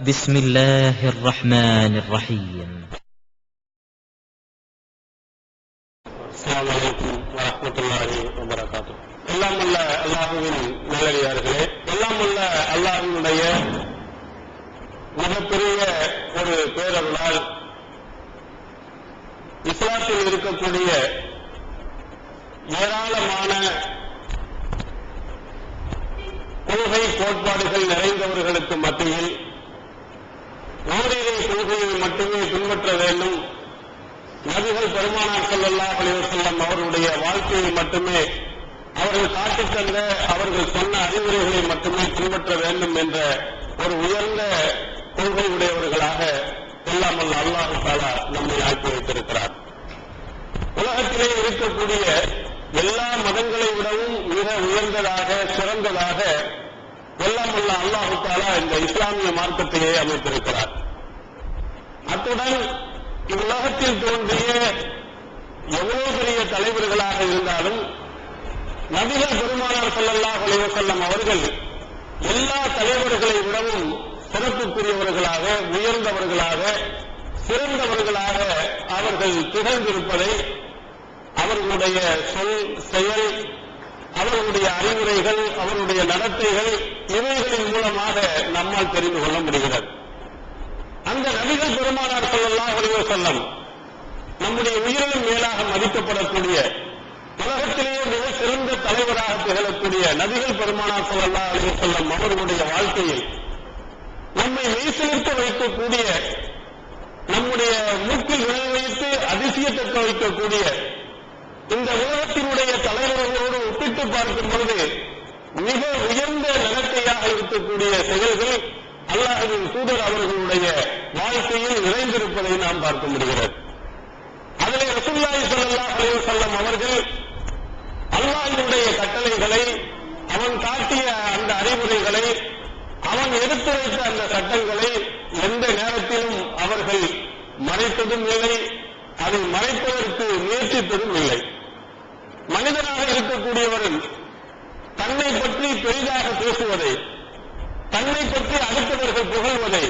بسم الله الرحمن الرحيم. அஸ்ஸலாமு அலைக்கும் வரஹ்மத்துல்லாஹி வபரகாத்துஹு. எல்லாம் உள்ள அல்லாஹ்வின் நல்லடியார்களே, எல்லாம் உள்ள அல்லாஹ்வினுடைய மிகப்பெரிய ஒரு பேரருளால் இஸ்லாத்தில் இருக்கக்கூடிய ஏராளமான கொள்கை கோட்பாடுகள் நிறைந்தவர்களுக்கு மத்தியில் ஓரிரை கொள்கையை மட்டுமே பின்பற்ற வேண்டும், நபிகள் பெருமானார் ஸல்லல்லாஹு அலைஹி வஸல்லம் அவர்களுடைய வாழ்க்கையை மட்டுமே, அவர்கள் காட்டித் தந்த அவர்கள் சொன்ன அறிவுரைகளை மட்டுமே பின்பற்ற வேண்டும் என்ற ஒரு உயர்ந்த கொள்கை உடையவர்களாக எல்லாம் வல்ல அல்லாஹ் தஆலா நம்மை ஆக்கி வைத்திருக்கிறார். உலகத்திலே இருக்கக்கூடிய எல்லா மதங்களை விடவும் மிக உயர்ந்ததாக சிறந்ததாக எல்லாம் வல்ல அல்லாஹ் தஆலா இந்த இஸ்லாமிய மார்க்கத்தையே அமைத்திருக்கிறார். அத்துடன் இவ்வுலகத்தில் தோன்றிய எவ்வளவு பெரிய தலைவர்களாக இருந்தாலும் நபிகள் பெருமானார் ஸல்லல்லாஹு அலைஹி வஸல்லம் அவர்கள் எல்லா தலைவர்களை விடவும் சிறப்புக்குரியவர்களாக, உயர்ந்தவர்களாக, சிறந்தவர்களாக அவர்கள் திகழ்ந்திருப்பதை அவர்களுடைய சொல், செயல், அவர்களுடைய அறிவுரைகள், அவருடைய நடத்தைகள் இவைகளின் மூலமாக நம்மால் தெரிந்து கொள்ள முடிகிறது. அந்த நபிகள் பெருமானார் ஸல்லல்லாஹு அலைஹி வஸல்லம் நம்முடைய உயிரினும் மேலாக மதிக்கப்படக்கூடிய, உலகத்திலேயே மிக சிறந்த தலைவராக திகழக்கூடிய நபிகள் பெருமானார் ஸல்லல்லாஹு அலைஹி வஸல்லம் அவர்களுடைய வாழ்க்கையில் நம்மை மெய்சிலிர்க்க வைக்கக்கூடிய, நம்முடைய மூக்கில் விழ வைத்து அதிசயத்தக்க வைக்கக்கூடிய இந்த உலகத்தினுடைய தலைவர்களோடு ஒப்பிட்டு பார்க்கும் பொழுது மிக உயர்ந்த நடத்தையாக இருக்கக்கூடிய செயல்கள் அல்லாஹ்வின் தூதர் அவர்களுடைய வாழ்க்கையில் நிறைந்திருப்பதை நாம் பார்க்க முடிகிறது. அதிலே ரசூலுல்லாஹி ஸல்லல்லாஹு அலைஹி வஸல்லம் அவர்கள் அல்லாஹ்வினுடைய கட்டளைகளை, அவன் காட்டிய அந்த அறிவுரைகளை, அவன் எடுத்துரைத்த அந்த சட்டங்களை எந்த நேரத்திலும் அவர்கள் மறைத்ததும் இல்லை, அதை மறைப்பதற்கு முயற்சித்ததும் இல்லை. மனிதனாக இருக்கக்கூடியவர்கள் தன்னை பற்றி பெரிதாக பேசுவதை, தன்னை பற்றி அடுத்தவர்கள் புகழ்வதை,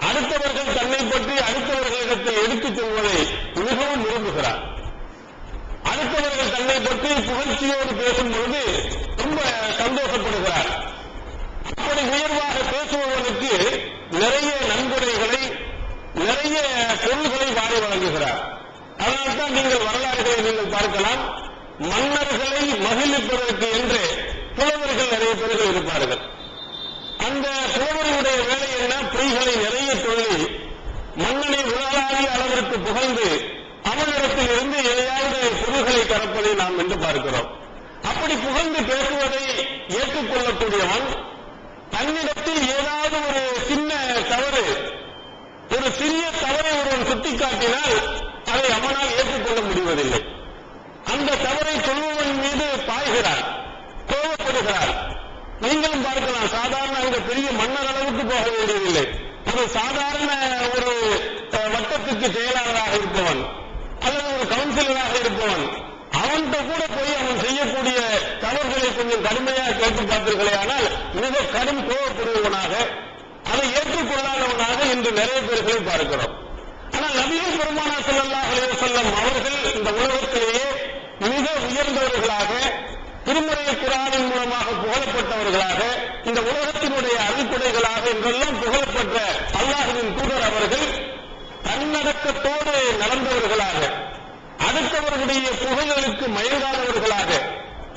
அடுத்தவர்கள் தன்னை பற்றி அடுத்தவர்களிடத்தில் எடுத்துச் சொல்வதை மிகவும் விரும்புகிறார். அடுத்தவர்கள் தன்னை பற்றி புகழ்ச்சியோடு பேசும்பொழுது ரொம்ப சந்தோஷப்படுகிறார். அப்படி உயர்வாக பேசுபவனுக்கு நிறைய நன்கொடைகளை, நிறைய பொருள்களை வாரி வழங்குகிறார். அதனால்தான் நீங்கள் வரலாறுகளை நீங்கள் பார்க்கலாம், மன்னர்களை மகிழ்விப்பதற்கு என்று புலவர்கள் நிறைய பேர்கள் இருப்பார்கள். அந்த புலவர்களுடைய வேலை என்ன? பொய்களை நிறைய சொல்லி மன்னனை உலகளாவிய அளவிற்கு புகழ்ந்து அவனிடத்தில் இருந்து எதையாவது பொருள்களை கறப்பதை நாம் என்று பார்க்கிறோம். அப்படி புகழ்ந்து பேசுவதை ஏற்றுக்கொள்ளக்கூடியவன் தன்னிடத்தில் ஏதாவது ஒரு சின்ன தவறு, ஒரு சிறிய தவறை ஒருவன் சுட்டிக்காட்டினால் அதை அவனால் ஏற்றுக்கொள்ள முடிவதில்லை. அந்த தவறை சொல்பவன் மீது பாய்கிறார், கோபப்படுகிறார். நீங்களும் பார்க்கலாம், சாதாரண அந்த பெரிய மன்னர் அளவுக்கு போக வேண்டியதில்லை. ஒரு சாதாரண ஒரு வட்டத்துக்கு செயலாளராக இருப்பவன் அல்லது ஒரு கவுன்சிலராக இருப்பவன், அவன்கிட்ட கூட போய் அவன் செய்யக்கூடிய தவறுகளை கொஞ்சம் கடுமையாக கேட்டு பார்த்தீர்களே, ஆனால் மிக கடும் கோபப்படுபவனாக, அதை ஏற்றுக்கொள்ளாதவனாக இன்று நிறைய பேர்களை பார்க்கிறோம். ஆனால் நபிகள் பெருமானார் ஸல்லல்லாஹு அலைஹி வஸல்லம் அவர்கள் இந்த உலகத்திலேயே மிக உயர்ந்தவர்களாக, திருமறை குர்ஆனின் மூலமாக புகழப்பட்டவர்களாக, இந்த உலகத்தினுடைய அருள்கொடைகளாக என்றெல்லாம் புகழப்பட்ட அல்லாஹ்வின் தூதர் அவர்கள் தன்னடக்கத்தோடு நடந்தவர்களாக, அடுத்தவர்களுடைய புகழ்களுக்கு மயங்காதவர்களாக,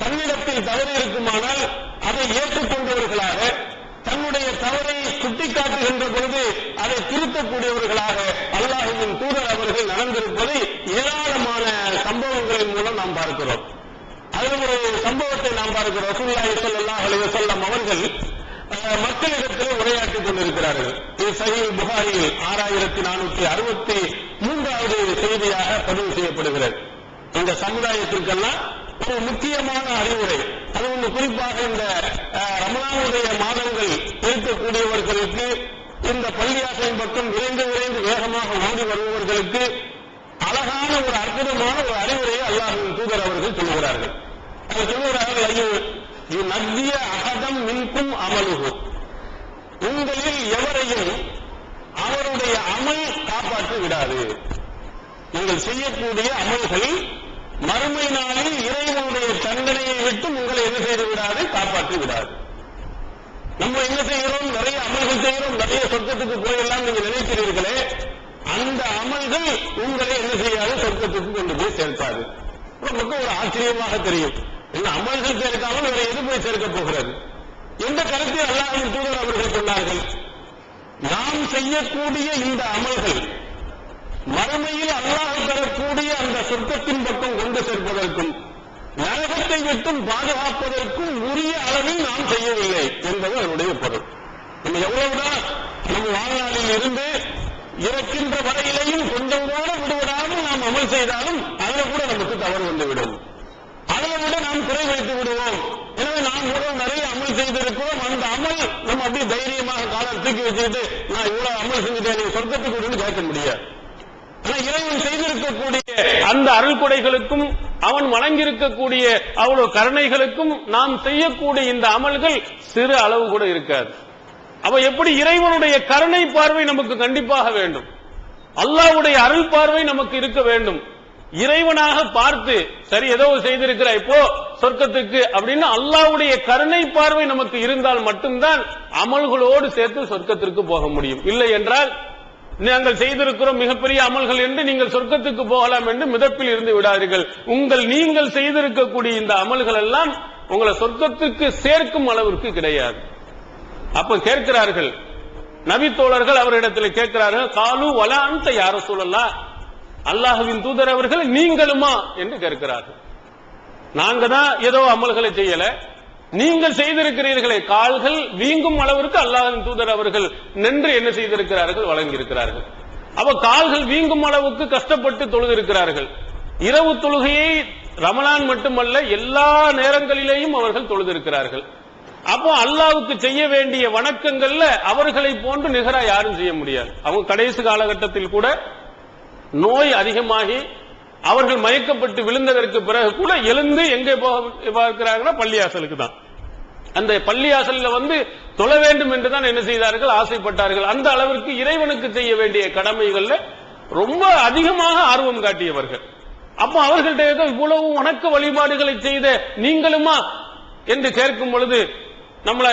தன்னிடத்தில் தவறு இருக்குமானால் அதை ஏற்றுக்கொண்டவர்களாக, தன்னுடைய தவறை சுட்டிக்காட்டுகின்ற பொழுது அதை திருத்தக்கூடியவர்களாக அல்லாஹ்வின் தூதர் அவர்கள் நடந்திருப்பதை ஏராளமான சம்பவங்களின் மூலம் நாம் பார்க்கிறோம். அதில் ஒரு சம்பவத்தை நாம் பார்க்கிறோம். ரசூலுல்லாஹி ஸல்லல்லாஹு அலைஹி வஸல்லம் அவர்கள் மக்களிடத்தில் உரையாற்றிக் கொண்டிருக்கிறார்கள். இது சஹீஹ் புகாரியில் 6463வது செய்தியாக பதிவு செய்யப்படுகிறது. இந்த சமுதாயத்திற்கெல்லாம் ஒரு முக்கியமான அறிவுரை, அது ஒன்று குறிப்பாக இந்த ரமலானுடைய மாதங்கள் இருக்கக்கூடியவர்களுக்கு, இந்த பள்ளியாசையின் பக்கம் விரைந்து விரைந்து வேகமாக ஓடி வருபவர்களுக்கு அழகான ஒரு அற்புதமான ஒரு அறிவுரையை அல்லாஹ்வின் தூதர் அவர்கள் சொல்கிறார்கள். அதை சொல்கிறார்கள், நத்திய அகதம் மின்கும் அமலுகு, உங்களில் எவரையும் அமல் காப்பாற்றி விடாது. நீங்கள் செய்யக்கூடிய அமல்கள் மறுமை நாளில் இறைவனுடைய தண்டனையை விட்டு உங்களை என்ன செய்து விடாது, காப்பாற்றி விடாது. நம்ம என்ன செய்கிறோம், நிறைய அமல்கள் செய்கிறோம், நிறைய சொர்க்கத்துக்கு போயெல்லாம் நீங்க நினைக்கிறீர்களே, அந்த அமல்கள் உங்களை என்ன செய்யாது, சொர்க்கத்துக்கு கொண்டு போய் சேர்க்காது. நமக்கு ஒரு ஆச்சரியமாக தெரியும், இந்த அமல்கள் சேர்க்காமல் வேற எது போய் சேர்க்க போகிறது? எந்த கருத்தை அல்லாஹ்வின் தூதர் அவர்கள் சொன்னார்கள்? நாம் செய்யக்கூடிய இந்த அமல்கள் மறுமையில் அல்லாஹ் தரக்கூடிய அந்த சொர்க்கத்தின் பக்கம் கொண்டு சேர்ப்பதற்கும் நரகத்தை விட்டும் பாதுகாப்பதற்கும் உரிய அளவில் நாம் செய்யவில்லை என்பது அதனுடைய பொருள். நம்ம எவ்வளவுதான் நம்ம வாழ்நாளில் இருந்து இறக்கின்ற வரையிலையும் கொஞ்சம் கூட விடுவிடாமல் நாம் அமல் செய்தாலும் அதில் கூட நமக்கு தவறு வந்துவிடும், அதில் கூட நாம் குறை வைத்து விடுவோம். எனவே நாம் கூட நிறைய அமல் செய்திருக்கிறோம், அந்த அமல் நம்ம அப்படியே தைரியமாக காலம் தூக்கி வச்சுக்கிட்டு நான் இவ்வளவு அமல் செஞ்சுட்டேன் நீங்க சொர்க்கத்துக்கு விடுன்னு கேட்க முடியாது. ஆனா இறைவன் செய்திருக்கக்கூடிய அந்த அருள் கொடைகளுக்கும் அவன் வழங்கியிருக்கக்கூடிய அவ்வளவு கருணைகளுக்கும் நாம் செய்யக்கூடிய இந்த அமல்கள் சிறு அளவு கூட இருக்காது. அப்ப எப்படி இறைவனுடைய கருணை பார்வை நமக்கு கண்டிப்பாக வேண்டும், அல்லாஹ்வுடைய அருள் பார்வை நமக்கு இருக்க வேண்டும். இறைவனாக பார்த்து சரி ஏதோ செய்திருக்கிற இப்போ சொர்க்கத்துக்கு அப்படின்னு அல்லாஹ்வுடைய கருணை பார்வை நமக்கு இருந்தால் மட்டும்தான் அமல்களோடு சேர்த்து சொர்க்கத்திற்கு போக முடியும். இல்லை என்றால் நாங்கள் செய்திருக்கிறோம் மிகப்பெரிய அமல்கள் என்று நீங்கள் சொர்க்கத்துக்கு போகலாம் என்று மிதப்பில் இருந்து விடாதீர்கள். நீங்கள் செய்திருக்கக்கூடிய இந்த அமல்கள் எல்லாம் உங்களை சொர்க்கத்துக்கு சேர்க்கும் அளவிற்கு கிடையாது. அப்ப கேட்கிறார்கள் நபி தோழர்கள், அவரிடத்தில் கேட்கிறார்கள், காலு வலா அன்த யா ரசூலல்லாஹ், அல்லாஹ்வின் தூதர் அவர்கள் நீங்களுமா என்று கேட்கிறார்கள். நாங்க தான் ஏதோ அமல்களை செய்யல, நீங்கள் செய்திருக்கிறீர்களே, கால்கள் வீங்கும் அளவிற்கு அல்லாஹ்வின் தூதர் அவர்கள் நின்று என்ன செய்திருக்கிறார்கள், வழங்கியிருக்கிறார்கள். அப்ப கால்கள் வீங்கும் அளவுக்கு கஷ்டப்பட்டு தொழுதிருக்கிறார்கள். இரவு தொழுகையை ரமலான் மட்டுமல்ல எல்லா நேரங்களிலேயும் அவர்கள் தொழுதிருக்கிறார்கள். அப்போ அல்லாஹ்வுக்கு செய்ய வேண்டிய வணக்கங்கள்ல அவர்களை போன்று நிகரா யாரும் செய்ய முடியாது. அவங்க கடைசி காலகட்டத்தில் கூட நோய் அதிகமாகி அவர்கள் மயக்கப்பட்டு விழுந்ததற்கு பிறகு கூட எழுந்து எங்கே பார்க்கிறாங்கன்னா பள்ளியாசலுக்கு தான். அந்த பள்ளியாசல்ல வந்து தொழ வேண்டும் என்றுதான் என்ன செய்தார்கள், ஆசைப்பட்டார்கள். அந்த அளவிற்கு இறைவனுக்கு செய்ய வேண்டிய கடமைகள்ல ரொம்ப அதிகமாக ஆர்வம் காட்டியவர்கள். அப்ப அவர்கள்ட்ட இவ்வளவு வணக்க வழிபாடுகளை செய்த நீங்களுமா என்று கேட்கும் பொழுது நம்மள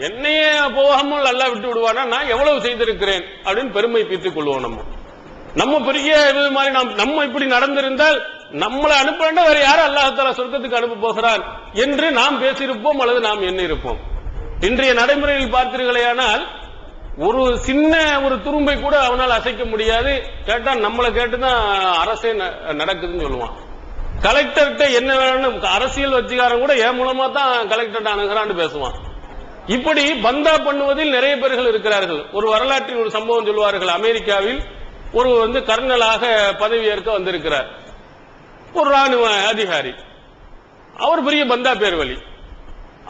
என்னையே போகாமல் அல்லா விட்டு விடுவானா, நான் எவ்வளவு செய்திருக்கிறேன் அப்படின்னு பெருமை பீத்துக் கொள்வோம். நம்ம பெரிய இது மாதிரி நம்ம இப்படி நடந்திருந்தால் நம்மளை அனுப்ப வேண்டாம், வேற யாரும் அல்லாஹ் தஆலா சொர்க்கத்துக்கு அனுப்ப போகிறார் என்று நாம் பேசியிருப்போம் அல்லது நாம் எண்ணி இருப்போம். இன்றைய நடைமுறையில் பார்த்தீர்களேயானால் ஒரு சின்ன ஒரு துரும்பை கூட அவனால் அசைக்க முடியாது. கேட்டா நம்மளை கேட்டுதான் அரசே நடக்குதுன்னு சொல்லுவான். கலெக்டர்கிட்ட என்ன வேணும், அரசியல் வச்சுக்காரன் கூட என் மூலமா தான் கலெக்டர் அணுகிறான்னு பேசுவான். இப்படி பந்தா பண்ணுவதில் நிறைய பேர்கள் இருக்கிறார்கள். ஒரு வரலாற்றில் ஒரு சம்பவம் சொல்லுவார்கள். அமெரிக்காவில் ஒரு கர்னலாக பதவி ஏற்க வந்திருக்கிறார் ஒரு ராணுவ அதிகாரி. அவர் பெரிய பந்தா பேர் வழி.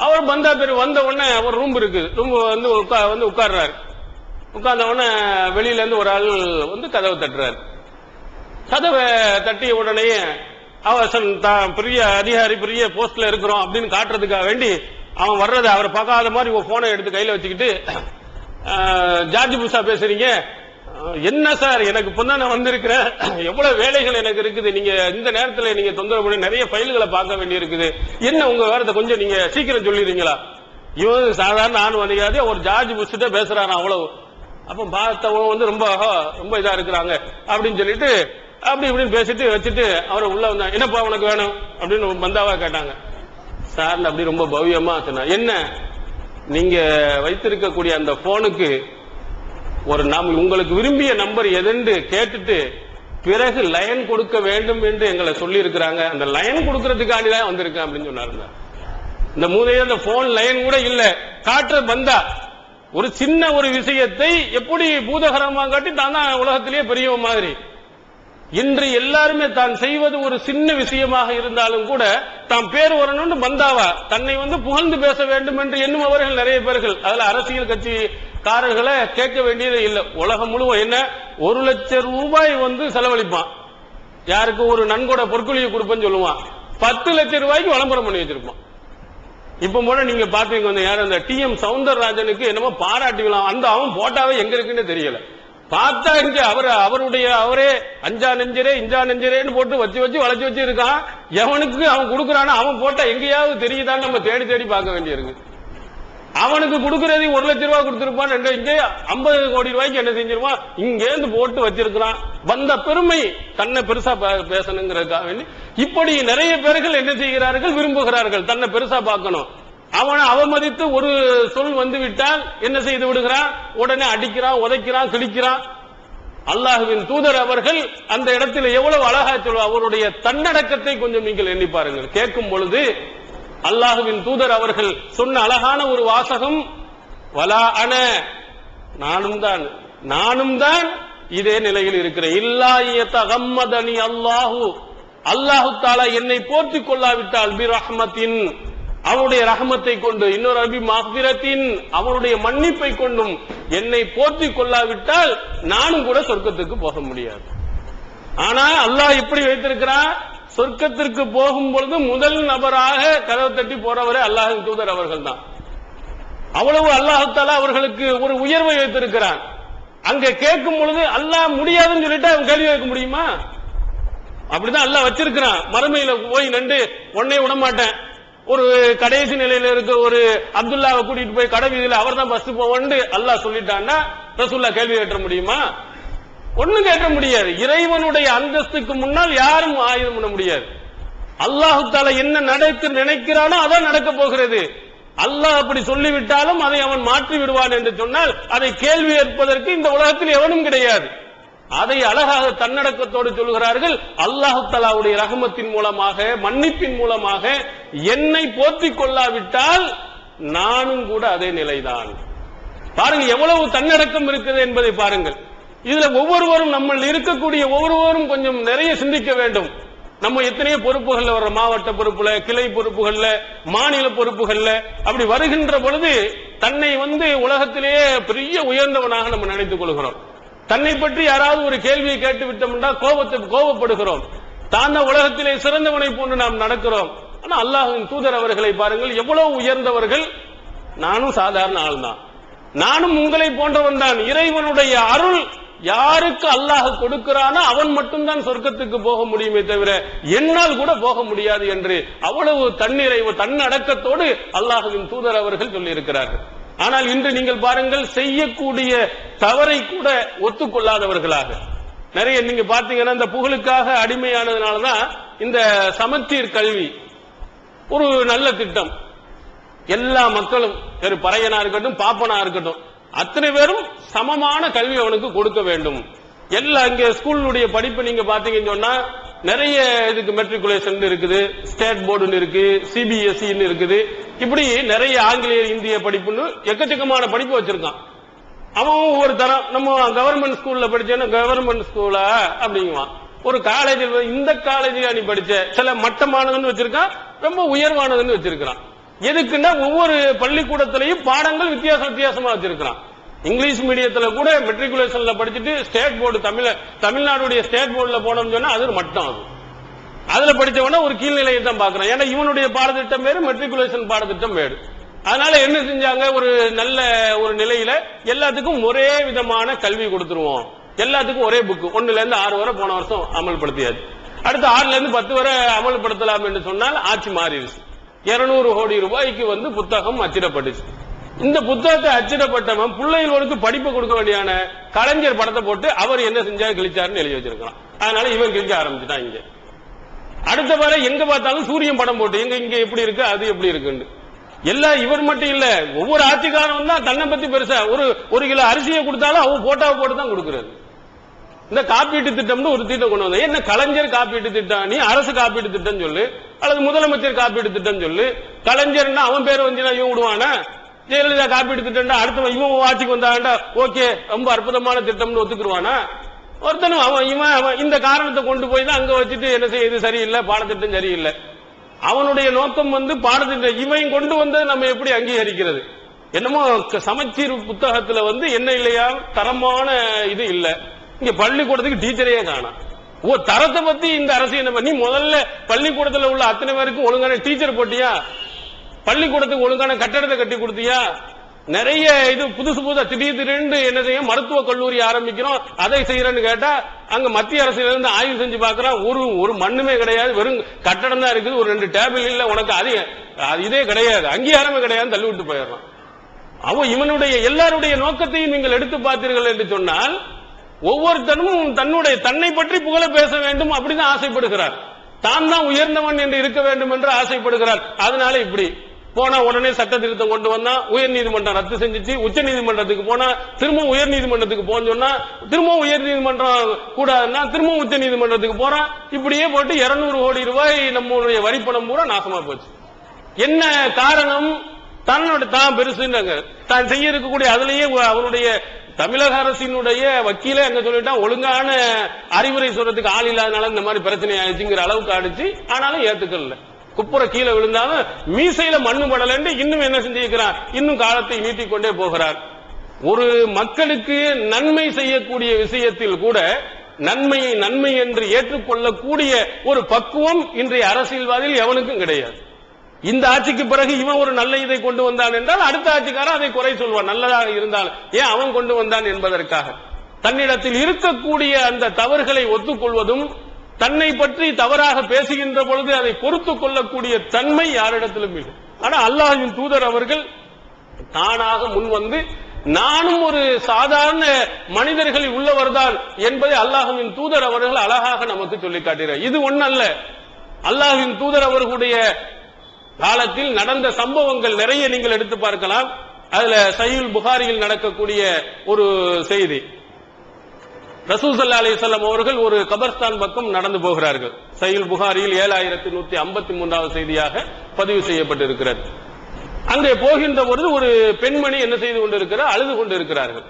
அவர் பந்தா பேர் வந்த உடனே ஒரு ரூம் இருக்கு, ரூம் உட்கார்றாரு. உட்கார்ந்த உடனே வெளியில இருந்து ஒரு ஆள் கதவை தட்டுறாரு. கதவை தட்டிய உடனே அவர் பெரிய அதிகாரி, பெரிய போஸ்ட்ல இருக்கிறோம் அப்படின்னு காட்டுறதுக்காக வேண்டி அவன் வர்றது அவரை பார்க்காத மாதிரி ஒரு போனை எடுத்து கையில வச்சுக்கிட்டு, ஜார்ஜ் புஷா பேசுறீங்க, என்ன சார் எனக்கு இப்பதான் நான் வந்திருக்கிறேன், எவ்வளவு வேலைகள் எனக்கு இருக்குது, நீங்க இந்த நேரத்தில் நீங்க தொந்தரவு பண்ணி நிறைய ஃபைல்களை பார்க்க வேண்டி இருக்குது, என்ன உங்க வேறத கொஞ்சம் நீங்க சீக்கிரம் சொல்லிடுறீங்களா? இவன் சாதாரண ஆண் அதிகாரி ஒரு ஜார்ஜ் புஷ்ட பேசுறான் அவ்வளவு. அப்ப பார்த்தவங்க ரொம்ப ரொம்ப இதா இருக்கிறாங்க அப்படின்னு சொல்லிட்டு அப்படி இப்படின்னு பேசிட்டு வச்சுட்டு அவரை உள்ள வந்தாங்க. என்னப்பா உனக்கு வேணும் அப்படின்னு பந்தாவா கேட்டாங்க. சார் அப்படி ரொம்ப பவ்யமா சொன்னா, என்ன நீங்க வைத்திருக்கக்கூடிய அந்த போனுக்கு ஒரு உங்களுக்கு விரும்பிய நம்பர் எதுன்னு கேட்டுட்டு பிறகு லைன் கொடுக்க வேண்டும் என்று எங்களை சொல்லி இருக்கிறாங்க, அந்த லைன் கொடுக்கறதுக்காண்டிதான் வந்திருக்கேன் அப்படின்னு சொன்னாரு. இந்த மூதைய அந்த போன் லைன் கூட இல்ல, காற்று பந்தா ஒரு சின்ன ஒரு விஷயத்தை எப்படி பூதகரமா காட்டி தான் உலகத்திலேயே பெரிய மாதிரி. இன்று எல்லாருமே தான் செய்வது ஒரு சின்ன விஷயமாக இருந்தாலும் கூட தாம் பேர் வரணும்னு பந்தாவா தன்னை புகழ்ந்து பேச வேண்டும் என்று எண்ணும் அவர்கள் நிறைய பேர்கள். அதுல அரசியல் கட்சிக்காரர்களை கேட்க வேண்டியது இல்லை. உலகம் முழுவதும் என்ன 1 லட்சம் ரூபாய் செலவழிப்பான், யாருக்கு ஒரு நன்கொடை பொற்கொழியை கொடுப்பேன்னு சொல்லுவான், 10 லட்சம் ரூபாய்க்கு விளம்பரம் பண்ணி வச்சிருப்பான். இப்ப போல நீங்க பாத்தீங்க யாரும் அந்த TM சவுந்தரராஜனுக்கு என்னமோ பாராட்டி விழா, அவன் போட்டாவே எங்க இருக்குன்னு தெரியல, பார்த்தா இங்க அவரே அஞ்சா நெஞ்சரே இஞ்சா நெஞ்சரேன்னு போட்டு வச்சு வளைச்சு வச்சு இருக்கான். எவனுக்கு அவன் கொடுக்கறானோ அவன் போட்டா எங்கேயாவது தெரியுதான்னு நம்ம தேடி தேடி பார்க்க வேண்டியிருக்கு. அவனுக்கு கொடுக்கறது 1 லட்சம் ரூபாய் கொடுத்திருப்பான், இங்கே 50 கோடி ரூபாய்க்கு என்ன செஞ்சிருவான், இங்கே இருந்து போட்டு வச்சிருக்கிறான். வந்த பெருமை தன்னை பெருசா பேசணுங்கிறதுக்காக வேண்டி இப்படி நிறைய பேர்கள் என்ன செய்கிறார்கள், விரும்புகிறார்கள் தன்னை பெருசா பார்க்கணும். அவனை அவமதித்து ஒரு சொல் வந்து விட்டால் என்ன செய்து விடுகிறான், உடனே அடிக்கிறான், உதைக்கிறான், கிழிக்கிறான். அல்லாஹ்வின் தூதர் அவர்கள் அந்த இடத்துல எவ்வளவு அழகா சொல்லுவார். அவருடைய தன்னடக்கத்தை கொஞ்சம் நீங்கள் எண்ணி பாருங்கள். கேட்கும் பொழுது அல்லாஹ்வின் தூதர் அவர்கள் சொன்ன அழகான ஒரு வாசகம், வலா அன, நானும் தான் இதே நிலையில் இருக்கிறேன். இல்லா யதகம்மதனி அல்லாஹு தஆலா என்னை போற்றிக் கொள்ளாவிட்டால் பி ரஹ்மத்தின், அவனுடைய ரஹமத்தை கொண்டு, இன்னொரு அபி மக்ஃபிரத்தின், அவனுடைய மன்னிப்பை கொண்டும் என்னை போற்றிக் கொள்ளாவிட்டால் நானும் கூட சொர்க்கத்துக்கு போக முடியாது. ஆனா அல்லாஹ் இப்படி வைத்திருக்கிறான், சொர்க்கத்திற்கு போகும் பொழுது முதல் நபராக கதவை தட்டி போறவரே அல்லாஹ்வின் தூதர் அவர்கள் தான். அவ்வளவு அல்லாஹ் தஆலா அவர்களுக்கு ஒரு உயர்வை வைத்திருக்கிறான். அங்க கேட்கும் பொழுது அல்லாஹ் முடியாதுன்னு சொல்லிட்டு அவன் கேள்வி கேட்க முடியுமா? அப்படிதான் அல்லாஹ் வச்சிருக்கிறான். மறுமையில போய் நின்று உன்னை விட மாட்டேன், ஒரு கடைசி நிலையில இருக்க ஒரு அப்துல்லாவை கூட்டிட்டு போய் கடை வீதியில அவர் தான் பஸ் போவன்னு அல்லாஹ் சொல்லிட்டான்னா ரசூலுல்லாஹ் கேள்வி கேட்ட முடியுமா? ஒண்ணும் கேட்க முடியாது. இறைவனுடைய அந்தஸ்துக்கு முன்னால் யாரும் ஆயுதம் பண்ண முடியாது. அல்லாஹு தஆலா என்ன நடக்க நினைக்கிறானோ அதான் நடக்க போகிறது. அல்லாஹ் அப்படி சொல்லிவிட்டாலும் அதை அவன் மாற்றி விடுவான் என்று சொன்னால் அதை கேள்வி ஏற்பதற்கு இந்த உலகத்தில் எவனும் கிடையாது. அதை அழகாக தன்னடக்கத்தோடு சொல்கிறார்கள். அல்லாஹு தஆலாவுடைய ரஹமத்தின் மூலமாக, மன்னிப்பின் மூலமாக என்னை போற்றிக் கொள்ளாவிட்டால் நானும் கூட அதே நிலைதான். பாருங்க எவ்வளவு தன்னடக்கம் இருக்குது என்பதை பாருங்கள். இதுல ஒவ்வொருவரும் நம்ம இருக்கக்கூடிய ஒவ்வொருவரும் கொஞ்சம் நிறைய சிந்திக்க வேண்டும். நம்ம எத்தனையோ பொறுப்புகள்ல வர்ற, மாவட்ட பொறுப்புல, கிளை பொறுப்புகள்ல, மாநில பொறுப்புகள்ல அப்படி வருகின்ற பொழுது தன்னை உலகத்திலேயே பெரிய உயர்ந்தவனாக நம்ம நினைத்துக் கொள்கிறோம். தன்னை பற்றி யாராவது ஒரு கேள்வியை கேட்டு விட்டோம்னா கோபப்படுகிறோம். தான் உலகத்திலே சிறந்தவனை போன்று நாம் நடக்கிறோம். ஆனா அல்லாஹ்வின் தூதர் அவர்களை பாருங்கள், எவ்வளவு உயர்ந்தவர்கள். நானும் சாதாரண ஆள் தான், நானும் உங்களை போன்றவன் தான். இறைவனுடைய அருள் யாருக்கு அல்லாஹ் கொடுக்கிறானோ அவன் மட்டும்தான் சொர்க்கத்துக்கு போக முடியுமே தவிர என்னால் கூட போக முடியாது என்று அவ்வளவு தன்னிறைவு, தன்னடக்கத்தோடு அல்லாஹ்வின் தூதர் அவர்கள் சொல்லி இருக்கிறார்கள். ஆனால் இன்று நீங்கள் பாருங்கள், செய்யக்கூடிய தவறை கூட ஒத்துக்கொள்ளாதவர்களாக நிறைய நீங்க பாத்தீங்கன்னா இந்த புகழுக்காக அடிமையானதுனாலதான் இந்த சமச்சீர் கல்வி ஒரு நல்ல திட்டம். எல்லா மக்களும், ஒரு பறையனா இருக்கட்டும், பாப்பனா இருக்கட்டும், அத்தனை பேரும் சமமான கல்வி அவனுக்கு கொடுக்க வேண்டும். எல்லா இங்க ஸ்கூலுடைய படிப்பு நீங்க பாத்தீங்கன்னு சொன்னா நிறைய இதுக்கு மெட்ரிகுலேஷன் இருக்குது, ஸ்டேட் போர்டுன்னு இருக்கு, சிபிஎஸ்இன்னு இருக்குது, இப்படி நிறைய ஆங்கிலேய இந்திய படிப்புன்னு எக்கச்சக்கமான படிப்பு வச்சிருக்கான். அவன் ஒவ்வொரு தரம், நம்ம கவர்மெண்ட் ஸ்கூல்ல படிச்சேன்னா கவர்மெண்ட் ஸ்கூலா அப்படிங்குவான். ஒரு காலேஜில் இந்த காலேஜில் நீ படிச்ச சில மட்டமானதுன்னு வச்சிருக்கான், ரொம்ப உயர்வானதுன்னு வச்சிருக்கான். எதுக்குன்னா ஒவ்வொரு பள்ளிக்கூடத்திலையும் பாடங்கள் வித்தியாசமா வச்சிருக்கான். இங்கிலீஷ் மீடியத்துல கூட மெட்ரிகுலேஷன்ல படிச்சுட்டு ஸ்டேட் போர்டு தமிழ்நாடுடைய ஸ்டேட் போர்டுல போனோம்னு சொன்னா அது ஒரு மட்டம். அதுல படிச்சவன ஒரு கீழ்நிலையை தான் பாக்குறான். ஏன்னா இவனுடைய பாடத்திட்டம் வேறு, மெட்ரிகுலேஷன் பாடத்திட்டம் வேறு. அதனால என்ன செஞ்சாங்க, ஒரு நல்ல ஒரு நிலையில எல்லாத்துக்கும் ஒரே விதமான கல்வி கொடுத்துருவோம், எல்லாத்துக்கும் ஒரே புக் 1ல இருந்து 6 வரை போன வருஷம் அமல்படுத்தியாச்சு. அடுத்து 6ல இருந்து 10 வரை அமல்படுத்தலாம் என்று சொன்னால் ஆட்சி மாறிடுச்சு. 200 கோடி ரூபாய்க்கு புத்தகம் அச்சிடப்பட்டுச்சு. இந்த புத்தகத்தை அச்சிடப்பட்டவன் பிள்ளைகளுக்கு படிப்பு கொடுக்க வேண்டியான கலைஞர் படத்தை போட்டு அவர் என்ன செஞ்சாரு கிழிச்சாருன்னு எழுதி வச்சிருக்கான். அதனால இவன் கிழிக்க ஆரம்பிச்சுட்டான். இங்க அடுத்த வரை எங்க பார்த்தாலும் சூரியன் படம் போட்டு இங்க எப்படி இருக்கு அது எப்படி இருக்குன்னு எல்லாம். இவர் மட்டும் இல்ல, ஒவ்வொரு ஆட்சிக்காரன் தான் தன்னை பத்தி பெருசா ஒரு கிலோ அரிசியை கொடுத்தாலும் அவன் போட்டாவை போட்டு தான் கொடுக்கிறது. இந்த காப்பீட்டு திட்டம்னு ஒரு திட்டம் கொண்டு வந்த, என்ன கலைஞர் காப்பீட்டு திட்டம், நீ அரசு காப்பீட்டு திட்டம் சொல்லு, அல்லது முதலமைச்சர் காப்பீட்டு திட்டம் சொல்லு. கலைஞர்னா அவன் பேர் இவன் விடுவானா? ஜெயலலிதா காப்பீட்டு திட்டம் அடுத்த இவன் ஆட்சிக்கு வந்தாண்டா ஓகே ரொம்ப அற்புதமான திட்டம்னு ஒத்துக்குருவானா? ஒருத்தனும் அவன் இந்த காரணத்தை கொண்டு போய் தான் அங்க வச்சுட்டு என்ன செய்ய, இது சரியில்லை, பாடத்திட்டம் சரியில்லை. அவனுடைய நோக்கம் பாடத்திட்டம் இவன் கொண்டு வந்தது நம்ம எப்படி அங்கீகரிக்கிறது? என்னமோ சமச்சீர் புத்தகத்துல என்ன இல்லையா, தரமான இது இல்ல. இங்க பள்ளிக்கூடத்துக்கு டீச்சரையே காணாம். தரத்தை பத்தி இந்த அரசு என்ன, நீ முதல்ல பள்ளிக்கூடத்துல உள்ள அத்தனை பேருக்கும் ஒழுங்கான டீச்சர் போட்டியா? பள்ளிக்கூடத்துக்கு ஒழுங்கான கட்டடத்தை கட்டி கொடுத்தியா? நிறைய இது புதுசு திடீர்னு என்ன செய்யும், மருத்துவ கல்லூரி ஆரம்பிக்கிறோம், அதை செய்யறேன்னு கேட்டா அங்க மத்திய அரசுல இருந்து ஆய்வு செஞ்சு பாக்குறான், ஒரு மண்ணுமே கிடையாது, வெறும் கட்டடம் தான் இருக்குது, ஒரு 2 டேபிள் இல்ல, உனக்கு இதே கிடையாது, அங்கீகாரமே கிடையாது, தள்ளி விட்டு போயிடலாம். அவன் இவனுடைய எல்லாருடைய நோக்கத்தையும் நீங்கள் எடுத்து பார்த்தீர்கள் என்று சொன்னால் ஒவ்வொருத்தனும் தன்னை பற்றி புகழ பேச வேண்டும் அப்படிதான் ஆசைப்படுகிறார், தான் உயர்ந்தவன் என்று இருக்க வேண்டும் என்று ஆசைப்படுகிறார். அதனால இப்படி போனா உடனே சட்ட திருத்தம் கொண்டு வந்தா உயர் நீதிமன்றம் ரத்து செஞ்சிச்சு, உச்ச நீதிமன்றத்துக்கு போனா திரும்பவும் உயர் நீதிமன்றத்துக்கு போனா திரும்பவும் உயர் நீதிமன்றம் கூடாதுன்னா திரும்பவும் உச்ச நீதிமன்றத்துக்கு போறான். இப்படியே போட்டு 200 கோடி ரூபாய் நம்மளுடைய வரிப்பணம் பூரா நாசமா போச்சு. என்ன காரணம்? தான் பெருசுன்னாங்க, தான் செய்ய இருக்கக்கூடிய அதுலயே அவருடைய தமிழக அரசினுடைய வக்கீலே அங்க சொல்லிட்டான், ஒழுங்கான அறிவுரை சொல்றதுக்கு ஆள் இல்லாதனால இந்த மாதிரி பிரச்சனை ஆயிடுச்சுங்கிற அளவுக்கு ஆடிச்சு. ஆனாலும் ஏத்துக்கல, குப்புற கீழே விழுந்தாலும் மீசையில மண்ணு படல, இன்னும் என்ன செஞ்சிருக்கிறார், இன்னும் காலத்தை நீட்டிக்கொண்டே போகிறார். ஒரு மக்களுக்கு நன்மை செய்யக்கூடிய விஷயத்தில் கூட நன்மையை நன்மை என்று ஏற்றுக்கொள்ளக்கூடிய ஒரு பக்குவம் இன்றைய அரசியல்வாதியில் எவனுக்கும் கிடையாது. இந்த ஆட்சிக்கு பிறகு இவன் ஒரு நல்ல இதை கொண்டு வந்தான் என்றால் அடுத்த ஆட்சிக்காரன் அதை குறை சொல்வான், நல்லதாக இருந்தால் ஏன் அவன் கொண்டு வந்தான் என்பதற்காக. தன்னிடத்தில் இருக்கக்கூடிய அந்த தவறுகளை ஒத்துக்கொள்வதும் தன்னை பற்றி தவறாக பேசுகின்ற பொழுது அதை பொறுத்துக் கொள்ளக்கூடிய தன்மை யாரிடத்திலும் இல்லை. ஆனா அல்லாஹ்வின் தூதர் அவர்கள் தானாக முன்வந்து நானும் ஒரு சாதாரண மனிதர்களில் உள்ளவர்தான் என்பதை அல்லாஹ்வின் தூதர் அவர்கள் அழகாக நமக்கு சொல்லி காட்டுகிறார். இது ஒண்ணல்ல, அல்லாஹ்வின் தூதர் அவர்களுடைய காலத்தில் நடந்த சம்பவங்கள் நிறைய நீங்கள் எடுத்து பார்க்கலாம். அதுல சஹீஹுல் புகாரியில் நடக்கக்கூடிய ஒரு செய்தி, ரசூல் ஸல்லல்லாஹு அலைஹி வஸல்லம் அவர்கள் ஒரு கபர்ஸ்தான் பக்கம் நடந்து போகிறார்கள். சஹீஹுல் புகாரியில் 7153வது செய்தியாக பதிவு செய்யப்பட்டிருக்கிறது. அங்கே போகின்ற பொழுது ஒரு பெண்மணி என்ன செய்து கொண்டிருக்கிறார், அழுது கொண்டிருக்கிறார்கள்.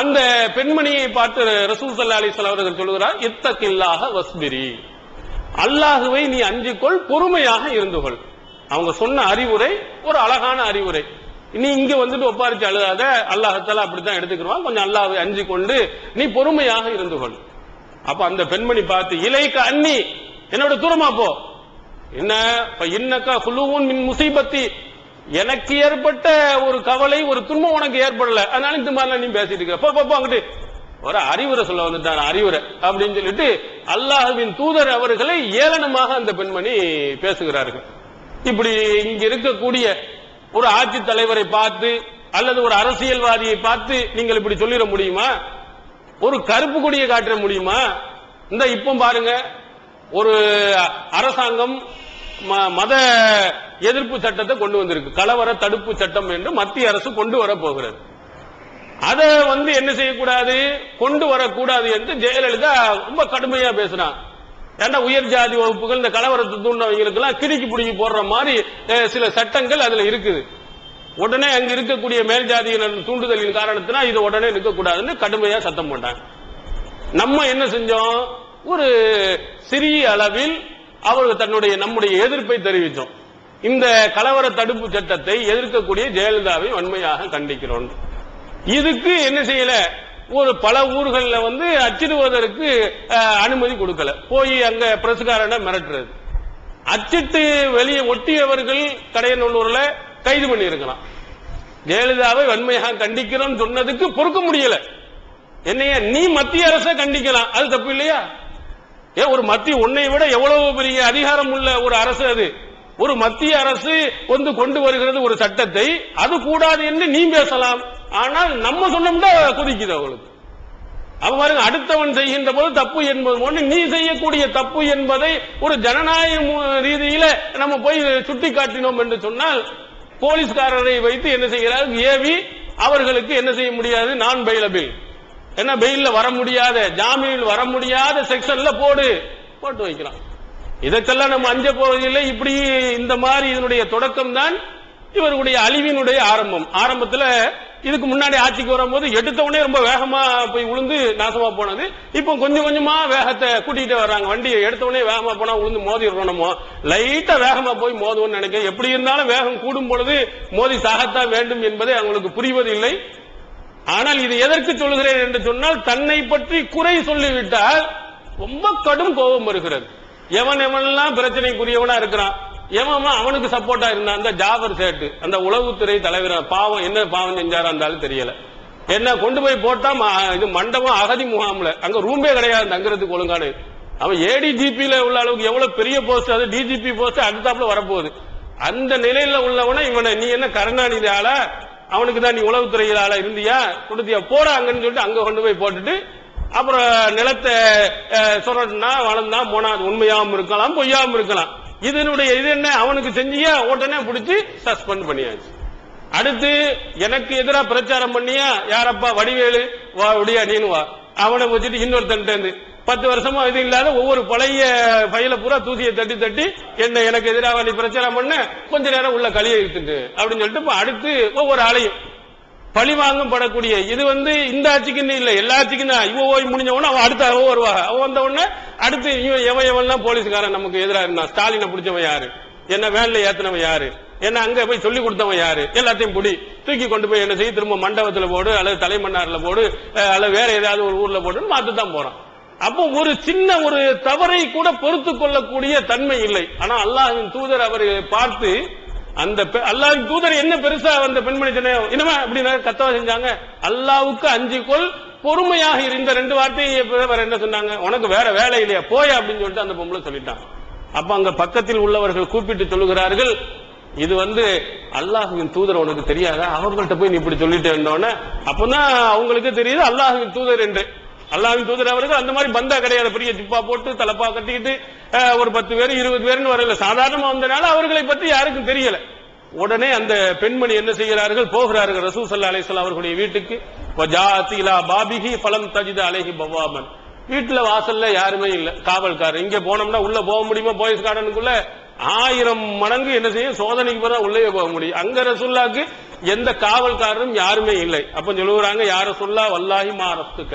அந்த பெண்மணியை பார்த்து ரசூல் ஸல்லல்லாஹு அலைஹி வஸல்லம் அவர்கள் சொல்கிறார், இத்தகில்லாஹ வஸ்பிரி, அல்லாஹ்வை நீ அஞ்சிக்கொள், பொறுமையாக இருந்துகொள். அவங்க சொன்ன அறிவுரை ஒரு அழகான அறிவுரை. நீ இங்க வந்துட்டு ஒப்பாரிச்சு அழுதாத, அல்லாஹ்தால அப்படித்தான் எடுத்துக்கிறோம், கொஞ்சம் அல்லாஹ்வை அஞ்சி கொண்டு நீ பொறுமையாக இருந்துகொள். அப்ப அந்த பெண்மணி பார்த்து, இலைக்க அன்னி, என்னோட தூரமா போ, என்ன இன்னக்கா குலுவுன் மின் முசீபத்தி, எனக்கு ஏற்பட்ட ஒரு கவலை ஒரு துன்பம் உனக்கு ஏற்படல, அதனால இந்த மாதிரி நீ பேசிட்டு இருக்க, போ அங்கிட்டு ஒரு அறிவுரை சொல்ல வந்துட்டான், அறிவுரை அப்படின்னு சொல்லிட்டு அல்லாஹ்வின் தூதர் அவர்களை ஏளனமாக அந்த பெண்மணி பேசுகிறார்கள். இப்படி இங்க இருக்கக்கூடிய ஒரு ஆட்சி தலைவரை பார்த்து அல்லது ஒரு அரசியல்வாதியை பார்த்து நீங்கள் இப்படி சொல்லிட முடியுமா? ஒரு கருப்பு கொடியை காட்ட முடியுமா? இந்த இப்போ பாருங்க, ஒரு அரசாங்கம் மத எதிர்ப்பு சட்டத்தை கொண்டு வந்திருக்கு, கலவர தடுப்பு சட்டம் என்று மத்திய அரசு கொண்டு வர போகிறது. அதை என்ன செய்யக்கூடாது, கொண்டு வரக்கூடாது என்று ஜெயலலிதா ரொம்ப கடுமையா பேசுறான். ஏன்னா உயர் ஜாதி வகுப்புகள் இந்த கலவரத்தை தூண்டவங்களுக்கு எல்லாம் கிடுக்கி பிடிக்கி போடுற மாதிரி சில சட்டங்கள் அதுல இருக்குது. உடனே அங்க இருக்கக்கூடிய மேல் ஜாதியினர் தூண்டுதலின் காரணத்தினா இது உடனே நிற்கக்கூடாதுன்னு கடுமையா சத்தம் போட்டாங்க. நம்ம என்ன செஞ்சோம், ஒரு சிறிய அளவில் அவர்கள் நம்முடைய எதிர்ப்பை தெரிவித்தோம். இந்த கலவர தடுப்பு சட்டத்தை எதிர்க்கக்கூடிய ஜெயலலிதாவை வன்மையாக கண்டிக்கிறோம். இதுக்கு என்ன செய்யல, ஒரு பல ஊர்களில் அச்சிடுவதற்கு அனுமதி கொடுக்கல, போய் அங்க பிரசுகாரனை மிரட்டுறது. அச்சிட்டு வெளியே ஒட்டியவர்கள் கடையநல்லூர்ல கைது பண்ணி இருக்கலாம். ஜெயலலிதாவை வன்மையாக கண்டிக்கிறோம் சொன்னதுக்கு பொறுக்க முடியல. என்னைய நீ மத்திய அரசை கண்டிக்கலாம், அது தப்பு இல்லையா? ஒரு மத்திய உன்னை விட எவ்வளவு பெரிய அதிகாரம் உள்ள ஒரு அரசு அது. ஒரு மத்திய அரசு கொண்டு வருகிறது ஒரு சட்டத்தை, அது கூடாது என்று நீ பேசலாம். ஆனால் நம்ம சொன்னோம்னா குதிக்குது அவளுக்கு. அப்ப பாருங்க, அடுத்தவன் செய்கின்ற போது தப்பு என்பது போன்று நீ செய்யக்கூடிய தப்பு என்பதை ஒரு ஜனநாயக ரீதியில நம்ம போய் சுட்டி காட்டினோம் என்று சொன்னால் போலீஸ்காரரை வைத்து என்ன செய்கிறார்கள், ஏவி அவர்களுக்கு என்ன செய்ய முடியாது, நான் பெயிலபிள், என்ன பெயில்ல வர முடியாத, ஜாமீனில் வர முடியாத செக்ஷன்ல போட்டு வைக்கலாம். இதற்கெல்லாம் நம்ம அஞ்ச போவதில்லை. இப்படி இந்த மாதிரி இதனுடைய தொடக்கம் தான் இவர்களுடைய அழிவினுடைய ஆரம்பம். ஆரம்பத்தில் இதுக்கு முன்னாடி ஆட்சிக்கு வரும்போது எடுத்தவனே ரொம்ப வேகமா போய் விழுந்து நாசமா போனது. இப்போ கொஞ்சம் கொஞ்சமா வேகத்தை கூட்டிகிட்டே வர்றாங்க. வண்டியை எடுத்தவனே வேகமா போனா விழுந்து மோதிடுறோம். நம்ம லைட்டா வேகமா போய் மோதுவோம்னு நினைக்க, எப்படி இருந்தாலும் வேகம் கூடும் பொழுது மோதி சாகத்தான் வேண்டும் என்பதை அவங்களுக்கு புரிவதில்லை. ஆனால் இது எதற்கு சொல்கிறேன் என்று சொன்னால், தன்னை பற்றி குறை சொல்லிவிட்டால் ரொம்ப கடும் கோபம் வருகிறது. எவன் எவனெல்லாம் பிரச்சனைக்குரியவனா இருக்கிறான், ஏமாமா அவனுக்கு சப்போர்ட்டா இருந்தா அந்த ஜாபர் சேட்டு அந்த உளவுத்துறை தலைவர் பாவம் என்ன பாவம் செஞ்சாரா இருந்தாலும் தெரியல. என்ன கொண்டு போய் போட்டா இது மண்டபம் அகதி முகாம்ல அங்க ரூம்பே கிடையாது தங்குறதுக்கு ஒழுங்கானு. அவன் ஏடிஜிபியில உள்ள அளவுக்கு எவ்வளவு பெரிய போஸ்ட், அது டிஜிபி போஸ்ட் அடுத்தாப்புல வரப்போகுது. அந்த நிலையில உள்ளவன இவனை நீ என்ன கருணாநிதி ஆளா, அவனுக்கு தான் நீ உளவுத்துறையில் ஆளா இருந்தியா கொடுத்தியா போட அங்கன்னு சொல்லிட்டு அங்க கொண்டு போய் போட்டுட்டு அப்புறம் நிலத்தை சொல்றா வளர்ந்தா போனா அது உண்மையாவும் இருக்கலாம் பொய்யாவும் இருக்கலாம். இதனுடைய இது என்ன அவனுக்கு செஞ்சியா உடனே பிடிச்சி சஸ்பெண்ட் பண்ணியாச்சு. அடுத்து எனக்கு எதிராக பிரச்சாரம் பண்ணியா யாரப்பா வடிவேலு வா விடியா நீனு வா அவனை வச்சுட்டு இன்னொருத்தன் 10 வருஷமா இது இல்லாத ஒவ்வொரு பழைய ஃபைல பூரா தூசியை தட்டி தட்டி என்ன எனக்கு எதிராக நீ பிரச்சாரம் பண்ண கொஞ்ச நேரம் உள்ள களியை இழுத்துட்டு அப்படின்னு சொல்லிட்டு அடுத்து ஒவ்வொரு ஆளையும் பழி வாங்கும் படக்கூடிய இது இந்த ஆட்சிக்குன்னு இல்ல எல்லா ஆட்சிக்கும் தான். இவ ஓய் முடிஞ்ச உடனே அவன் அடுத்த அவ வருவாங்க. அவன் வந்த உடனே அடுத்து இவன் எவன் போலீஸ்காரன் நமக்கு எதிராக இருந்தான், ஸ்டாலினை பிடிச்சவன் யாரு, என்ன வேன்ல ஏத்தினவன் யாரு, என்ன அங்க போய் சொல்லி கொடுத்தவன் யாரு, எல்லாத்தையும் புடி தூக்கி கொண்டு போய் என்ன செய்ய திரும்ப மண்டபத்துல போடு அல்லது தலைமன்னார்ல போடு அல்லது வேற ஏதாவது ஒரு ஊர்ல போடுன்னு மாத்துதான் போறான். அப்போ ஒரு சின்ன ஒரு தவறை கூட பொறுத்து கொள்ளக்கூடிய தன்மை இல்லை. ஆனா அல்லாஹ்வின் தூதர் அவர் பார்த்து அந்த அல்லாஹ்வின் தூதர் என்ன பெருசா அந்த பெண்மணி என்னமா அப்படின்னு கத்தவா செஞ்சாங்க, அல்லாஹ்வுக்கு அஞ்சிக்கொள் பொறுமையாக இருந்த 2 வார்த்தையை என்ன சொன்னாங்க, உனக்கு வேற வேலை இல்லையா போய் அப்படின்னு சொல்லிட்டு அந்த பொம்பளை சொல்லிட்டான். அப்ப அங்க பக்கத்தில் உள்ளவர்கள் கூப்பிட்டு சொல்லுகிறார்கள், இது அல்லாஹ்வின் தூதர் உனக்கு தெரியாதா, அவங்கள்ட்ட போய் நீ இப்படி சொல்லிட்டு இருந்தோன்னு. அப்பதான் அவங்களுக்கு தெரியுது அல்லாஹ்வின் தூதர் என்று. அல்லாஹ்வின் தூதர் அவர்கள் அந்த மாதிரி பந்தா கிடையாது, பெரிய ஜிப்பா போட்டு தலப்பா கட்டிக்கிட்டு ஒரு 10 பேர் 20 பேர்னு வரல, சாதாரணமா வந்தனால அவர்களை பற்றி யாருக்கும் தெரியல. உடனே அந்த பெண்மணி என்ன செய்கிறார்கள், போகிறார்கள் ரசூல் ஸல்லல்லாஹு அலைஹி வஸல்லம் அவர்களுடைய வீட்டுக்கு. வஜாஅத் இலா பாபிஹி ஃபலம் தஜித் அலைஹி பவாபன். வீட்டுல வாசல்ல யாருமே இல்ல, காவல்காரர். இங்க போனோம்னா உள்ள போக முடியுமா, போயஸ் கார்டனுக்குள்ள 1000 மடங்கு என்ன செய்யும் சோதனைக்கு போறா உள்ளே போக முடியும். அங்க ரசூலுல்லாஹ்க்கு எந்த காவல்காரரும் யாருமே இல்லை. அப்ப சொல்லுறாங்க, யார சொல்லா வல்லாஹி மா ரஃப்துக,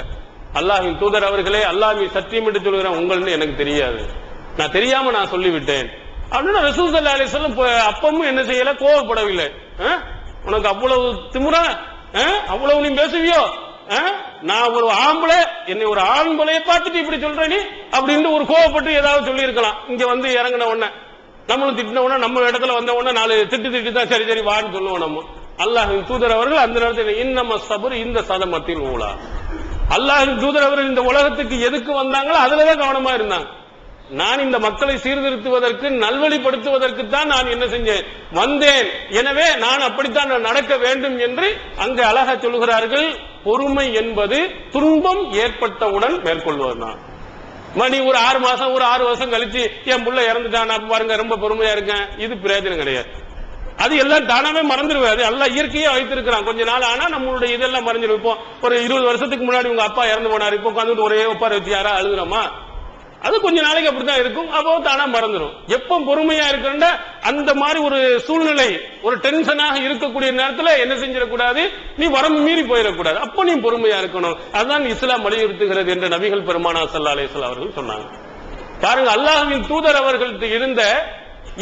அல்லாஹ்வின் தூதர் அவர்களே அல்லாஹ்வை சத்தியம் என்று சொல்கிறேன் உங்களுக்கு எனக்கு தெரியாது, நான் தெரியாம நான் சொல்லிவிட்டேன் அப்படின்னு ரசூல் ஸல்லல்லாஹு அலைஹி வஸல்லம் அப்பமும் என்ன செய்யல, கோவப்படவில்லை. உனக்கு அவ்வளவு திமிரா, அவ்வளவு நீ பேசுவியோ, நான் ஒரு ஆம்பளை என்னை ஒரு ஆம்பளையை பார்த்துட்டு இப்படி சொல்ற நீ அப்படின்னு ஒரு கோவப்பட்டு ஏதாவது சொல்லி இருக்கலாம். இங்க இறங்கின உடனே நம்மளும் திட்டின உடனே நம்ம இடத்துல வந்த உடனே 4 திட்டு தான் சரி சரி வான்னு சொல்லுவோம் நம்ம. அல்லாஹ்வின் தூதர் அவர்கள் அந்த நேரத்தில் இன்னம சபர் இந்த சதமத்தில் ஊழா, அல்லாஹ்வின் தூதர் அவர்கள் இந்த உலகத்துக்கு எதுக்கு வந்தாங்களோ அதுலதான் கவனமா இருந்தாங்க. நான் இந்த மக்களை சீர்திருத்துவதற்கு நல்வழிப்படுத்துவதற்கு தான் நான் என்ன செஞ்சேன் வந்தேன், எனவே நான் அப்படித்தான் நடக்க வேண்டும் என்று அங்கு அழகா சொல்லுகிறார்கள். பொறுமை என்பது துன்பம் ஏற்பட்டவுடன் மேற்கொள்வதுதான். மணி ஒரு 6 மாசம் ஒரு 6 வருஷம் கழிச்சு என் புள்ள இறந்துட்டான் பாருங்க ரொம்ப பொறுமையா இருக்கேன், இது பிரயோஜனம் கிடையாது. அது எல்லாம் தானாவே மறந்துடுவேன். அது எல்லாம் இயற்கையா வைத்திருக்கிறான். கொஞ்ச நாள் ஆனா நம்மளுடைய இதெல்லாம் மறைஞ்சிடும். இப்போ ஒரு 20 வருஷத்துக்கு முன்னாடி உங்க அப்பா இறந்து போனாரு, இப்போ உட்காந்து ஒரே ஒப்பார வச்சு யாரா அழுகுறோமா, அது கொஞ்ச நாளைக்கு அப்படித்தான் இருக்கும், அப்போ தானா மறந்துடும். எப்ப பொறுமையா இருக்கா அந்த மாதிரி ஒரு சூழ்நிலை ஒரு டென்ஷனாக இருக்கக்கூடிய நேரத்தில் என்ன செஞ்சிடக்கூடாது, நீ வரம்பு மீறி போயிடக்கூடாது, அப்ப நீ பொறுமையா இருக்கணும். அதுதான் இஸ்லாம் வலியுறுத்துகிறது என்று நபிகள் பெருமானார் ஸல்லல்லாஹு அலைஹி வஸல்லம் அவர்கள் சொன்னாங்க. பாருங்க, அல்லாஹ்வின் தூதர் அவர்களுக்கு இருந்த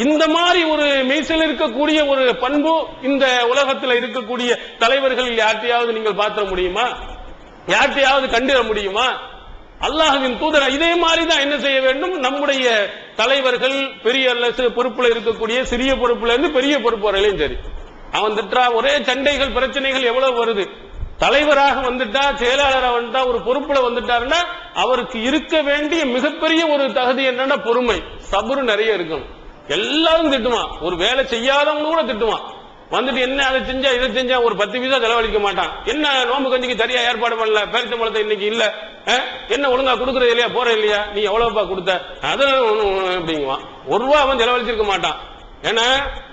இந்த மாதிரி ஒரு மெய்சில் இருக்கக்கூடிய ஒரு பண்பு இந்த உலகத்தில் இருக்கக்கூடிய தலைவர்கள் யார்ட்டையாவது நீங்கள் பார்த்திட முடியுமா, யார்ட்டையாவது கண்டிட முடியுமா? அல்லாஹ்வின் தூதர் இதே மாதிரிதான் என்ன செய்ய வேண்டும், நம்முடைய தலைவர்கள் பெரிய பொறுப்புல இருக்கக்கூடிய சிறிய பொறுப்புல இருந்து பெரிய பொறுப்பு வரையிலும் சரி, அவன் திட்டா ஒரே சண்டைகள் பிரச்சனைகள் எவ்வளவு வருது. தலைவராக வந்துட்டா, செயலாளராக வந்துட்டா, ஒரு பொறுப்புல வந்துட்டாருன்னா அவருக்கு இருக்க வேண்டிய மிகப்பெரிய ஒரு தகுதி என்னன்னா பொறுமை, சபுரு நிறைய இருக்கணும். எல்லாரும் திட்டுவான், ஒரு வேலை செய்யாதவங்க கூட திட்டுவான். வந்துட்டு என்ன அதை செஞ்சா இதை செஞ்சா ஒரு 10 பைசா செலவழிக்க மாட்டான். என்ன நோம்பு கஞ்சிக்கு சரியா ஏற்பாடு பண்ணல, பேரிச்சம்பழத்தை இன்னைக்கு இல்ல, என்ன ஒழுங்கா கொடுக்கறது இல்லையா, போற இல்லையா, நீ எவ்வளவுப்பா கொடுத்த, அதெல்லாம் அப்படிங்குவான். 1 ரூபா அவன் செலவழிச்சிருக்க மாட்டான். ஏன்னா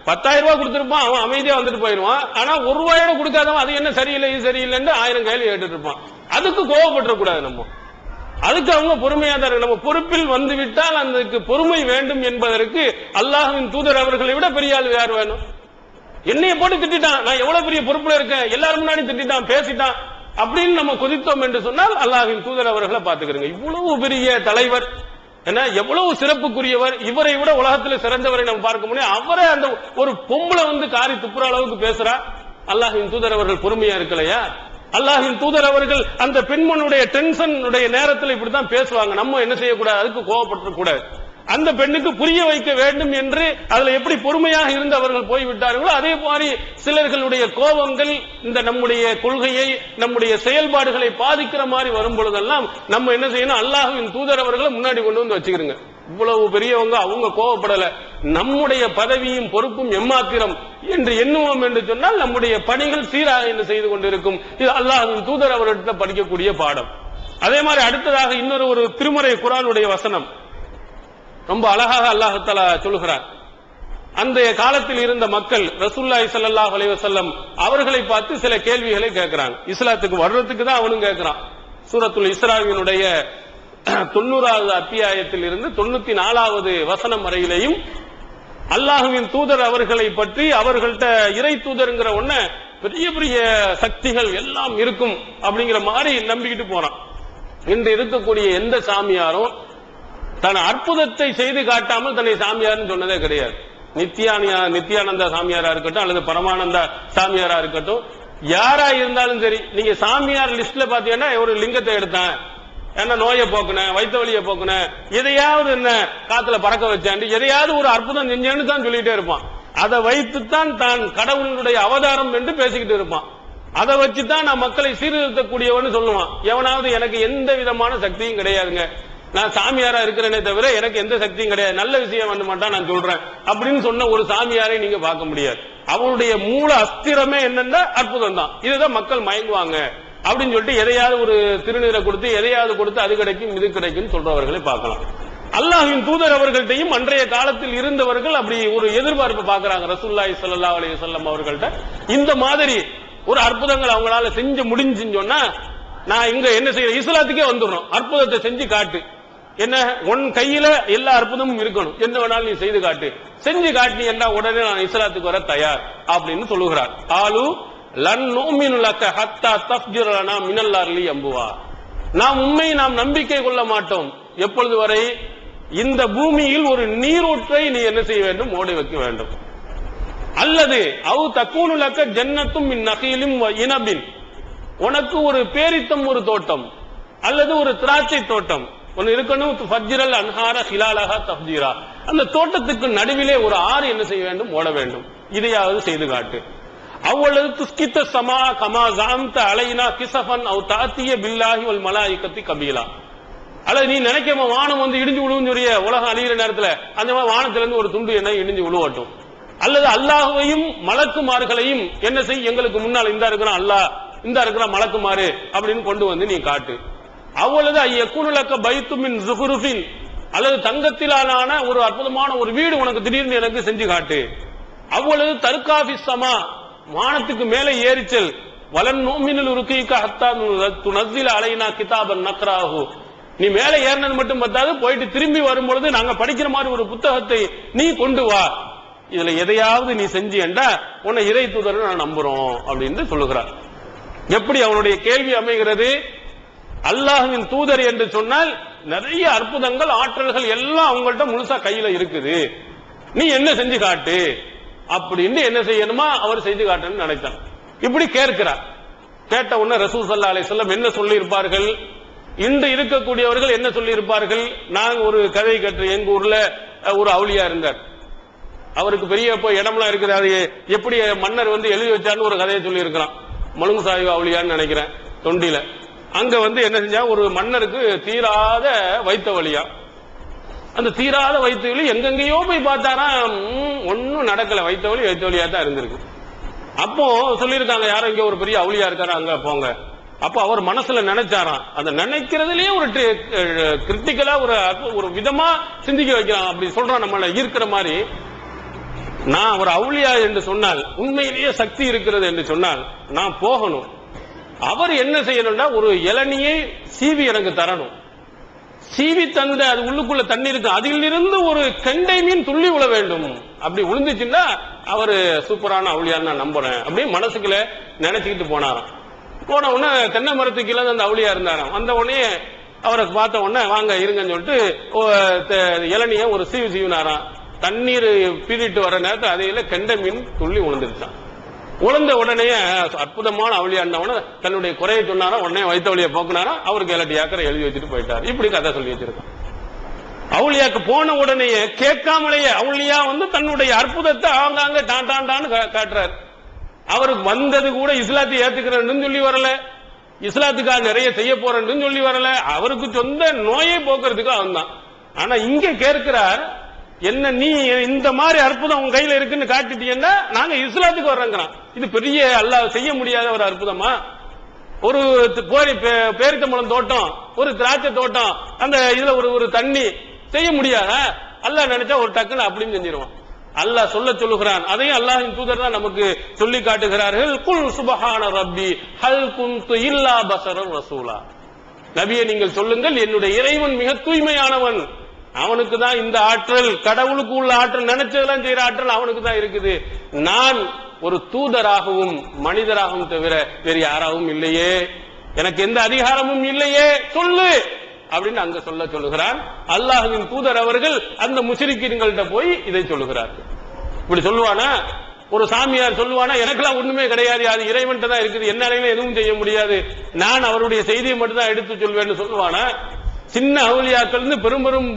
10,000 ரூபாய் கொடுத்திருப்பான், அவன் அமைதியா வந்துட்டு போயிருவான். ஆனா 1 ரூபாயோட கொடுக்காதவன் அது என்ன சரியில்லை இது சரியில்லைன்னு 1000 கேள்வி கேட்டுட்டு இருப்பான். அதுக்கு கோவப்பட்டுற கூடாது நம்ம, அதுக்கு அவங்க பொறுமையா தான். நம்ம பொறுப்பில் வந்து விட்டால் அதுக்கு பொறுமை வேண்டும் என்பதற்கு அல்லாஹ்வின் தூதர் அவர்களை விட பெரிய ஆள் யார் வேணும்? என்னைய போட்டு திட்டான், நான் எவ்வளவு பெரிய பொறுப்புல இருக்கேன், எல்லாரும் முன்னாடி திட்டான் பேசிட்டான் அப்படின்னு நம்ம கொதித்தோம் என்று சொன்னால் அல்லாஹ்வின் தூதர் அவர்களை பாத்துக்கிறோங்க. இவ்வளவு பெரிய தலைவர், என்ன எவ்வளவு சிறப்புக்குரியவர், இவரை விட உலகத்தில் சிறந்தவரை நம்ம பார்க்க முடியும். அவரை அந்த ஒரு பொம்பளை காரி துப்புற அளவுக்கு பேசுறா. அல்லாஹ்வின் தூதர் அவர்கள் பொறுமையா இருக்கலையா? அல்லாஹ்வின் தூதர் அவர்கள் அந்த பெண்மனுடைய டென்ஷன் நேரத்தில் இப்படித்தான் பேசுவாங்க. நம்ம என்ன செய்யக்கூடாது, அதுக்கு கோவப்பட்டு கூடாது. அந்த பெண்ணுக்கு புரிய வைக்க வேண்டும் என்று அதுல எப்படி பொறுமையாக இருந்து அவர்கள் போய்விட்டார்களோ அதே மாதிரி சிலர்களுடைய கோபங்கள் இந்த நம்முடைய கொள்கையை நம்முடைய செயல்பாடுகளை பாதிக்கிற மாதிரி வரும் பொழுதெல்லாம் நம்ம என்ன செய்யணும், அல்லாஹ்வின் தூதர் அவர்களை முன்னாடி கொண்டு வந்து வச்சுக்கிறோங்க. இவ்வளவு பெரியவங்க அவங்க கோபப்படல, நம்முடைய பதவியும் பொறுப்பும் எம்மாத்திரம் என்று எண்ணுவோம் என்று சொன்னால் நம்முடைய பணிகள் சீராக என்ன செய்து கொண்டிருக்கும். இது அல்லாஹ்வின் தூதர் அவர்களிடத்தில் படிக்கக்கூடிய பாடம். அதே மாதிரி அடுத்ததாக இன்னொரு ஒரு திருமறை குர்ஆனுடைய வசனம் ரொம்ப அழகாக அல்லாஹ் தஆலா சொல்கிறார். அந்த காலத்தில் இருந்த மக்கள் ரசூலுல்லாஹி ஸல்லல்லாஹு அலைஹி வஸல்லம் அவர்களை பார்த்து சில கேள்விகளை கேட்கிறாங்க. இஸ்லாத்துக்கு வர்றதுக்கு தான் அவனும் கேட்கிறான். சூரத்துல் இஸ்ராவினுடைய 90வது அத்தியாயத்தில் இருந்து 94வது வசனம் வரையிலையும் அல்லாஹ்வின் தூதர் அவர்களை பற்றி அவர்கள்ட்ட இறை தூதர்ங்கிற ஒண்ண பெரிய பெரிய சக்திகள் எல்லாம் இருக்கும் அப்படிங்கிற மாதிரி நம்பிக்கிட்டு போறான். இன்று இருக்கக்கூடிய எந்த சாமியாரும் தன் அற்புதத்தை செய்து காட்டாமல் தன்னை சாமியார்னு சொன்னதே கிடையாது. நித்யானந்தா சாமியாரா இருக்கட்டும் அல்லது பரமானந்தா சாமியாரா இருக்கட்டும், யாரா இருந்தாலும் சரி, நீங்க சாமியார் லிஸ்ட்ல பாத்தீங்கன்னா ஒரு லிங்கத்தை எடுத்தேன், என்ன நோயை போக்குன, வயிற்று வலியை போக்குன, எதையாவது என்ன காத்துல பறக்க வச்சாண்டு எதையாவது ஒரு அற்புதம் செஞ்சேன்னு தான் சொல்லிட்டே இருப்பான். அதை வைத்துத்தான் தான் கடவுளுடைய அவதாரம் என்று பேசிக்கிட்டு இருப்பான். அதை வச்சுதான் நான் மக்களை சீர்திருத்தக்கூடியவன்னு சொல்லுவான். எவனாவது எனக்கு எந்த விதமான சக்தியும் கிடையாதுங்க, நான் சாமியாரா இருக்கிறேனே தவிர எனக்கு எந்த சக்தியும் கிடையாது, நல்ல விஷயம் வந்து மாட்டான் நான் சொல்றேன் அப்படின்னு சொன்ன ஒரு சாமியாரை நீங்க பார்க்க முடியாது. அவனுடைய மூல அஸ்திரமே என்னன்னா அற்புதம் தான். இதுதான் மக்கள் மயங்குவாங்க அப்படின்னு சொல்லிட்டு எதையாவது ஒரு திருநீரை கொடுத்து எதையாவது கொடுத்து அது கிடைக்கும் இது கிடைக்கும் சொல்றவர்களை பார்க்கலாம். அல்லாஹ்வின் தூதர் அவர்கள்ட்டையும் அன்றைய காலத்தில் இருந்தவர்கள் அப்படி ஒரு எதிர்பார்ப்பு பார்க்கிறாங்க. ரசூலுல்லாஹி ஸல்லல்லாஹு அலைஹி வஸல்லம் அவர்கள்ட்ட இந்த மாதிரி ஒரு அற்புதங்கள் அவங்களால செஞ்சு முடிஞ்சுன்னு சொன்னா, நான் இங்க என்ன செய்யறேன், இஸ்லாத்துக்கே வந்துடுறோம், அற்புதத்தை செஞ்சு காட்டு, என்ன உன் கையில எல்லா அற்புதமும் இருக்கணும், என்ன வேணாலும் நீ செய்து காட்டு, செஞ்சு காட்டி என்ன உடனே நான் இஸ்லாத்துக்கு வர தயார் அப்படின்னு சொல்லுகிறார். ஆலு லன் நுமினு லக ஹத்தா தஃப்ஜிர லனா மினல் அர்லி அம்புவா, நாம் நம்பிக்கை கொள்ள மாட்டோம் எப்பொழுது வரை இந்த பூமியில் ஒரு நீரூற்றை நீ என்ன செய்ய வேண்டும், ஓடி வைக்க வேண்டும், அல்லது அவு தக்கூனு லக ஜன்னத்தும் மின் நகீலின் வ இனபின், உனக்கு ஒரு பேரித்தம் ஒரு தோட்டம் அல்லது ஒரு திராட்சை தோட்டம் ஒன்னு இருக்கணும், ஃபஜ்ரல் அன்ஹார ஹிலாலஹா தஃப்ஜீரா, அந்த தோட்டத்துக்கு நடுவிலே ஒரு ஆறு என்ன செய்ய வேண்டும், ஓட வேண்டும், இதையாவது செய்து காட்டு. அவ்வளவு துஸ்கித்த சமா கமா ஜாம்த அலைனா கிசஃபன் அவ் தாத்திய பில்லாஹி வல் மலாயிகத்தி கபீலா, அல்லது நீ நினைக்காம வானம் வந்து இடிஞ்சு விழுவும் சொல்லிய உலகம் அழிகிற நேரத்துல அந்த மாதிரி வானத்திலிருந்து ஒரு துண்டு என்ன இடிஞ்சு விழுவட்டும், அல்லது அல்லாஹுவையும் மலக்குமார்களையும் என்ன செய், எங்களுக்கு முன்னால் இந்த இருக்கிறான் அல்லாஹ் இந்த இருக்கிறான் மலக்குமாறு அப்படின்னு கொண்டு வந்து நீ காட்டு. அவ்வளவு ஐயக்குனுலக்க பைத்துமின் ஜுஹுருஃபின், அல்லது தங்கத்திலான ஒரு அற்புதமான ஒரு வீடு உனக்கு திடீர்னு எனக்கு செஞ்சு காட்டு. அவ்வளவு தர்காஃபி சமா, வானத்துக்கு மேலே ஏறிச்சல், வலன் நோமினல் ருக்கீக ஹத்தா துனஸ்ஸில அலைனா கிதாபன் நக்ராஹு, நீ மேலே ஏறினது மட்டும் பத்தாது, போயிட்டு திரும்பி வரும்பொழுது நாங்க படிக்கிற மாதிரி ஒரு புத்தகத்தை நீ கொண்டு வா, இதுல எதையாவது நீ செஞ்சியண்டா உன்னை இறை தூதர் நான் நம்புறோம் அப்படின்னு சொல்லுகிறார். எப்படி அவனுடைய கேள்வி அமைகிறது, அல்லாஹ்வின் தூதர் என்று சொன்னால் நிறைய அற்புதங்கள் ஆற்றல்கள் எல்லாம் அவங்கள்ட்ட முழுசா கையில இருக்குது, நீ என்ன செஞ்சு காட்டு அப்படின்னு என்ன செய்யணுமா அவர் செய்து காட்டணும்னு நினைச்சான். இப்படி கேட்கிறார். கேட்ட உடனே ரசூல் ஸல்லல்லாஹு அலைஹி வஸல்லம் என்ன சொல்லி இருப்பார்கள், இன்று இருக்கக்கூடியவர்கள் என்ன சொல்லி இருப்பார்கள், நாங்க ஒரு கதை கேட்டு எங்க ஊர்ல ஒரு அவுலியா இருந்தார், அவருக்கு பெரிய இடம்லாம் இருக்குது, அது எப்படி மன்னர் வந்து எழுதி வச்சான்னு ஒரு கதையை சொல்லி இருக்கிறான், மலுங்கு சாஹிப் அவுலியான்னு நினைக்கிறேன் தொண்டில. அங்க வந்து என்ன செஞ்சா, ஒரு மன்னருக்கு தீராத வைத்த வலியா, அந்த தீராத வைத்த வலி எங்கெங்கயோ போய் பார்த்தாரா, ஒன்னும் நடக்கல, வைத்த வலியா தான் இருந்திருக்கு. அப்போ சொல்லியிருக்காங்க யாரும் இங்க ஒரு பெரிய அவுலியா இருக்காரா அங்க போங்க. அப்போ அவர் மனசுல நினைச்சாராம், அந்த நினைக்கிறதுலயே ஒரு கிரிட்டிக்கலா ஒரு விதமா சிந்திக்க வைக்கிறான், அப்படி சொல்றான் நம்மள ஈர்க்கிற மாதிரி. நான் ஒரு அவுலியா என்று சொன்னால், உண்மையிலேயே சக்தி இருக்கிறது என்று சொன்னால் நான் போகணும், அவர் என்ன செய்யணும்னா ஒரு இளநியை சீவி எனக்கு தரணும், சீவி தந்த அது உள்ளுக்குள்ள தண்ணி இருக்கு, அதிலிருந்து ஒரு கெண்டை மீன் துள்ளி விழ வேண்டும், அப்படி விழுந்துச்சுன்னா அவரு சூப்பரான அவுளியான்னு நான் நம்புறேன் அப்படி மனசுக்குள்ள நினைச்சுக்கிட்டு போனாராம். போன உடனே தென்னை மரத்துக்கு கீழே அந்த அவுளியா இருந்தாராம். வந்த உடனே அவரை பார்த்த உடனே வாங்க இருங்கன்னு சொல்லிட்டு இளநிய ஒரு சீவினாராம். தண்ணீர் பீறிட்டு வர நேரத்தில் அதையில கெண்டை மீன் துள்ளி விழுந்துருச்சான். உழந்த உடனே அற்புதமான அவுளியாண்டவன தன்னுடைய குறையை சொன்னாரா, உடனே வைத்த வழியை போக்குனாரா, அவருக்கு 7 ஏக்கரை எழுதி வச்சுட்டு போயிட்டார். இப்படி கதை சொல்லி வச்சிருக்கான். அவுளியாக்கு போன உடனே கேட்காமலேயே அவுளியா தன்னுடைய அற்புதத்தை ஆங்காங்க டான்னு காட்டுறாரு. அவருக்கு வந்தது கூட இஸ்லாத்தை ஏத்துக்கிறேன்னு சொல்லி வரல, இஸ்லாத்துக்காக நிறைய செய்ய போறேன்னு சொல்லி வரல, அவருக்கு சொந்த நோயை போக்குறதுக்கு அவன் தான். ஆனா இங்க கேட்கிறார், என்ன நீ இந்த மாதிரி அற்புதம் உங்க கையில இருக்குன்னு காட்டிட்டீங்கன்னா நாங்க இஸ்லாத்துக்கு வர்றோங்கிறான். இது பெரிய அல்லாஹ் செய்ய முடியாத ஒரு அற்புதமா? ஒரு பேரித்தம்பழம் தோட்டம், ஒரு திராட்சை தோட்டம், அந்த இதுல ஒரு தண்ணி செய்ய முடியாதா? அல்லாஹ் நினைச்சா ஒரு டக்குன்னு அப்படின்னு செஞ்சிருவான். அல்லாஹ் சொல்லுகிறான். அதையும் அல்லாஹ்வின் தூதர் தான் நமக்கு சொல்லி காட்டுகிறார்கள். குல் சுபஹான ரப்பி ஹல் குன்து இல்லா பஸரர் ரசூலா. நபியே நீங்கள் சொல்லுங்கள், என்னுடைய இறைவன் மிக தூய்மையானவன், அவனுக்கு தான் இந்த ஆற்றல், கடவுளுக்கு உள்ள ஆற்றல், நினைச்சதெல்லாம் செய்யற ஆற்றல் அவனுக்கு தான் இருக்குது. நான் ஒரு தூதராகவும் மனிதராகவும் தவிர வேறு யாராவும் இல்லையே, எனக்கு எந்த அதிகாரமும் இல்லையே, சொல்லு அப்படின்னு அங்க சொல்லுகிறான். அல்லாஹ்வின் தூதர் அவர்கள் அந்த முஸ்ரிக்கீன்கள்ட்ட போய் இதை சொல்லுகிறார்கள். இப்படி சொல்லுவானா? ஒரு சாமியார் சொல்லுவானா, எனக்கெல்லாம் ஒண்ணுமே கிடையாது, அது இறைவன்ட்ட தான் இருக்குது, என்னாலையும் எதுவும் செய்ய முடியாது, நான் அவருடைய செய்தியை மட்டும் தான் எடுத்து சொல்வேன்னு சொல்லுவானா? சின்ன அவுளியாக்கள் பெரும் பெரும்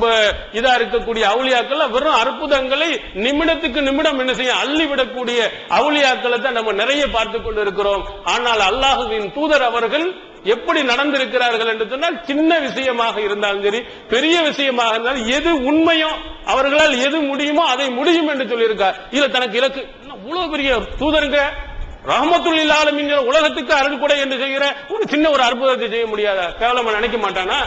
இதா இருக்கக்கூடிய அவுளியாக்கள் வெறும் அற்புதங்களை நிமிடத்துக்கு நிமிடம் என்ன செய்ய அள்ளிவிடக்கூடிய அவுளியாக்களை தான் நம்ம நிறைய பார்த்து கொண்டு இருக்கிறோம். ஆனால் அல்லாஹ்வின் தூதர் அவர்கள் எப்படி நடந்திருக்கிறார்கள் என்று சொன்னால், சின்ன விஷயமாக இருந்தாலும் சரி, பெரிய விஷயமாக இருந்தாலும் எது உண்மையோ அவர்களால் எது முடியுமோ அதை முடியும் என்று சொல்லியிருக்கார். இதுல தனக்கு இலக்கு இவ்வளவு பெரிய தூதருங்க, ரஹ்மத்துல் ஆலமீன் உலகத்துக்கு அருள் கொடை என்று செய்கிற ஒரு சின்ன ஒரு அற்புதத்தை செய்ய முடியாதா? கேவலமா நினைக்க மாட்டானா?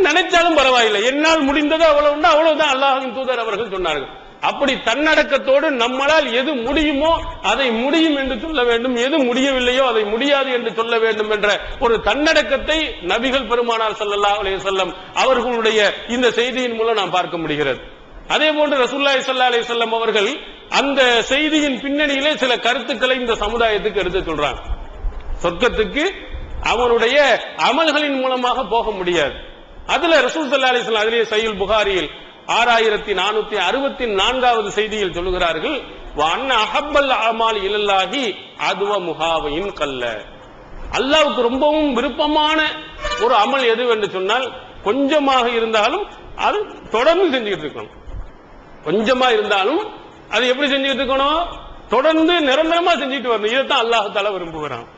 நினைச்சாலும் பரவாயில்லை, என்னால் முடிந்ததோ அவ்வளவு அவ்வளவுதான் அல்லாஹ்வின் தூதர் அவர்கள் சொன்னார்கள். அப்படி தன்னடக்கத்தோடு நம்மளால் எது முடியுமோ அதை முடியும் என்று சொல்ல வேண்டும், எது முடியவில்லையோ அதை முடியாது என்று சொல்ல வேண்டும் என்ற ஒரு தன்னடக்கத்தை நபிகள் பெருமானார் ஸல்லல்லாஹு அலைஹி வஸல்லம் அவர்களுடைய இந்த செய்தியின் மூலம் நாம் பார்க்க முடிகிறது. அதே போன்று ரசூலுல்லாஹி ஸல்லல்லாஹு அலைஹி வஸல்லம் அவர்கள் அந்த செய்தியின் பின்னணியிலே சில கருத்துக்களை இந்த சமுதாயத்துக்கு எடுத்து சொல்றாங்க. சொர்க்கத்துக்கு அவனுடைய அமல்களின் மூலமாக போக முடியாது. அதுல ரசூல் ஸல்லல்லாஹு அலைஹி வஸல்லம் அதிலே சஹீஹ் புகாரியில் 6464வது செய்தியில் சொல்லுகிறார்கள், வஅன்ன அஹப்பல் அமால் இலல்லாஹி அதுவ முஹாவையின் கல்ல. அல்லாஹ்வுக்கு ரொம்பவும் விருப்பமான ஒரு அமல் எது என்று சொன்னால், கொஞ்சமாக இருந்தாலும் அது தொடர்ந்து செஞ்சுட்டு இருக்கணும். கொஞ்சமா இருந்தாலும் அது எப்படி செஞ்சுட்டு இருக்கணும்? தொடர்ந்து நிரந்தரமா செஞ்சுட்டு வரணும். இதைத்தான் அல்லாஹ் தஆலா விரும்புகிறான்.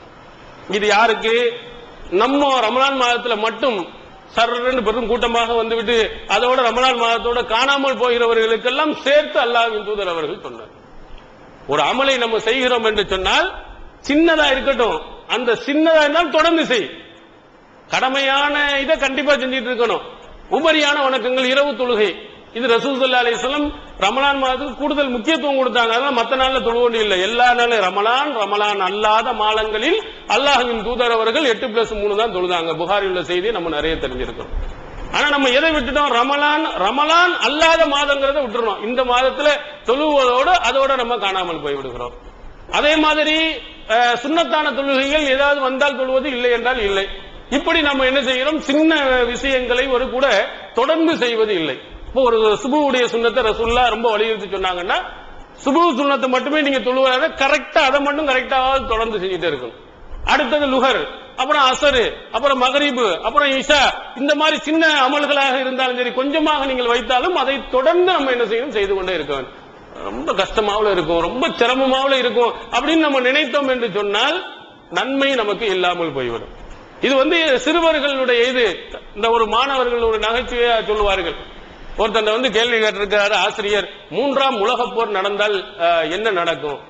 இது யாருக்கு? நம்ம ரமலான் மாதத்துல மட்டும் சர்ன்னு பெரும் கூட்டமாக வந்துவிட்டு அதோட ரமலான் மாதத்தோட காணாமல் போகிறவர்களுக்கெல்லாம் சேர்த்து அல்லாஹ்வின் தூதர் அவர்கள் சொன்னார். ஒரு அமலை நம்ம செய்கிறோம் என்று சொன்னால் சின்னதா இருக்கட்டும், அந்த சின்னதா இருந்தால் தொடர்ந்து செய். கடமையான இதை கண்டிப்பா செஞ்சிட்டு இருக்கணும். உபரியான வணக்கங்கள், இரவு தொழுகை, இது ரசூல் ஸல்லல்லாஹு அலைஹி வஸல்லம் ரமலான் மாதத்துக்கு கூடுதல் முக்கியத்துவம் கொடுத்தாங்க. அதனால மற்ற நாள்ல தொழ வேண்டிய இல்லை. எல்லா நாளும் ரமலான் அல்லாத மாதங்களில் அல்லாஹ்வின் தூதர் அவர்கள் 8+3 தான் தொழுதாங்க. புகாரில் உள்ள செய்தியை நம்ம நிறைய தெரிஞ்சிருக்கிறோம். ஆனா நம்ம எதை விட்டுட்டோம்? ரமலான் அல்லாத மாதங்கிறத விட்டுறோம். இந்த மாதத்துல தொழுவதோடு அதோட நம்ம காணாமல் போய் விடுகிறோம். அதே மாதிரி சுன்னத்தான தொழுகைகள் ஏதாவது வந்தால் தொழுவது, இல்லை என்றால் இல்லை. இப்படி நம்ம என்ன செய்கிறோம்? சின்ன விஷயங்களை ஒரு கூட தொடர்ந்து செய்வது இல்லை. இப்போ ஒரு சுபுவுடைய சுன்னத்தை ரசூலுல்லாஹ் ரொம்ப வலியுறுத்தி சொன்னாங்கன்னா, சுபு சுன்னத்தை மட்டுமே நீங்க தொழுவத கரெக்டா அதை மட்டும் கரெக்டா தொடர்ந்து செஞ்சுட்டே இருக்கணும். அடுத்தது லுஹர், அப்புறம் அசரு, அப்புறம் மகரிபு, அப்புறம் இஷா, இந்த மாதிரி சின்ன அமல்களாக இருந்தாலும் சரி, கொஞ்சமாக நீங்கள் வைத்தாலும் அதை தொடர்ந்து நம்ம என்ன செய்யணும்? செய்து கொண்டே இருக்க வேண்டும். ரொம்ப கஷ்டமாவில் இருக்கும், ரொம்ப சிரமமாவில் இருக்கும் அப்படின்னு நம்ம நினைத்தோம் என்று சொன்னால் நன்மை நமக்கு இல்லாமல் போய்விடும். இது சிறுவர்களுடைய இந்த ஒரு மாணவர்கள் ஒரு நகைச்சுவையா சொல்லுவார்கள். ஒருத்தன் கேள்வி கேட்டிருக்கிறாரு ஆசிரியர், 3ஆம் உலகப் போர் நடந்தால் என்ன நடக்கும்?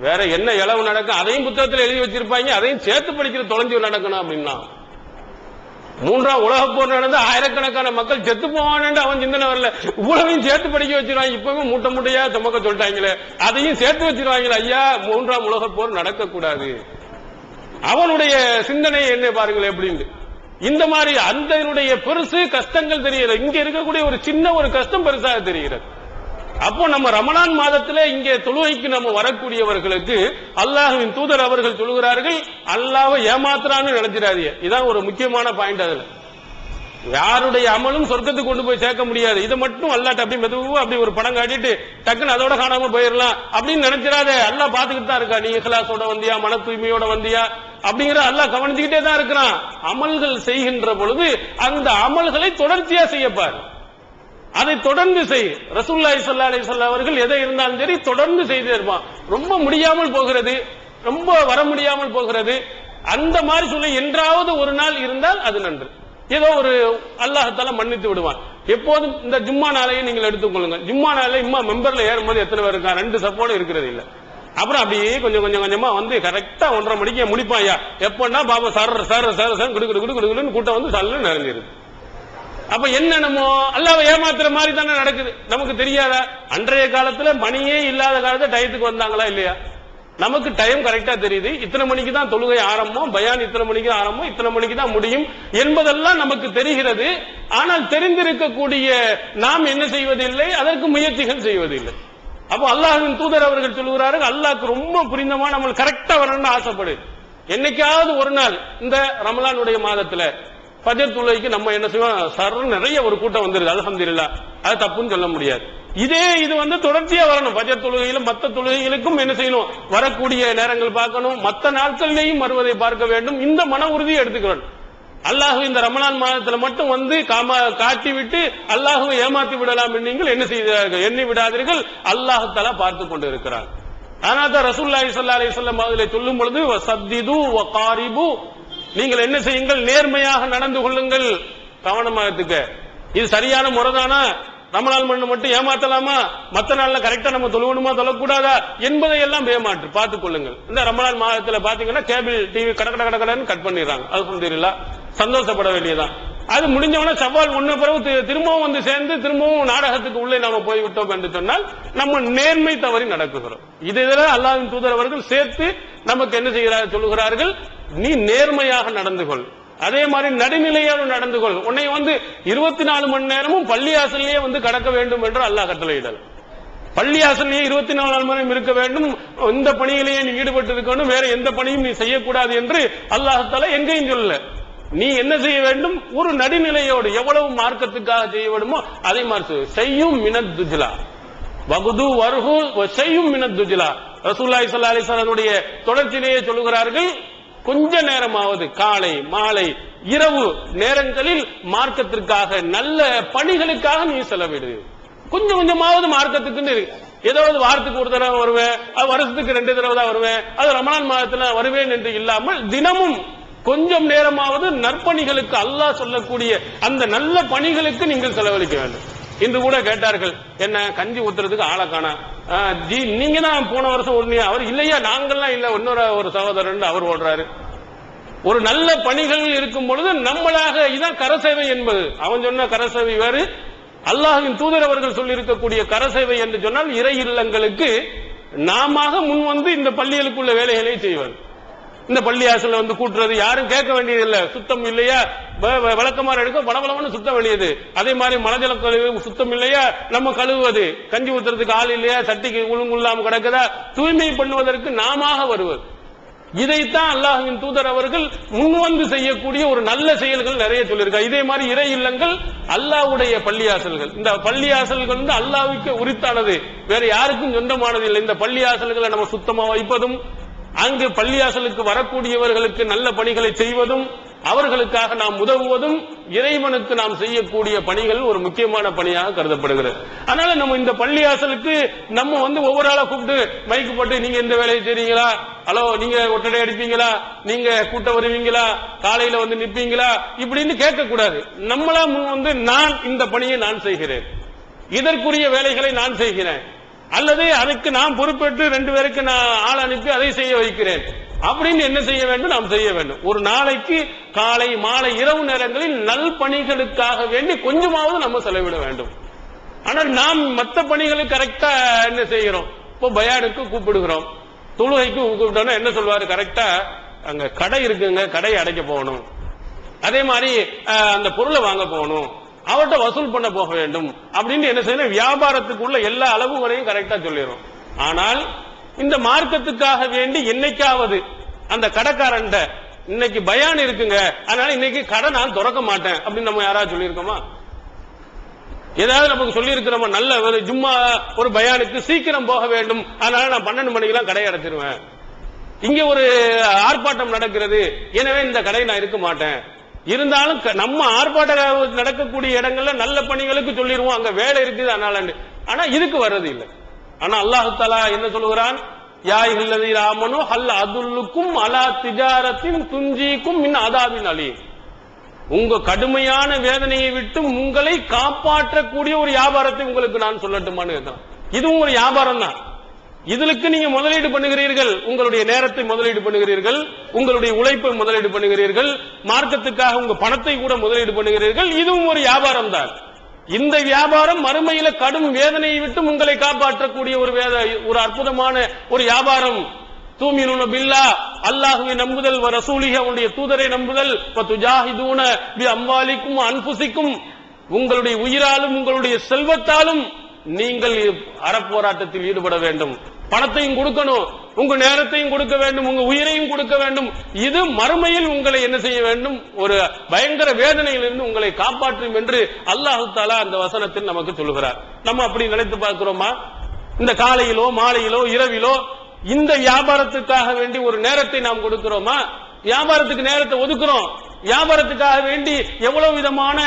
வேற என்ன இளவு நடக்கும்? அதையும் புத்தகத்தில் எழுதி வச்சிருப்பாங்க, அதையும் சேர்த்து படிக்கிற தொலைஞ்சு நடக்கணும் அப்படின்னா. 3ஆம் உலகப் போர் நடந்தா ஆயிரக்கணக்கான மக்கள் செத்து போவான்னு அவன் சிந்தனை வரல. இவ்வளவையும் சேர்த்து படிக்க வச்சிருவாங்க. இப்பவே மூட்டை மூட்டையா சுமக்க சொல்லிட்டாங்களே, அதையும் சேர்த்து வச்சிருவாங்களே. ஐயா, 3ஆம் உலகப் போர் நடக்கக்கூடாது. அவனுடைய சிந்தனை என்ன பாருங்கள் எப்படின்னு. இந்த மாதிரி அந்த பெருசு கஷ்டங்கள் தெரிகிறது. இங்க இருக்கக்கூடிய ஒரு சின்ன ஒரு கஷ்டம் பெருசாக தெரிகிறது. அப்போ நம்ம ரமலான் மாதத்துல இங்கே தொழுகைக்கு நம்ம வரக்கூடியவர்களுக்கு அல்லாஹ்வின் தூதர் அவர்கள் சொல்லுகிறார்கள், அல்லாஹ்வை ஏமாத்துறான்னு நினைச்சிடாதீங்க. இதான் ஒரு முக்கியமான பாயிண்ட். அதுல யாருடைய அமலும் சொர்க்கத்துக்கு கொண்டு போய் சேர்க்க முடியாது. இதை மட்டும் அல்லாஹ் அப்படி மெதுவா அப்படி ஒரு படம் காட்டிட்டு டக்குன்னு அதோட காணாம போயிடலாம் அப்படின்னு நினைச்சிடாத. அல்லாஹ் பாத்துக்கிட்டு தான் இருக்கா. நீ இஹ்லாஸோட வந்தியா, மன தூய்மையோட வந்தியா அப்படிங்கிற அல்லாஹ் கவனிச்சுக்கிட்டே தான் இருக்கிறான். அமல்கள் செய்கின்ற பொழுது அந்த அமல்களை தொடர்ச்சியா செய்யப்பாரு. அதை தொடர்ந்து செய். ரசூலுல்லாஹி ஸல்லல்லாஹு அலைஹி வஸல்லம் அவர்கள் எதை இருந்தாலும் சரி தொடர்ந்து செய்து இருப்பான். ரொம்ப முடியாமல் போகிறது, ரொம்ப வர முடியாமல் போகிறது, அந்த மாதிரி சொல்லி என்றாவது ஒரு நாள் இருந்தால் அது நன்று. ஏதோ ஒரு அல்லாஹ் தஆலா மன்னித்து விடுவான். எப்போதும் இந்த ஜும்மா நாளையும் நீங்கள் எடுத்துக்கொள்ளுங்க. ஜும்மா நாளையில இம்மா மெம்பர்ல ஏறும்போது எத்தனை பேர் இருக்கா? 2 சப்போர்ட் இருக்கிறது இல்ல. அப்புறம் அப்படியே கொஞ்சம் கொஞ்சம் கொஞ்சமா வந்து கரெக்டா 1:30 மணிக்கு முடிப்பாயா. எப்பன்னா பாபா சர் சர் சர் சர் குடுக்குன்னு கூட்டம் வந்து சல்ல நிறைஞ்சிருது. அப்ப என்னமோ அல்லாஹ்வை ஏமாத்துற மாதிரி தானே நடக்குது. நமக்கு தெரியாதா? அன்றைய காலத்துல மணியே இல்லாத காலத்துல டயத்துக்கு வந்தாங்களா இல்லையா? நமக்கு டைம் கரெக்டா தெரியுது. இத்தனை மணிக்கு தான் தொழுகை ஆரம்பம், பயான் இத்தனை மணிக்கு ஆரம்பம், இத்தனை மணிக்கு தான் முடியும் என்பதெல்லாம் நமக்கு தெரிகிறது. ஆனால் தெரிந்திருக்கக்கூடிய நாம் என்ன செய்வதில்லை, அதற்கு முயற்சிகள் செய்வதில்லை. அப்போ அல்லாஹ்வின் தூதர் அவர்கள் சொல்கிறார்கள், அல்லாஹ்க்கு ரொம்ப புரிந்தமா நம்ம கரெக்டா வரணும்னு ஆசைப்படு. என்னைக்காவது ஒரு நாள் இந்த ரமலானுடைய மாதத்துல ஃபஜர் தொழுகைக்கு நம்ம என்ன செய்வோம், சர்ற நிறைய ஒரு கூட்டம் வந்துருது, அல்ஹம்துலில்லாஹ். அது தப்புன்னு சொல்ல முடியாது. இது வந்து தொடர்ச்சியா வரணும். ஃபஜர் தொழுகையிலும் மற்ற தொழுகைகளுக்கும் என்ன செய்யணும், வரக்கூடிய நேரங்கள் பார்க்கணும், மற்ற நாட்களிலேயும் வருவதை பார்க்க வேண்டும். இந்த மன உறுதியை எடுத்துக்கணும். அல்லாஹ் இந்த ரமலான் மாதத்துல மட்டும் வந்து காட்டி விட்டு அல்லாஹ்வை ஏமாத்தி விடலாம் நீங்கள் என்ன செய்தார்கள், எண்ணி விடாதீர்கள். அல்லாஹ் தஆலா பார்த்து கொண்டு இருக்கிறார். ஆனால் தான் ரசூலுல்லாஹி ஸல்லல்லாஹு அலைஹி வஸல்லம் அவர்கள் சொல்லும் பொழுது வஸத்திது வகாரிபு, நீங்கள் என்ன செய்யுங்கள், நேர்மையாக நடந்து கொள்ளுங்கள். கவனமாக இது சரியான முறைதானா? ரமலான் மட்டும் ஏமாத்தலாமா? மற்ற நாள்ல கரெக்டா நம்ம தொழுவணுமா தொழக்கூடாதா என்பதை எல்லாம் ஏமாற்று பார்த்துக் கொள்ளுங்கள். இந்த ரமலான் மாதத்துல பாத்தீங்கன்னா கேபிள் டிவி கடன்னு கட் பண்ணிடுறாங்க. அல்ஹம்துலில்லாஹ், சந்தோஷப்பட வேண்டியதான். அது முடிஞ்சவன சவால் ஒண்ணு பிறகு திரும்பவும் வந்து சேர்ந்து திரும்பவும் நாடகத்துக்கு உள்ளே நாம போய்விட்டோம் என்று சொன்னால் நம்ம நேர்மை தவறி நடக்குகிறோம். இதெல்லாம் அல்லாஹ்வின் தூதர் அவர்கள் சேர்த்து நமக்கு என்ன செய்கிறார் சொல்லுகிறார்கள், நீ நேர்மையாக நடந்து கொள், அதே மாதிரி நடுநிலையோடு நடந்து கொள். உன்னை வந்து 24 மணி நேரமும் பள்ளியாசல்லையே வந்து கடக்க வேண்டும் என்று அல்லாஹ் கட்டளையிடல். பள்ளியாசல்லையே 24 மணி நேரம் இருக்க வேண்டும், இந்த பணியிலேயே நீ ஈடுபட்டு இருக்கணும், வேற எந்த பணியும் நீ செய்யக்கூடாது என்று அல்லாஹ் தஆலா எங்கேயும் சொல்லல. நீ என்ன செய்ய வேண்டும், ஒரு நடுநிலையோடு எவ்வளவு மார்க்கத்துக்காக செய்ய வேண்டுமோ அதே மாதிரி செய்யும் மினத் துஜ்லா வகுது வருஹு செய்யும் மினத் துஜ்லா. ரசூலுல்லாஹி ஸல்லல்லாஹு அலைஹி வஸல்லம் தொடர்ச்சியிலேயே சொல்லுகிறார்கள், கொஞ்ச நேரமாவது காலை மாலை இரவு நேரங்களில் மார்க்கத்திற்காக நல்ல பணிகளுக்காக நீ செலவிடு. கொஞ்சம் கொஞ்சமாவது மார்க்கத்துக்கு ஏதாவது வாரத்துக்கு ஒரு தடவை வருவேன், வருஷத்துக்கு 2 தடவை தான் வருவேன், அது ரமலான் மாதத்துல வருவேன் என்று இல்லாமல் தினமும் கொஞ்சம் நேரமாவது நற்பணிகளுக்கு, அல்லாஹ் சொல்லக்கூடிய அந்த நல்ல பணிகளுக்கு நீங்கள் செலவழிக்க வேண்டும். இன்று கூட கேட்டார்கள், என்ன கஞ்சி ஊத்துறதுக்கு ஆளை காணா, நீங்க தான் போன வருஷம் ஓடுனீங்க. அவர் இல்லையா, நாங்கள்லாம் இல்ல, இன்னொரு ஒரு சகோதரன் அவர் ஓடுறாரு. ஒரு நல்ல பணிகள் இருக்கும் பொழுது நம்மளாக இதான் கரசேவை என்பது. அவன் சொன்ன கரசேவை வேறு, அல்லாஹ்வின் தூதர் அவர்கள் சொல்லி இருக்கக்கூடிய கரசேவை என்று சொன்னால் இறை இல்லங்களுக்கு நாம முன் வந்து இந்த பள்ளிகளுக்குள்ள வேலைகளை செய்வது. இந்த பள்ளியாசல வந்து கூட்டுறது யாரும் கேட்க வேண்டியதில்லை. சுத்தம் இல்லையா, விளக்கமாறு எடுக்க படபடம்னு சுத்தம் வேண்டியது. அதே மாதிரி மலஜல கழிவு சுத்தம் இல்லையா, நம்ம கழுவுவது. கஞ்சி ஊத்துறதுக்கு ஆள் இல்லையா, சட்டிக்கு ஒழுங்குள்ளாம கிடக்குதா, தூய்மை பண்ணுவதற்கு நாம வருவது. இதைத்தான் அல்லாஹ்வின் தூதர் அவர்கள் முன்வந்து செய்யக்கூடிய ஒரு நல்ல செயல்கள் நிறைய சொல்லியிருக்காங்க. இதே மாதிரி இறை இல்லங்கள் அல்லாஹ்வுடைய பள்ளியாசல்கள். இந்த பள்ளியாசல்கள் வந்து அல்லாஹ்வுக்கு உரித்தானது, வேற யாருக்கும் சொந்தமானது இல்லை. இந்த பள்ளியாசல்களை நம்ம சுத்தமா வைப்பதும், அங்கு பள்ளியாசலுக்கு வரக்கூடியவர்களுக்கு நல்ல பணிகளை செய்வதும், அவர்களுக்காக நாம் உதவுவதும் இறைவனுக்கு நாம் செய்யக்கூடிய பணிகள் ஒரு முக்கியமான பணியாக கருதப்படுகிறது. அதனால நம்ம இந்த பள்ளியாசலுக்கு நம்ம வந்து ஒவ்வொரு ஆளா கூப்பிட்டு மைக்கு போட்டு நீங்க இந்த வேலையை செய்றீங்களா, ஹலோ நீங்க ஒட்டடை அடிப்பீங்களா, நீங்க கூட்ட வருவீங்களா, காலையில வந்து நிப்பீங்களா, இப்படின்னு கேட்க கூடாது. நம்மளா வந்து நான் இந்த பணியை நான் செய்கிறேன், இதற்குரிய வேலைகளை நான் செய்கிறேன், அல்லது அதுக்கு நான் பொறுப்பேற்று 2 பேருக்கு நான் ஆள் அனுப்பி அதை செய்ய வைக்கிறேன் அப்படின்னு என்ன செய்ய வேண்டும், நாம் செய்ய வேண்டும். ஒரு நாளைக்கு காலை மாலை இரவு நேரங்களில் நல் பணிகளுக்காக வேண்டி கொஞ்சமாவது நம்ம செலவிட வேண்டும். ஆனால் நாம் மற்ற பணிகளுக்கு கரெக்டா என்ன செய்கிறோம், இப்போ பயானுக்கு கூப்பிடுகிறோம், தொழுகைக்கு கூப்பிட்டோம்னா என்ன சொல்வாரு, கரெக்டா அங்க கடை இருக்குங்க, கடையை அடைக்க போகணும், அதே மாதிரி அந்த பொருளை வாங்க போகணும், அவர்கிட்ட வசூல் பண்ண போக வேண்டும் அப்படின்னு என்ன செய்யணும், வியாபாரத்துக்குள்ள எல்லா அளவுகளையும் கரெக்டா சொல்லிடும். ஆனால் இந்த மார்க்கத்துக்காக வேண்டி என்னைக்காவது அந்த கடைக்காரன் இன்னைக்கு பயான் இருக்குங்க, அதனால இன்னைக்கு கடை நான் திறக்க மாட்டேன் அப்படின்னு நம்ம யாராவது சொல்லியிருக்கோமா? ஏதாவது நமக்கு சொல்லி இருக்கிறோமா? நல்ல ஒரு ஜும்மா ஒரு பயானுக்கு சீக்கிரம் போக வேண்டும், அதனால நான் 12 மணிக்கெல்லாம் கடை அடைச்சிருவேன், இங்க ஒரு ஆர்ப்பாட்டம் நடக்கிறது, எனவே இந்த கடை நான் இருக்க மாட்டேன், இருந்தாலும் நம்ம ஆர்ப்பாட்டம் நடக்கக்கூடிய இடங்கள்ல நல்ல பணிகளுக்கு சொல்லிடுவோம், அங்க வேலை இருக்குது அதனால. ஆனா இதுக்கு வர்றது இல்லை. ஆனா அல்லாஹு தஆலா என்ன சொல்லுகிறான்? யா அய்யுஹல்லதீன ஆமனூ ஹல் அதுல்லுக்கும் அலா திஜாரத்தின் துன்ஜீக்கும் மின் அதாபின் அலீம். உங்க கடுமையான வேதனையை விட்டு உங்களை காப்பாற்றக்கூடிய ஒரு வியாபாரத்தை உங்களுக்கு நான் சொல்லட்டுமான்னு கேட்கிறேன். இதுவும் ஒரு வியாபாரம் தான். இதுக்கு நீங்க முதலீடு பண்ணுகிறீர்கள், உங்களுடைய நேரத்தை முதலீடு பண்ணுகிறீர்கள், உங்களுடைய உழைப்பை முதலீடு பண்ணுகிறீர்கள், மார்க்கத்துக்காக உங்க பணத்தை கூட முதலீடு பண்ணுகிறீர்கள். இதுவும் ஒரு வியாபாரம் தான். இந்த வியாபாரம் மறுமையில கடும் வேதனையை விட்டு உங்களை காப்பாற்றக்கூடிய ஒரு அற்புதமான ஒரு வியாபாரம். தூமினூன பில்லாஹ், அல்லாஹ்வை நம்புதல், வ ரசூலிஹி, அவருடைய தூதரை நம்புதல், வ துஜாஹிதூன பி அம்வாலிக்கும் அன்ஃபுசிக்கும், உங்களுடைய உயிராலும் உங்களுடைய செல்வத்தாலும் நீங்கள் அறப்போராட்டத்தில் ஈடுபட வேண்டும். பணத்தையும் கொடுக்கணும், உங்க நேரத்தையும் கொடுக்க வேண்டும், உங்க உயிரையும் கொடுக்க வேண்டும். இது மறுமையில் உங்களை என்ன செய்ய வேண்டும்? ஒரு பயங்கர வேதனையிலிருந்து உங்களை காப்பாற்றும் என்று அல்லாஹு தஆலா அந்த வசனத்தில் நமக்கு சொல்லுகிறார். நம்ம அப்படி நினைத்து பார்க்கிறோமா? இந்த காலையிலோ மாலையிலோ இரவிலோ இந்த வியாபாரத்துக்காக வேண்டி ஒரு நேரத்தை நாம் கொடுக்கிறோமா? வியாபாரத்துக்கு நேரத்தை ஒதுக்குறோம். வியாபாரத்துக்காக வேண்டி எவ்வளவு விதமான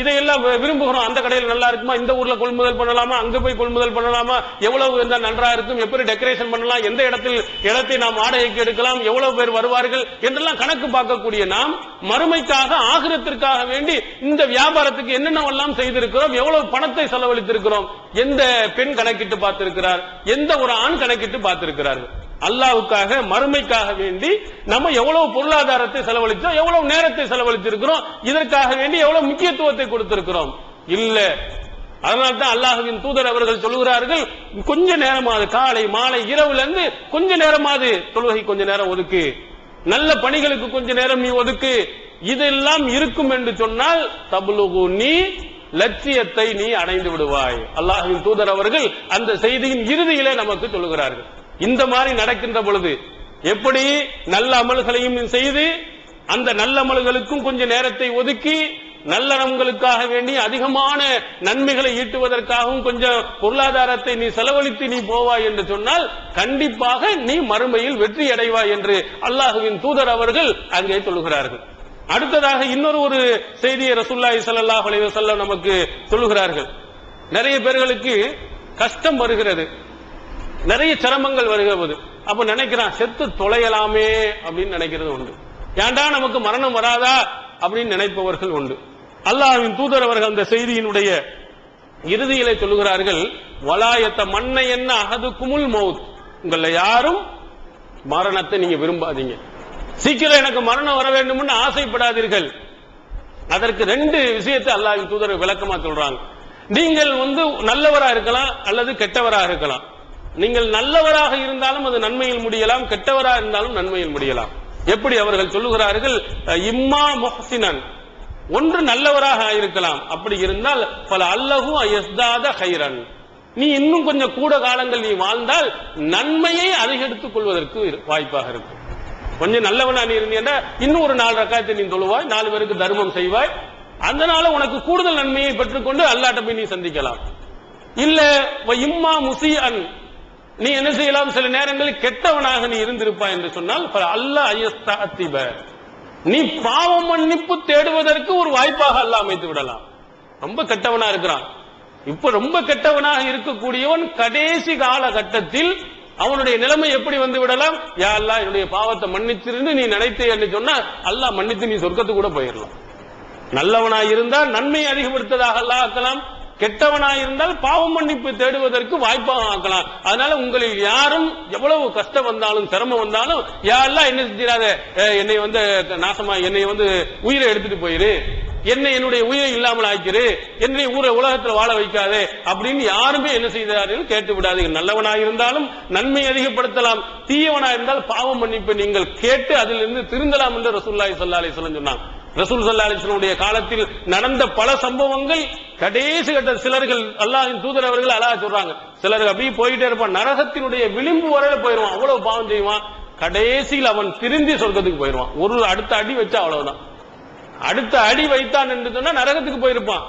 இதையெல்லாம் விரும்புகிறோம். அந்த கடையில் நல்லா இருக்குமா, இந்த ஊர்ல கொள்முதல் பண்ணலாமா, அங்க போய் கொள்முதல் பண்ணலாமா, எவ்வளவு இருந்தா நன்றா இருக்கும், எப்படி டெக்கரேஷன் பண்ணலாம், எந்த இடத்தை நாம் வாடகைக்கு எடுக்கலாம், எவ்வளவு பேர் வருவார்கள் என்றெல்லாம் கணக்கு பார்க்கக்கூடிய நாம் மறுமைக்காக ஆகிரத்திற்காக வேண்டி இந்த வியாபாரத்துக்கு என்னென்னவெல்லாம் செய்திருக்கிறோம், எவ்வளவு பணத்தை செலவழித்திருக்கிறோம். எந்த பெண் கணக்கிட்டு பார்த்திருக்கிறார், எந்த ஒரு ஆண் கணக்கிட்டு பார்த்திருக்கிறார்கள். அல்லாஹ்வுக்காக மறுமைக்காக வேண்டி நம்ம எவ்வளவு பொருளாதாரத்தை செலவழிச்சோம், எவ்வளவு நேரத்தை செலவழித்திருக்கிறோம், இதற்காக வேண்டி எவ்வளவு முக்கியத்துவத்தை கொடுத்திருக்கிறோம். இல்ல, அதனால்தான் அல்லாஹ்வின் தூதர் அவர்கள் சொல்லுகிறார்கள், கொஞ்ச நேரமாவது காலை மாலை இரவுல இருந்து கொஞ்ச நேரமாவது தொழுகை கொஞ்ச நேரம் ஒதுக்கு, நல்ல பணிகளுக்கு கொஞ்ச நேரம் நீ ஒதுக்கு. இதெல்லாம் இருக்கும் என்று சொன்னால் தப்லுகு, நீ லட்சியத்தை நீ அடைந்து விடுவாய். அல்லாஹ்வின் தூதர் அவர்கள் அந்த செய்தியின் இறுதியிலே நமக்கு சொல்லுகிறார்கள். இந்த மாதிரி நடக்கின்ற பொழுது எப்படி நல்ல அமல்களையும் செய்து அந்த நல்ல அமல்களுக்கும் கொஞ்சம் நேரத்தை ஒதுக்கி நல்லறங்களுக்காக வேண்டி அதிகமான நன்மைகளை ஈட்டுவதற்காகவும் கொஞ்சம் பொருளாதாரத்தை நீ செலவழித்து நீ போவாய் என்று சொன்னால் கண்டிப்பாக நீ மறுமையில் வெற்றி அடைவாய் என்று அல்லாஹ்வின் தூதர் அவர்கள் அங்கே சொல்லுகிறார்கள். அடுத்ததாக இன்னொரு ஒரு செய்தியை ரசூலுல்லாஹி ஸல்லல்லாஹு அலைஹி வஸல்லம் நமக்கு சொல்லுகிறார்கள். நிறைய பேர்களுக்கு கஷ்டம் வருகிறது, நிறைய சிரமங்கள் வருகிறது. அப்ப நினைக்கிறான் செத்து தொலையலாமே அப்படின்னு நினைக்கிறது உண்டு. ஏண்டா நமக்கு மரணம் வராதா அப்படின்னு நினைப்பவர்கள் உண்டு. அல்லாஹ்வின் தூதர் அவர்கள் அந்த செய்தியினுடைய இறுதியிலே சொல்லுகிறார்கள், வலாயத்த மன்ன என்ன அஹதுக்குமுல் மௌத், உங்களை யாரும் மரணத்தை நீங்க விரும்பாதீங்க, சீக்கிரம் எனக்கு மரணம் வர வேண்டும்னு ஆசைப்படாதீர்கள். அதற்கு ரெண்டு விஷயத்தை அல்லாஹ்வின் தூதர் விளக்கமா சொல்றாங்க. நீங்கள் நல்லவராக இருக்கலாம் அல்லது கெட்டவராக இருக்கலாம். நீங்கள் நல்லவராக இருந்தாலும் அது நன்மையில் முடியலாம், கெட்டவராக இருந்தாலும் நன்மையில் முடியலாம். எப்படி அவர்கள் சொல்லுகிறார்கள், இம்மா முஹ்சினன், ஒன்று நல்லவராக இருக்கலாம், அப்படி இருந்தால் பல அல்லஹு யஸ்தாத கைரன், நீ இன்னும் கொஞ்சம் கூட காலங்கள் நீ வாழ்ந்தால் நன்மையை அதிகரித்துக் கொள்வதற்கு வாய்ப்பாக இருக்கும். கொஞ்சம் நல்லவனா நீ இருந்தீங்கன்னா இன்னும் ஒரு 4 ரக்காத்தை நீ தொழுவாய், 4 பேருக்கு தர்மம் செய்வாய், அதனால உனக்கு கூடுதல் நன்மையை பெற்றுக்கொண்டு அல்லாஹ்ட்ட போய் நீ சந்திக்கலாம். இல்ல இம்மா முஸீஅன், நீ என்ன செய்யலாம், சில நேரங்களில் கெட்டவனாக நீ இருந்திருப்பாய் என்று சொன்னால் அல்லாஹ் யஸ்தஅதிப, நீ பாவ மன்னிப்பு தேடுவதற்கு ஒரு வாய்ப்பாக அல்லாஹ் அமைத்து விடலாம். ரொம்ப கெட்டவனா இருக்கிறான், இப்ப ரொம்ப கெட்டவனாக இருக்கக்கூடியவன் கடைசி காலகட்டத்தில் அவனுடைய நிலைமை எப்படி வந்து விடலாம், யா அல்லாஹ் என்னுடைய பாவத்தை மன்னிச்சிருந்து நீ நினைத்தே என்று சொன்னா அல்லாஹ் மன்னித்து நீ சொர்க்கத்துக்கு கூட போயிடலாம். நல்லவனாய் இருந்தால் நன்மையை அதிகப்படுத்ததாக அல்லாஹ் ஆக்கலாம், கெட்டவனாய் இருந்தால் பாவ மன்னிப்பு தேடுவதற்கு வாய்ப்பாக ஆக்கலாம். அதனால உங்களில் யாரும் எவ்வளவு கஷ்டம் வந்தாலும் சிரமம் வந்தாலும் யா அல்லாஹ் என்ன செஞ்சிடாத, என்னை நாசமா என்னை உயிரை எடுத்துட்டு போயிரு, என்னுடைய உயிரை இல்லாமல் ஆக்கிரு, என்னை உலகத்தில் வாழ வைக்காதே அப்படின்னு யாருமே என்ன செய்தார்கள், கேட்டு விடாதீர்கள். நல்லவனாக இருந்தாலும் நன்மை அதிகப்படுத்தலாம், தீயவனாக இருந்தால் பாவ மன்னிப்பை நீங்கள் கேட்டு அதிலிருந்து திருந்தலாம் என்று ரசூலுல்லாஹி ஸல்லல்லாஹு அலைஹி வஸல்லம் சொன்னாங்க. ரசூல் ஸல்லல்லாஹு அலைஹி வஸல்லம் காலத்தில் நடந்த பல சம்பவங்கள் கடைசி கட்ட சிலர்கள் அல்லாஹ்வின் தூதர் அவர்கள் அல்லாஹ் சொல்றாங்க, சிலர் அப்படியே போயிட்டே இருப்பான், நரகத்தினுடைய விளிம்பு வரையில போயிடுவான், அவ்வளவு பாவம் செய்வான், கடைசியில் அவன் திருந்தி சொர்க்கத்துக்கு போயிடுவான். ஒரு அடுத்த அடி வச்சா அவ்வளவுதான், அடுத்த அடி வைத்தான் என்று சொன்னா நரகத்துக்கு போயிருப்பான்.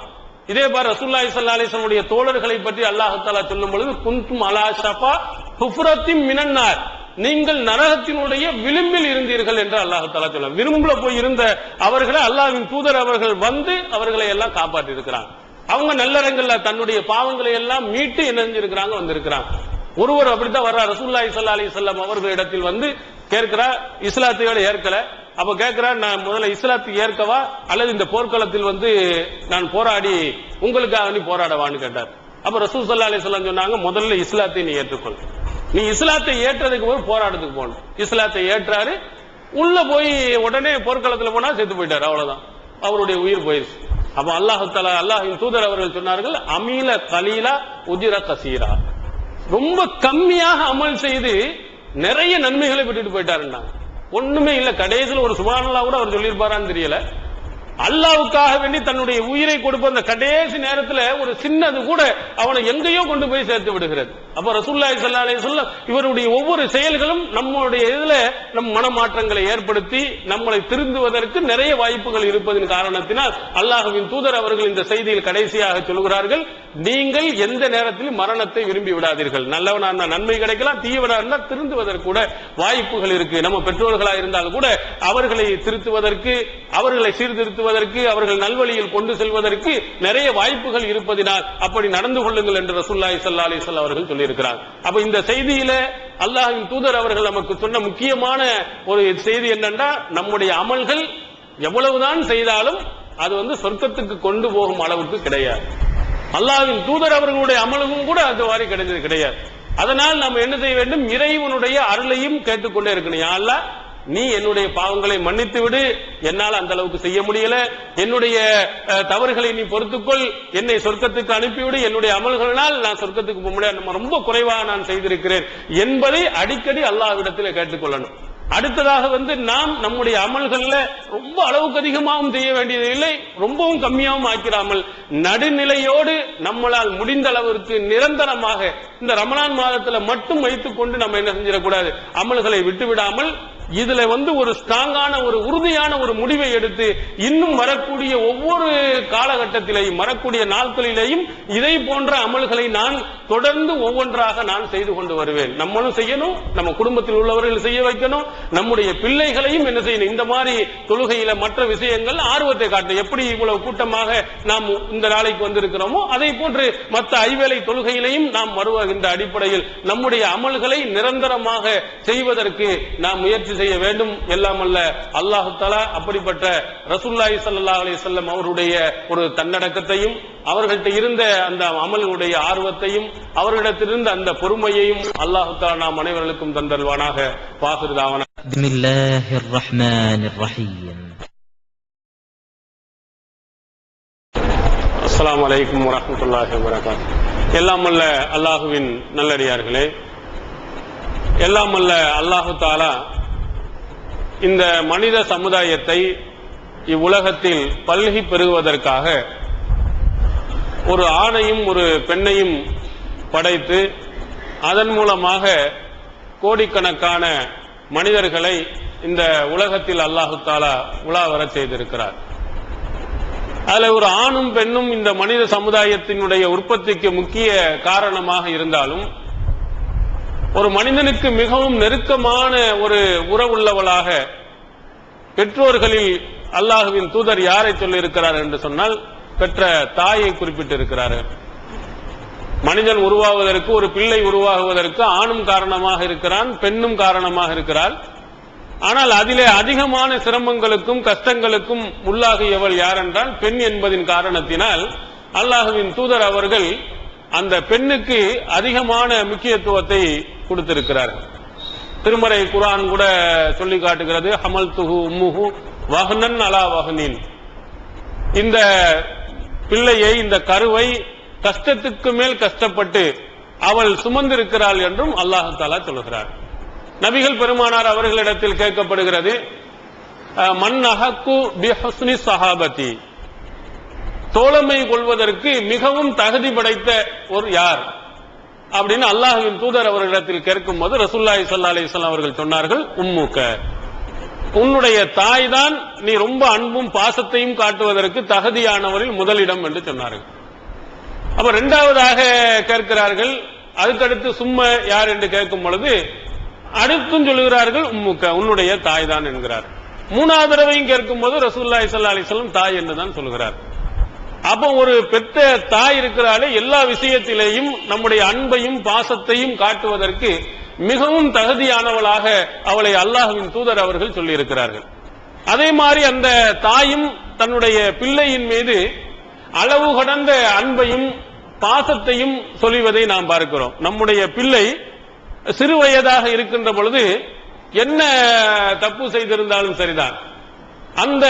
இதே பாரு ரசூலுல்லாஹி ஸல்லல்லாஹு அலைஹி வஸல்லம் தோழர்களை பற்றி அல்லாஹ் தஆலா சொல்லும் பொழுது, குன்தும் அலா ஷஃபா ஹுஃப்ரத்தின் மினன்னார், நீங்கள் நரகத்தினுடைய விளிம்பில் இருந்தீர்கள் என்று அல்லாஹ் தஆலா சொல்ல, விளிம்புல போய் இருந்த அவர்களை அல்லாஹ்வின் தூதர் அவர்கள் வந்து அவர்களை எல்லாம் காப்பாற்றி இருக்கிறாங்க. அவங்க நல்லறங்கள்ல தன்னுடைய பாவங்களை எல்லாம் மீட்டு என்ன செஞ்சிருக்கிறாங்க, வந்திருக்கிறாங்க. ஒருவர் அப்படித்தான் வர்றார், ரசூலுல்லாஹி ஸல்லல்லாஹு அலைஹி வஸல்லம் அவர்களிடத்தில் வந்து கேட்கிறார், இஸ்லாத்தையோட ஏற்கல. அப்ப கேட்கிறார், நான் முதல்ல இஸ்லாத்துக்கு ஏற்கவா அல்லது இந்த போர்க்களத்தில் வந்து நான் போராடி உங்களுக்காக நீ போராடவான்னு கேட்டார். அப்ப ரசூல் ஸல்லல்லாஹு அலைஹி வஸல்லம் சொன்னாங்க, முதல்ல இஸ்லாத்தை நீ ஏற்றுக்கொள். நீ இஸ்லாத்தை ஏற்றதுக்கு போய் போராட்டத்துக்கு போகணும். இஸ்லாத்தை ஏற்றாரு, உள்ள போய் உடனே போர்க்களத்தில் போனா செத்து போயிட்டாரு, அவ்வளவுதான், அவருடைய உயிர் போயிருச்சு. அப்ப அல்லாஹ் தஆலா அல்லாஹ்வின் தூதர் அவர்கள் சொன்னார்கள், அமீல கலீலா உஜிர கசீரா, ரொம்ப கம்மியாக அமல் செய்து நிறைய நன்மைகளை பெற்றுட்டு போயிட்டாருன்னா ஒண்ணுமே இல்ல. கடைசியில் ஒரு சுப்ஹானல்லாஹ் கூட அவர் சொல்லியிருப்பாரான்னு தெரியல. அல்லாஹ்வுக்காக வேண்டி தன்னுடைய உயிரை கொடுப்ப அந்த கடைசி நேரத்தில் ஒரு சின்னது கூட அவனை எங்கேயோ கொண்டு போய் சேர்த்து விடுகிறது. அப்ப ரசூலுல்லாஹி ஸல்லல்லாஹு அலைஹி வஸல்லம் இவருடைய ஒவ்வொரு செயல்களும் நம்மளுடைய இதுல நம் மனமாற்றங்களை ஏற்படுத்தி நம்மளை திருந்துவதற்கு நிறைய வாய்ப்புகள் இருப்பதன் காரணத்தினால் அல்லாஹ்வின் தூதர் அவர்கள் இந்த செய்தியில் கடைசியாக சொல்கிறார்கள், நீங்கள் எந்த நேரத்திலும் மரணத்தை விரும்பி விடாதீர்கள். நல்லவனா இருந்தா நன்மை கிடைக்கலாம், தீவனா இருந்தா திருந்துவதற்கு கூட வாய்ப்புகள் இருக்கு. நம்ம பெற்றோர்களா இருந்தாலும் கூட அவர்களை திருத்துவதற்கு, அவர்களை சீர்திருத்துவதற்கு, அவர்கள் நல்வழியில் கொண்டு செல்வதற்கு நிறைய வாய்ப்புகள் இருப்பதினால் அப்படி நடந்து கொள்ளுங்கள் என்று ரசூலுல்லாஹி ஸல்லல்லாஹு அலைஹி வஸல்லம் அவர்கள் சொல்லியிருக்கிறார். அப்ப இந்த செய்தியில அல்லாஹ்வின் தூதர் அவர்கள் நமக்கு சொன்ன முக்கியமான ஒரு செய்தி என்னன்னா, நம்முடைய அமல்கள் எவ்வளவுதான் செய்தாலும் அது வந்து சொர்க்கத்துக்கு கொண்டு போகும் அளவுக்கு கிடையாது. அல்லாஹ்வின் தூதர் அவர்களுடைய அமலும் கூட அது மாதிரி கிடைச்சது கிடையாது. அதனால் நாம் என்ன செய்ய வேண்டும், இறைவனுடைய அருளையும் கேட்டுக்கொண்டே இருக்கணும். யா அல்லாஹ், நீ என்னுடைய பாவங்களை மன்னித்து விடு, என்னால் அந்த அளவுக்கு செய்ய முடியல, என்னுடைய தவறுகளை நீ பொறுத்துக்கொள், என்னை சொர்க்கத்துக்கு அனுப்பிவிடு, என்னுடைய அமல்களினால் நான் சொர்க்கத்துக்கு போக முடியாது, ரொம்ப குறைவாக நான் செய்திருக்கிறேன் என்பதை அடிக்கடி அல்லாஹ்விடத்தில் கேட்டுக்கொள்ளணும். அடுத்ததாக வந்து நாம் நம்முடைய அமல்கள்ல ரொம்ப அளவுக்கு அதிகமாகவும் செய்ய வேண்டியதில்லை, ரொம்பவும் கம்மியாகவும் ஆக்கிறாமல் நடுநிலையோடு நம்மளால் முடிந்த அளவிற்கு நிரந்தரமாக இந்த ரமலான் மாதத்துல மட்டும் வைத்துக் கொண்டு நம்ம என்ன செஞ்சிடக்கூடாது, அமல்களை விட்டுவிடாமல் இதுல வந்து ஒரு ஸ்ட்ராங்கான ஒரு உறுதியான ஒரு முடிவை எடுத்து இன்னும் வரக்கூடிய ஒவ்வொரு காலகட்டத்திலேயும் வரக்கூடிய நாட்களிலேயும் இதை போன்ற அமல்களை நான் தொடர்ந்து ஒவ்வொன்றாக நான் செய்து கொண்டு வருவேன். நம்மளும் செய்யணும், நம்ம குடும்பத்தில் உள்ளவர்கள் செய்ய வைக்கணும், நம்முடைய பிள்ளைகளையும் என்ன செய்யணும். இந்த மாதிரி தொழுகையில மற்ற விஷயங்கள் ஆர்வத்தை காட்டணும். எப்படி இவ்வளவு கூட்டமாக நாம் இந்த நாளைக்கு வந்திருக்கிறோமோ அதை போன்று மற்ற ஐவேளை தொழுகையிலையும் நாம் வருகின்ற அடிப்படையில் நம்முடைய அமல்களை நிரந்தரமாக செய்வதற்கு நாம் முயற்சி செய்ய வேண்டும். எல்லாம் அல்ல அல்லாஹ் தஆலா அப்படிப்பட்ட ரசூலுல்லாஹி ஸல்லல்லாஹு அலைஹி வஸல்லம் அவருடைய ஒரு தன்னடக்கத்தையும், அவர்கள்ட்ட இருந்த அந்த அமலுடைய ஆர்வத்தையும், அவர்களிடத்திலிருந்த அந்த பொறுமையையும் அல்லாஹ் தஆலா நாம் அனைவருக்கும் தந்தல்வானாக. வாஹிருதாவனா பிஸ்மில்லாஹிர் ரஹ்மானிர் ரஹீம். அஸ்ஸலாமு அலைக்கும் வரஹ்மத்துல்லாஹி வபரகாத்துஹு. எல்லாம் அல்ல அல்லாஹுவின் நல்லடியார்களே, எல்லாம் அல்ல அல்லாஹ் தஆலா இந்த மனித சமுதாயத்தை இவ்வுலகத்தில் பல்கி பெருகுவதற்காக ஒரு ஆணையும் ஒரு பெண்ணையும் படைத்து அதன் மூலமாக கோடிக்கணக்கான மனிதர்களை இந்த உலகத்தில் அல்லாஹ் தஆலா உலா வரச் செய்திருக்கிறார். அதுல ஒரு ஆணும் பெண்ணும் இந்த மனித சமுதாயத்தினுடைய உற்பத்திக்கு முக்கிய காரணமாக இருந்தாலும் ஒரு மனிதனுக்கு மிகவும் நெருக்கமான ஒரு உறவுள்ளவளாக பெற்றோர்களில் அல்லாஹ்வின் தூதர் யாரை சொல்லியிருக்கிறார் என்று சொன்னால் பெற்ற தாயை குறிப்பிட்டிருக்கிறார்கள். மனிதன் உருவாவதற்கு, ஒரு பிள்ளை உருவாகுவதற்கு ஆணும் காரணமாக இருக்கிறான், பெண்ணும் காரணமாக இருக்கிறாள். ஆனால் அதிலே அதிகமான சிரமங்களுக்கும் கஷ்டங்களுக்கும் உள்ளாகியவள் யார் என்றால் பெண் என்பதின் காரணத்தினால் அல்லாஹ்வின் தூதர் அவர்கள் அந்த பெண்ணுக்கு அதிகமான முக்கியத்துவத்தை கொடுத்திருக்கிறார்கள். திருமறை குர்ஆன் கூட சொல்லி காட்டுகிறது, ஹமல்துஹு உம்முஹு வஹ்னன் அலா வஹ்னின், இந்த பிள்ளையை, இந்த கருவை கஷ்டத்துக்கு மேல் கஷ்டப்பட்டு அவள் சுமந்திருக்கிறாள் என்றும் அல்லாஹ் தஆலா சொல்கிறார். நபிகள் பெருமானார் அவர்களிடத்தில் கேட்கப்படுகிறது, மன் அஹக்கு பிஹுஸ்னி ஸஹாபதி, தோழமை கொள்வதற்கு மிகவும் தகுதி படைத்த ஒரு யார் அப்படின்னு அல்லாஹ்வின் தூதர் அவர்களிடத்தில் கேட்கும் போது ரசூலுல்லாஹி ஸல்லல்லாஹு அலைஹி வஸல்லம் அவர்கள் சொன்னார்கள், உம்முக, உன்னுடைய தாய் தான் நீ ரொம்ப அன்பும் பாசத்தையும் காட்டுவதற்கு தகுதியானவரில் முதலிடம் என்று சொன்னார்கள். அப்ப இரண்டாவதாக கேட்கிறார்கள், அதுக்கடுத்து சும்மா யார் என்று கேட்கும் பொழுது அடுத்தும் சொல்லுகிறார்கள் உம்முக்க, உன்னுடைய தாய் தான் என்கிறார். மூணாவது தடவையும் கேட்கும் போது ரசூலுல்லாஹி ஸல்லல்லாஹு அலைஹி வஸல்லம் தாய் என்றுதான் சொல்கிறார். அப்ப ஒரு பெற்ற தாய் இருக்கிறாலே எல்லா விஷயத்திலேயும் நம்முடைய அன்பையும் பாசத்தையும் காட்டுவதற்கு மிகவும் தகுதியானவளாக அவளை அல்லாஹ்வின் தூதர் அவர்கள் சொல்லி இருக்கிறார்கள். அதே மாதிரி அந்த தாயும் தன்னுடைய பிள்ளையின் மீது அளவு கடந்த அன்பையும் பாசத்தையும் சொல்லுவதை நாம் பார்க்கிறோம். நம்முடைய பிள்ளை சிறு வயதாக இருக்கின்ற பொழுது என்ன தப்பு செய்திருந்தாலும் சரிதான், அந்த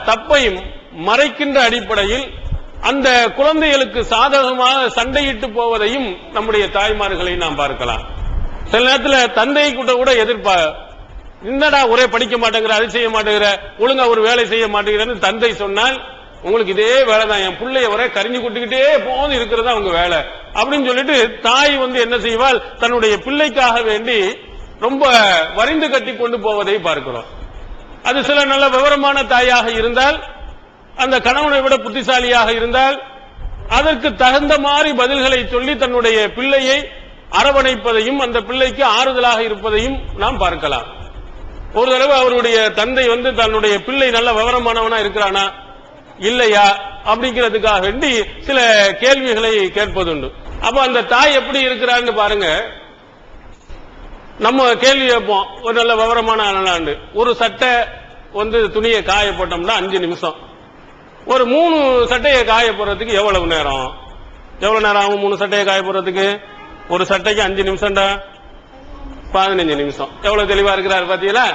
தப்பையும் மறைக்கின்ற அடிப்படையில் அந்த குழந்தைகளுக்கு சாதகமாக சண்டையிட்டு போவதையும் நம்முடைய தாய்மார்களை நாம் பார்க்கலாம். சில நேரத்தில் தந்தை கூட என்னடா ஒரே படிக்க மாட்டேங்கிற, அது செய்ய மாட்டேங்கிற, ஒழுங்கா ஒரு வேலை செய்ய மாட்டேங்கிறன்னு தந்தை சொன்னால், உங்களுக்கு இதே வேலை தான், என் பிள்ளைய ஒரே கரிஞ்சு கொட்டுக்கிட்டே போது இருக்கிறதா அவங்க வேலை அப்படின்னு சொல்லிட்டு தாய் என்ன செய்வாள், தன்னுடைய பிள்ளைக்காக வேண்டி ரொம்ப வரிந்து கட்டி கொண்டு போவதை பார்க்கிறோம். அது சில நல்ல விவரமான தாயாக இருந்தால், அந்த கணவனை விட புத்திசாலியாக இருந்தால், அதற்கு தகுந்த மாதிரி பதில்களை சொல்லி தன்னுடைய பிள்ளையை அரவணைப்பதையும் அந்த பிள்ளைக்கு ஆறுதலாக இருப்பதையும் நாம் பார்க்கலாம். ஒரு தடவை அவருடைய தந்தை தன்னுடைய பிள்ளை நல்ல விவரமானவனா இருக்கிறானா இல்லையா அப்படிங்கிறதுக்காக வேண்டி சில கேள்விகளை கேட்பதுண்டு. அப்ப அந்த தாய் எப்படி இருக்கிறான்னு பாருங்க. நம்ம கேள்வி கேட்போம், ஒரு நல்ல விவரமான ஆளாண்டு. ஒரு சட்டை துணியை காய போட்டோம்னா 5 நிமிஷம். ஒரு 3 சட்டையை காய போறதுக்கு எவ்வளவு நேரம் ஆகும்? 3 சட்டையை காய போறதுக்கு ஒரு சட்டைக்கு 5 நிமிஷம்டா, 15 நிமிஷம். எவ்வளவு தெளிவா இருக்கிறாரு பாத்தீங்களா?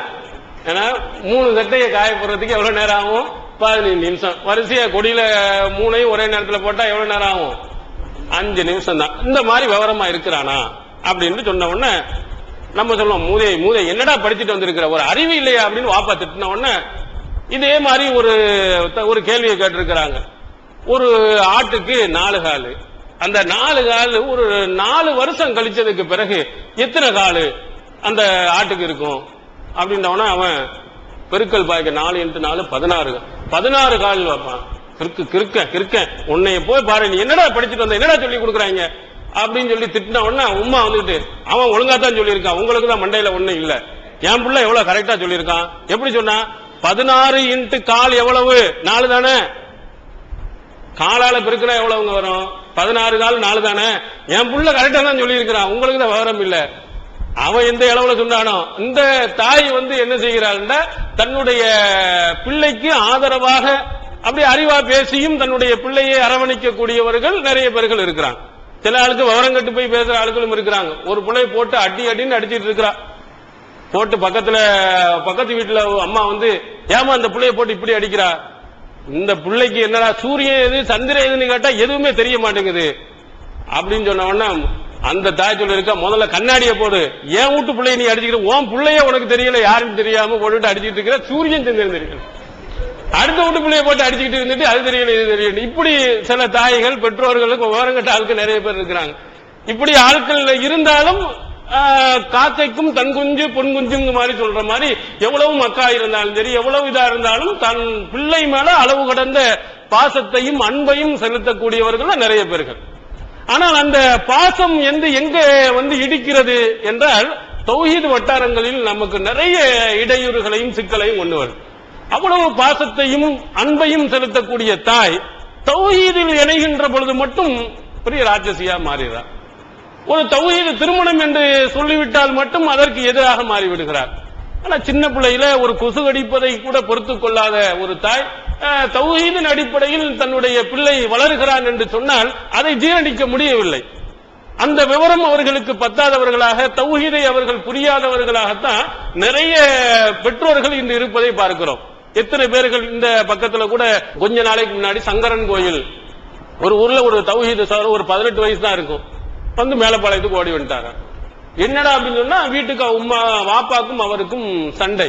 ஏன்னா 3 சட்டையை காய போறதுக்கு எவ்வளவு நேரம் ஆகும்? 15 நிமிஷம். வரிசையா கொடியில 3ஐயும் ஒரே நேரத்தில் போட்டா எவ்வளவு நேரம் ஆகும்? 5 நிமிஷம் தான். இந்த மாதிரி விவரமா இருக்கிறானா அப்படின்னு சொன்ன உடனே நம்ம சொல்லுவோம், மூதை என்னடா படிச்சுட்டு வந்திருக்கிற, ஒரு அறிவு இல்லையா அப்படின்னு வாப்பா திட்டின உடனே இதே மாதிரி ஒரு கேள்வியை கேட்டிருக்கிறாங்க. ஒரு ஆட்டுக்கு 4 காலு, அந்த 4 காலு ஒரு 4 வருஷம் கழிச்சதுக்கு பிறகு எத்தனை காலு அந்த ஆட்டுக்கு இருக்கும் அப்படின்னா அவன் பெருக்கல் பாய்க்க 4 × 4 16 கால் வைப்பான். கிறுக்க உன்னைய போய் பாரு, நீ என்னடா படிச்சுட்டு வந்த, என்னடா சொல்லி கொடுக்குறாங்க அப்படின்னு சொல்லி திட்டின உடனே உம்மா அவன் ஒழுங்கா தான் சொல்லியிருக்கான், உங்களுக்கு தான் மண்டையில ஒண்ணு இல்ல, என் பிள்ளை எவ்வளவு கரெக்டா சொல்லியிருக்கான். எப்படி சொன்னா, 16 × கால் எவ்வளவு? 4 தானே. காலால பெருக்கினா எவ்வளவுங்க வரும்? 16 கால் 4 தானே. என் புள்ள கரெக்டா தான் சொல்லி இருக்கிறான், உங்களுக்கு தான் விவரம் இல்ல. அவன் எந்த அளவுல சொன்னானோ. இந்த தாய் என்ன செய்கிறாள், தன்னுடைய பிள்ளைக்கு ஆதரவாக அப்படி அறிவா பேசியும் தன்னுடைய பிள்ளையை அரவணைக்க கூடியவர்கள் நிறைய பேர்கள் இருக்கிறாங்க. சில ஆளுக்கு விவரம் கட்டு போய் பேசுற ஆளுகளும் இருக்கிறாங்க. ஒரு பிள்ளை போட்டு அடின்னு அடிச்சிட்டு இருக்கிறா. போட்டு பக்கத்து வீட்டுல அம்மா ஏமா அந்த பிள்ளைய போட்டு இப்படி அடிக்கிறா, இந்த பிள்ளைக்கு என்னடா சூரியன் எது சந்திரன் எதுன்னு கேட்டா எதுவுமே தெரிய மாட்டேங்குது அப்படின்னு சொன்ன உடனே அந்த தாய் சொல்லி இருக்கா, முதல்ல கண்ணாடியை போடு, ஏன் வீட்டு பிள்ளைய நீ அடிச்சுக்கிற, உன் பிள்ளைய உனக்கு தெரியல, யாருன்னு தெரியாம போட்டுட்டு அடிச்சுட்டு இருக்கிற, சூரியன் சந்திரன் தெரியல, அடுத்த வீட்டு பிள்ளைய போட்டு அடிச்சுக்கிட்டு இருந்துட்டு அது தெரியல இது தெரியல. இப்படி சில தாய்கள் பெற்றோர்களுக்கு விவரம் கட்ட ஆட்கள் நிறைய பேர் இருக்கிறாங்க. இப்படி ஆட்கள் இருந்தாலும் காக்கைக்கும் தன் குஞ்சு பொன் குஞ்சுங்க மாதிரி சொல்ற மாதிரி எவ்வளவு மக்கா இருந்தாலும் சரி, எவ்வளவு இதா இருந்தாலும் தன் பிள்ளை மேல அளவு கடந்த பாசத்தையும் அன்பையும் செலுத்தக்கூடியவர்கள் நிறைய பேர்கள். ஆனால் அந்த பாசம் எங்க இடிக்கிறது என்றால் தௌஹீத் வட்டாரங்களில் நமக்கு நிறைய இடையூறுகளையும் சிக்கலையும் கொண்டு வரும். அவ்வளவு பாசத்தையும் அன்பையும் செலுத்தக்கூடிய தாய் தௌஹீதில் இணைகின்ற பொழுது மட்டும் பெரிய ராட்சசியா மாறுகிறார். ஒரு தௌஹீத் திருமணம் என்று சொல்லிவிட்டால் மட்டும் அதற்கு எதிராக மாறிவிடுகிறார். ஆனா சின்ன பிள்ளையில ஒரு கொசு கடிப்பதை கூட பொறுத்துக் கொள்ளாத ஒரு தாய் தௌஹீதின் அடிப்படையில் தன்னுடைய பிள்ளை வளர்கிறான் என்று சொன்னால் அதை ஜீரணிக்க முடியவில்லை. அந்த விவரம் அவர்களுக்கு பத்தாதவர்களாக, தௌஹீதை அவர்கள் புரியாதவர்களாகத்தான் நிறைய பெற்றோர்கள் இன்று இருப்பதை பார்க்கிறோம். எத்தனை பேர்கள் இந்த பக்கத்துல கூட கொஞ்ச நாளைக்கு முன்னாடி சங்கரன் கோயில் ஒரு ஊர்ல ஒரு தௌஹீது சார் ஒரு 18 வயசு தான் இருக்கும், மேலப்பாளையத்துக்கு ஓடி வந்துட்டாரு. என்னடா அப்படின்னு சொன்னா வீட்டுக்கு உமா வாப்பாக்கும் அவருக்கும் சண்டை.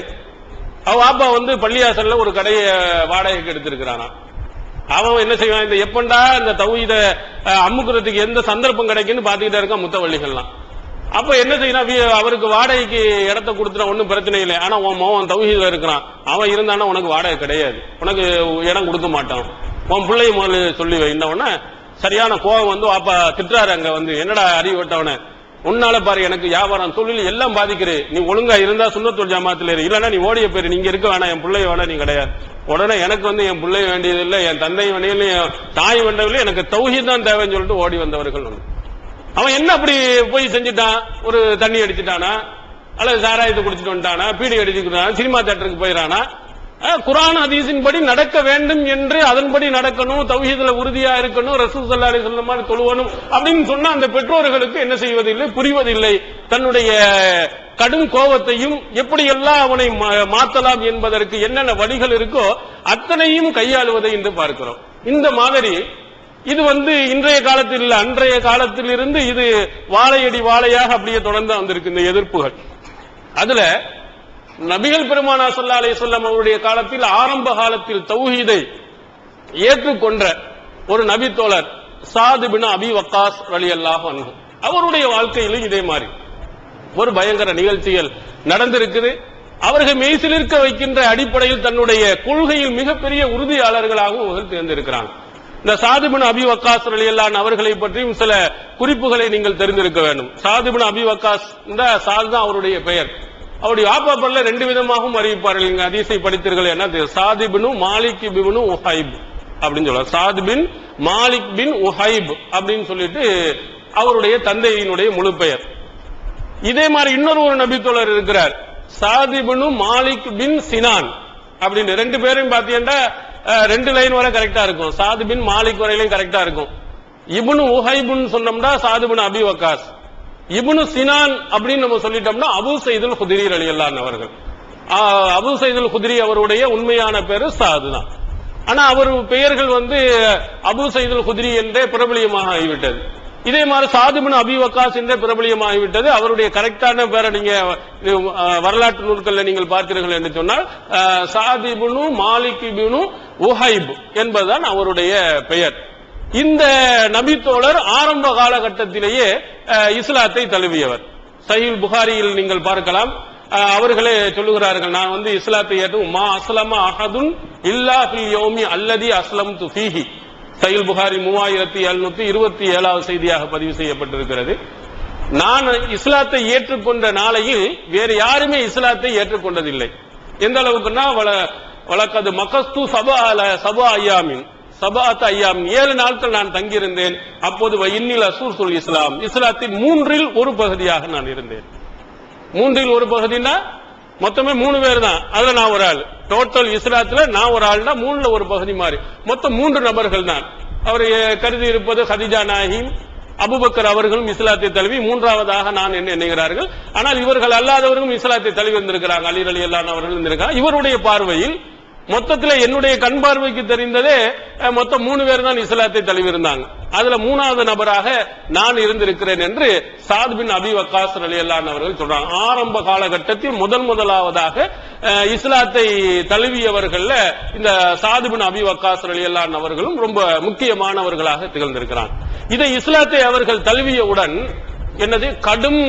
அவ வாப்பா பள்ளியாசல்ல ஒரு கடையை வாடகைக்கு எடுத்திருக்கிறானா. அவன் என்ன செய்வான், இந்த எப்பண்டா இந்த தௌஹீத அம்முக்குறதுக்கு எந்த சந்தர்ப்பம் கிடைக்குன்னு பாத்துக்கிட்டே இருக்கான் முத்தவள்ளிகள்லாம். அப்ப என்ன செய்யணும், அவருக்கு வாடகைக்கு இடத்தை கொடுத்துட்டா ஒன்னும் பிரச்சனை இல்லை. ஆனா உன் மகன் தௌஹீதுல இருக்கிறான், அவன் இருந்தானா உனக்கு வாடகை கிடையாது, உனக்கு இடம் கொடுக்க மாட்டான், உன் பிள்ளைய முதல்ல சொல்லி வைன உடனே சரியான கோபம் வாப்பா திட்டுறாரு. அங்க என்னடா அறிவு விட்டவன, உன்னால பாரு எனக்கு வியாபாரம் தொழில் எல்லாம் பாதிக்கிறே, நீ ஒழுங்கா இருந்தா சுன்னத்துல் ஜமாத்துல இரு, இல்லன்னா நீ ஓடிய பேரு, நீங்க இருக்க வேணாம், என் பிள்ளை வேணா, நீ கிடையாது. உடனே எனக்கு என் பிள்ளை வேண்டியது இல்லை, என் தந்தை வேண்டியதில்லை, என் தாய் வேண்டவில்லை, எனக்கு தௌஹீத் தான் தேவைன்னு சொல்லிட்டு ஓடி வந்தவர்கள் உண்டு. அவன் என்ன அப்படி போய் செஞ்சுட்டான்? ஒரு தண்ணி அடிச்சுட்டானா, அல்லது சாராயத்தை குடிச்சிட்டு வந்துட்டானா, பீடி அடிச்சுக்கிட்டானா, சினிமா தியேட்டருக்கு போயிடானா? குர்ஆன் ஹதீஸின் படி நடக்க வேண்டும் என்று அதன்படி நடக்கணும், தௌஹீதுல உறுதியா இருக்கணும், ரசூல் ஸல்லல்லாஹு அலைஹி வஸல்லம் மாதிரி தொழுவணும் அப்படின்னு சொன்னா அந்த பெற்றோர்களுக்கு என்ன செய்வதில்லை, புரிவதில்லை. தன்னுடைய கடும் கோபத்தையும் எப்படியெல்லாம் அவனை மாற்றலாம் என்பதற்கு என்னென்ன வழிகள் இருக்கோ அத்தனையும் கையாளுவதை இன்று பார்க்கிறோம். இந்த மாதிரி இது இன்றைய காலத்தில் இல்ல, அன்றைய காலத்தில் இருந்து இது வாழையடி வாழையாக அப்படியே தொடர்ந்து வந்திருக்கு இந்த எதிர்ப்புகள். அதுல நபிகள் பெருமானா ஸல்லல்லாஹு அலைஹி வஸல்லம் அவருடைய காலத்தில் ஆரம்ப காலத்தில் தௌஹீதை ஏற்றுக்கொண்ட ஒரு நபி தோழர் சாத் இப்னு அபி வக்காஸ் ரலியல்லாஹு அன்ஹு, அவருடைய வாழ்க்கையிலும் இதே மாதிரி ஒரு பயங்கர நிகழ்ச்சிகள் நடந்திருக்குது. அவர்கள் மெய்சிலிருக்க வைக்கின்ற அடிப்படையில் தன்னுடைய கொள்கையில் மிகப்பெரிய உறுதியாளர்களாகவும் அவர்கள் தேர்ந்தெடுக்கிறாங்க. இந்த சாத் இப்னு அபி வக்காஸ் ரலியல்லாஹு அன்ஹு அவர்களை பற்றியும் சில குறிப்புகளை நீங்கள் தெரிந்திருக்க வேண்டும். சாத் இப்னு அபி வக்காஸ், இந்த சாத் தான் அவருடைய பெயர். அவருடைய வாப்பா பல்ல ரெண்டு விதமாகவும் அறிவிப்பார்கள். இங்க ஹதீஸை படித்தீர்கள், என்ன சாத் இப்னு மாலிக் இப்னு உஹைப் அப்படின்னு சொல்லுவாங்க. சாத் பின் மாலிக் பின் உஹைப் அப்படின்னு சொல்லிட்டு அவருடைய தந்தையினுடைய முழு பெயர். இதே மாதிரி இன்னொரு நபி தோழர் இருக்கிறார், சாத் இப்னு மாலிக் பின் சினான் அப்படின்னு. ரெண்டு பேரையும் பாத்தீங்கன்னா ரெண்டு லைன் வரை கரெக்டா இருக்கும், சாத் பின் மாலிக் வரையிலும் கரெக்டா இருக்கும். இப்னு உஹைப்னு சொன்னோம்னா சாத் இப்னு அபி வக்காஸ், இப்னு சினான் அப்படின்னு நம்ம சொல்லிட்டோம்னா அபூ சயீதுல் குத்ரி ரலியல்லாஹு அன்ஹு அவர்கள். அபூ சயீதுல் குத்ரி அவருடைய உண்மையான பேரு சாத் தான். ஆனா அவர் பெயர்கள் அபூ சயீதுல் குத்ரி என்றே பிரபலியமாக ஆகிவிட்டது. இதே மாதிரி சாத் இப்னு அபி வக்காஸ் என்றே பிரபலியமாகிவிட்டது. அவருடைய கரெக்டான பேரை நீங்க வரலாற்று நூல்களில் நீங்கள் பார்த்தீர்கள் என்று சொன்னால் சாத் இப்னு மாலிக் இப்னு உஹைப் என்பதுதான் அவருடைய பெயர். இந்த நபி தோழர் ஆரம்ப காலகட்டத்திலேயே இஸ்லாத்தை தழுவியவர். சஹீஹ் புகாரியில் நீங்கள் பார்க்கலாம், அவர்களே சொல்லுகிறார்கள், நான் இஸ்லாத்தை ஏற்று மா அஸ்லம அஹதுன் இல்லா ஃபில் யௌமி அல்லதி அஸ்லம்து ஃபீஹி. சஹீஹ் புகாரி 3727வது செய்தியாக பதிவு செய்யப்பட்டிருக்கிறது. நான் இஸ்லாத்தை ஏற்றுக்கொண்ட நாளையில் வேறு யாருமே இஸ்லாத்தை ஏற்றுக்கொண்டதில்லை. எந்த அளவுக்குன்னா வழக்கது மக்கஸ்து சபா ஐயாமின் 7 நாட்கள் நான் தங்கியிருந்தேன். அப்போது இன்னில் அசூர்சுல் இஸ்லாம், இஸ்லாத்தின் 3இல் ஒரு பகுதியாக நான் இருந்தேன். 3இல் ஒரு பகுதினா மொத்தமே 3 பேர் தான், அதுல நான் ஒரு ஆள். டோட்டல் இஸ்லாத்துல நான் ஒரு ஆள்னா 3ல ஒரு பகுதி மாதிரி மொத்தம் 3 நபர்கள் தான். அவர் கருதி இருப்பது ஹதீஜா நாயகி, அபூபக்கர் அவர்களும் இஸ்லாத்தை தழுவி 3ஆவதாக நான் என்ன எண்ணுகிறார்கள். ஆனால் இவர்கள் அல்லாதவர்களும் இஸ்லாத்தை தழுவி வந்திருக்கிறாங்க. அலி ரலியல்லாஹு அன்ஹு அவர்கள் இருந்திருக்காங்க. இவருடைய பார்வையில் மொத்தத்தில் என்னுடைய கண் பார்வைக்கு தெரிந்ததே மொத்தம் 3 பேர் தான் இஸ்லாத்தை தழுவி இருந்தாங்க. அதுல 3வது நபராக நான் இருந்திருக்கிறேன் என்று சாத் பின் அபி வக்காஸ் ரலியல்லாஹு அன்ஹு அவர்கள் சொல்றாங்க. ஆரம்ப காலகட்டத்தில் முதலாவதாக இஸ்லாத்தை தழுவியவர்கள் இந்த சாத் பின் அபி வக்காஸ் ரலியல்லாஹு அன்ஹு அவர்களும் ரொம்ப முக்கியமானவர்களாக திகழ்ந்திருக்கிறாங்க. இதை இஸ்லாத்தை அவர்கள் தழுவியவுடன் என்னது கடும்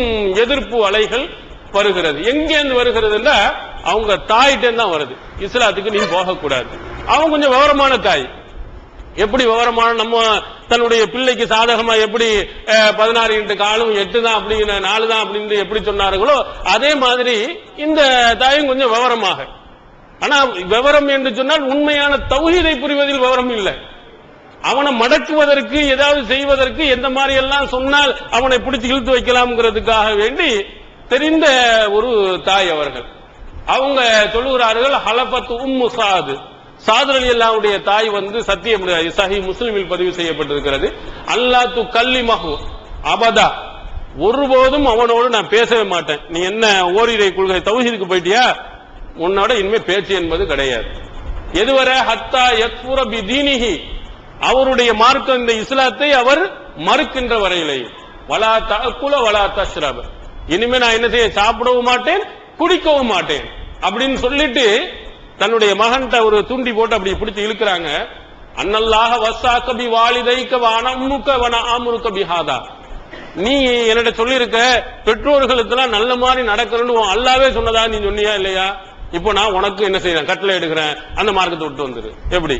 எதிர்ப்பு அலைகள் வருகிறது. எங்கேருந்து வருகிறதுன்னா அவங்க தாயிட்டே தான் வருது. இஸ்லாத்துக்கு நீ போகக்கூடாது. அவங்க கொஞ்சம் விவரமான தாய். எப்படி விவரமான நம்ம தன்னுடைய பிள்ளைக்கு சாதகமா எப்படி 16 இன்ட்டு காலும் 8 தான் அப்படிங்கிற 4 தான் அப்படின்னு எப்படி சொன்னார்களோ அதே மாதிரி இந்த தாயும் கொஞ்சம் விவரமாக. ஆனா விவரம் என்று சொன்னால் உண்மையான தௌஹீதை புரிவதில் விவரம் இல்லை. அவனை மடக்குவதற்கு ஏதாவது செய்வதற்கு எந்த மாதிரி எல்லாம் சொன்னால் அவனை பிடிச்சு இழுத்து வைக்கலாம்ங்கிறதுக்காக வேண்டி தெரிந்த ஒரு தாய் அவர்கள். அவங்க சொல்லுகிறார்கள், ஹலபத் உம்மு சாத், சாத் ரலியல்லாஹுடைய தாய் சத்தியம், சஹீஹ் முஸ்லிமில் பதிவு செய்யப்பட்டிருக்கிறது, அல்லாஹ் து கல்லிமஹு அபதா, ஒருபோதும் அவனோடு நான் பேசவே மாட்டேன். நீ என்ன ஓரிரை கொள்கை தௌஹீதுக்கு போயிட்டியா, உன்னோட இனிமே பேச்சு என்பது கிடையாது. எதுவரை ஹத்தா யக்ஃபுர பிதீனிஹி, அவருடைய மார்க்கம் இந்த இஸ்லாத்தை அவர் மறுக்கின்ற வரையிலே, வலா தஅக்குல வலா தஷ்ரப, இனிமே நான் என்ன செய்ய, சாப்பிடவும் மாட்டேன் குடிக்கவும் மாட்டேன் அப்படின்னு சொல்லிட்டு தன்னுடைய மகன்கிட்ட ஒரு தூண்டி போட்டு அப்படி பிடிச்சு இழுக்கிறாங்க. அன்னல்லாஹ வஸ்ஸாக பி வாலிதைக வ அனம்முக வ நஅமுருக பிஹாதா, நீ என்னட்ட சொல்லியிருக்க பெற்றோர்களுக்கெல்லாம் நல்ல மாதிரி நடக்கணும்னு அல்லாஹ்வே சொன்னதா நீ சொன்னியா இல்லையா? இப்போ நான் உனக்கு என்ன செய்யறேன், கட்டளை எடுக்கிறேன், அந்த மார்க்கத்தை விட்டு வந்துரு. எப்படி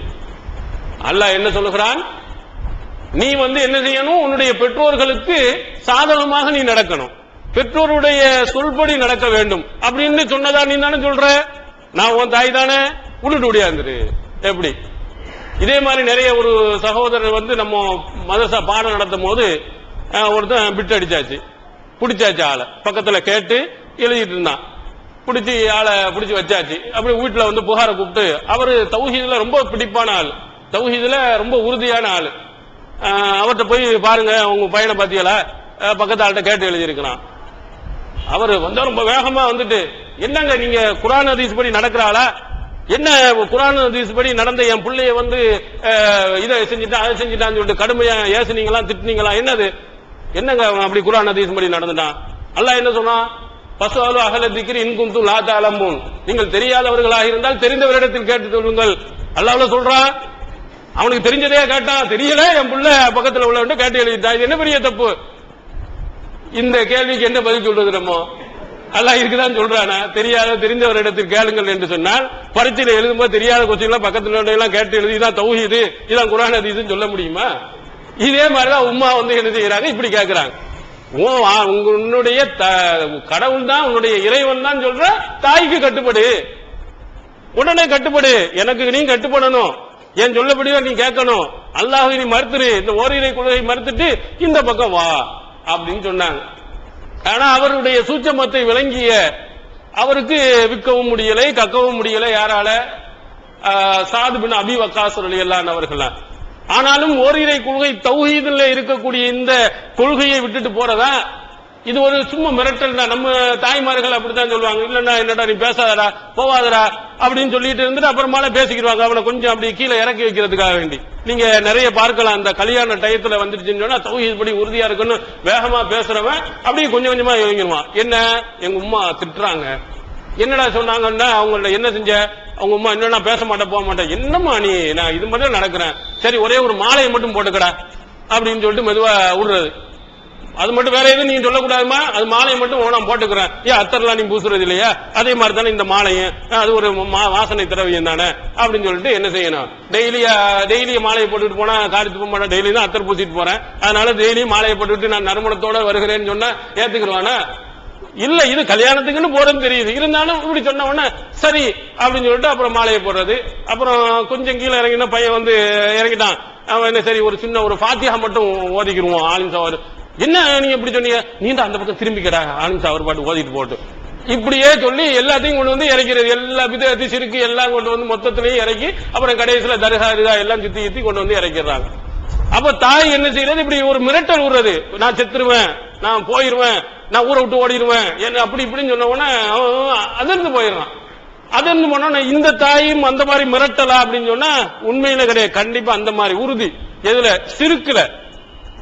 அல்லாஹ் என்ன சொல்லுகிறான்? நீ என்ன செய்யணும், உன்னுடைய பெற்றோர்களுக்கு சாதகமாக நீ நடக்கணும், பெற்றோருடைய சொல்படி நடக்க வேண்டும் அப்படின்னு சொன்னதா நீ தானே சொல்ற. நான் உன் தாய் தானே, விட்டுட்டு முடியாது. எப்படி இதே மாதிரி நிறைய ஒரு சகோதரர் நம்ம மதரசா பாடம் நடத்தும் போது ஒருத்தன் பிட்டு அடிச்சாச்சு, பிடிச்சாச்சு, ஆளை பக்கத்துல கேட்டு எழுதிட்டு இருந்தான், பிடிச்சி ஆளை பிடிச்சி வச்சாச்சு. அப்படி வீட்டுல புகாரை கூப்பிட்டு, அவரு தௌஹீதுல ரொம்ப பிடிப்பான ஆள், தௌஹீதுல ரொம்ப உறுதியான ஆள், அவர்கிட்ட போய் பாருங்க உங்க பையனை பத்தியல பக்கத்து ஆள்கிட்ட கேட்டு எழுதியிருக்கிறான். அவரு ரொம்ப வேகமா என்னங்க நீங்க குர்ஆன் ஹதீஸ் படி நடக்கிறாளா, என்ன குர்ஆன் ஹதீஸ் படி நடந்த என் பிள்ளைய இதை செஞ்சுட்டான் அதை செஞ்சுட்டான்னு சொல்லிட்டு கடுமையா ஏசுனீங்களா திட்டினீங்களா, என்னது என்னங்க அப்படி குர்ஆன் ஹதீஸ் படி நடந்துட்டான். அல்லாஹ் என்ன சொன்னா, பசுவாலு அகல திக்ரி இன் குன்தும் லா தஅலமூன், நீங்கள் தெரியாதவர்களாக இருந்தால் தெரிந்தவரிடத்தில் கேட்டு சொல்லுங்கள். அல்லாஹ் சொல்றான், அவனுக்கு தெரிஞ்சதே கேட்டான், தெரியல என் புள்ள பக்கத்துல உள்ள கேட்டு எழுதிட்டான், இது என்ன பெரிய தப்பு. இந்த கேள்விக்கு என்ன பதில் சொல்றது? நம்ம அல்லாஹ் இருக்குதான் சொல்றானா, தெரிந்தவரிடத்தில் கேளுங்கள் என்று சொன்னால் பரீட்சையில எழுதும்போது தெரியாத கொஸ்டின் பக்கத்துல எல்லாம் கேட்டு எழுதி இதான் தௌஹீது இதான் குர்ஆன் ஹதீஸ்னு சொல்ல முடியுமா? இதே மாதிரிதான் உம்மா என்ன செய்யறாங்க, இப்படி கேட்கிறாங்க. உன்னுடைய கடவுள் தான் உன்னுடைய இறைவன் தான் சொல்ற, தாய்க்கு கட்டுப்படு, உடனே கட்டுப்படு, எனக்கு நீ கட்டுப்படணும், என் சொல்லபடிதான் நீ கேட்கணும், அல்லாஹ்வை நீ மறுத்துரு, இந்த ஓரிரை கொள்கையை மறுத்துட்டு இந்த பக்கம் வா அப்படின்னு சொன்னாங்க. ஆனா அவருடைய சூட்சமத்தை விளங்கிய அவருக்கு விற்கவும் முடியலை கக்கவும் முடியலை. யாரால? சாத் பின் அபி வக்காஸ் ரலியல்லாஹு அன்ஹு அவர்கள். ஆனாலும் ஓரிரை கொள்கை தௌஹீதுல இருக்கக்கூடிய இந்த கொள்கையை விட்டுட்டு போறதா இது ஒரு சும்மா மிரட்டல் தான். நம்ம தாய்மார்கள் அப்படித்தான் சொல்லுவாங்க, இல்லன்னா என்னடா நீ பேசாதடா போவாதடா அப்படின்னு சொல்லிட்டு இருந்துட்டு அப்புறமால பேசிக்கிடுவாங்க, அவனை கொஞ்சம் அப்படி கீழே இறக்கி வைக்கிறதுக்காக வேண்டி. நீங்க நிறைய பார்க்கலாம், அந்த கல்யாண டயத்துல வந்துருச்சுன்னு சொன்னா தௌஹீத் படி உறுதியா இருக்குன்னு வேகமா பேசுறவன் அப்படியே கொஞ்சம் கொஞ்சமா இறங்கிடுவான். என்ன எங்க உம்மா திட்டுறாங்க, என்னடா சொன்னாங்கன்னா அவங்கள என்ன செஞ்ச, அவங்க உம்மா என்ன பேச மாட்டேன் போக மாட்டேன், என்னம்மா நீ நான் இது மட்டும் நடக்கிறேன், சரி ஒரே ஒரு மாலையை மட்டும் போட்டுக்கடா அப்படின்னு சொல்லிட்டு மெதுவா விடுறது. அது மட்டும் வேற எதுவும் நீ சொல்லக்கூடாதுமா, அது மாலையை மட்டும் நான் போட்டுக்கிறேன், ஏன் அத்தர்லாம் நீ பூசுறது இல்லையா, அதே மாதிரி தானே இந்த மாலையும் அது ஒரு வாசனை திரவியம் தானே அப்படின்னு சொல்லிட்டு என்ன செய்யணும், டெய்லிய மாலையை போட்டுட்டு போனா காரித்து போக மாட்டேன், டெய்லி தான் அத்தர் பூசிட்டு போறேன், அதனால டெய்லியும் மாலையை போட்டுட்டு நான் நறுமணத்தோட வருகிறேன்னு சொன்னா ஏத்துக்குருவானா? இல்ல, இது கல்யாணத்துக்குன்னு போறதுன்னு தெரியுது, இருந்தாலும் இப்படி சொன்ன உடனே சரி அப்படின்னு சொல்லிட்டு அப்புறம் மாலையை போடுறது. அப்புறம் கொஞ்சம் கீழே இறங்கினா பையன் இறங்கிட்டான், அவன் என்ன சரி ஒரு சின்ன ஒரு ஃபாத்திஹா மட்டும் ஓதிக்கிருவோம் ஆலிம் சாவர், என்ன நீங்க எப்படி சொன்னீங்க, நீ தான் அந்த பக்கம் திரும்பிக்கிறா ஆலிம் சாவர் பாட்டு ஓதிட்டு போட்டு, இப்படியே சொல்லி எல்லாத்தையும் கொண்டு இறக்கிறது, எல்லா விதத்தி சிறுக்கு எல்லாம் கொண்டு மொத்தத்திலேயே இறக்கி அப்புறம் கடைசியில தர்கா எல்லாம் சுத்தி கொண்டு இறக்கிறாங்க. அப்ப தாய் என்ன செய்யறது, இப்படி ஒரு மிரட்டல் விடுறது, நான் செத்துருவேன், நான் போயிருவேன், நான் ஊரை விட்டு ஓடிடுவேன், என்ன அப்படி இப்படின்னு சொன்ன உடனே அதிர்ந்து போயிடுறான். அதிர்ந்து போனா இந்த தாயும் அந்த மாதிரி மிரட்டலா அப்படின்னு சொன்னா உண்மையில கிடையாது. கண்டிப்பா அந்த மாதிரி உறுதி எதுல, சிறுக்குல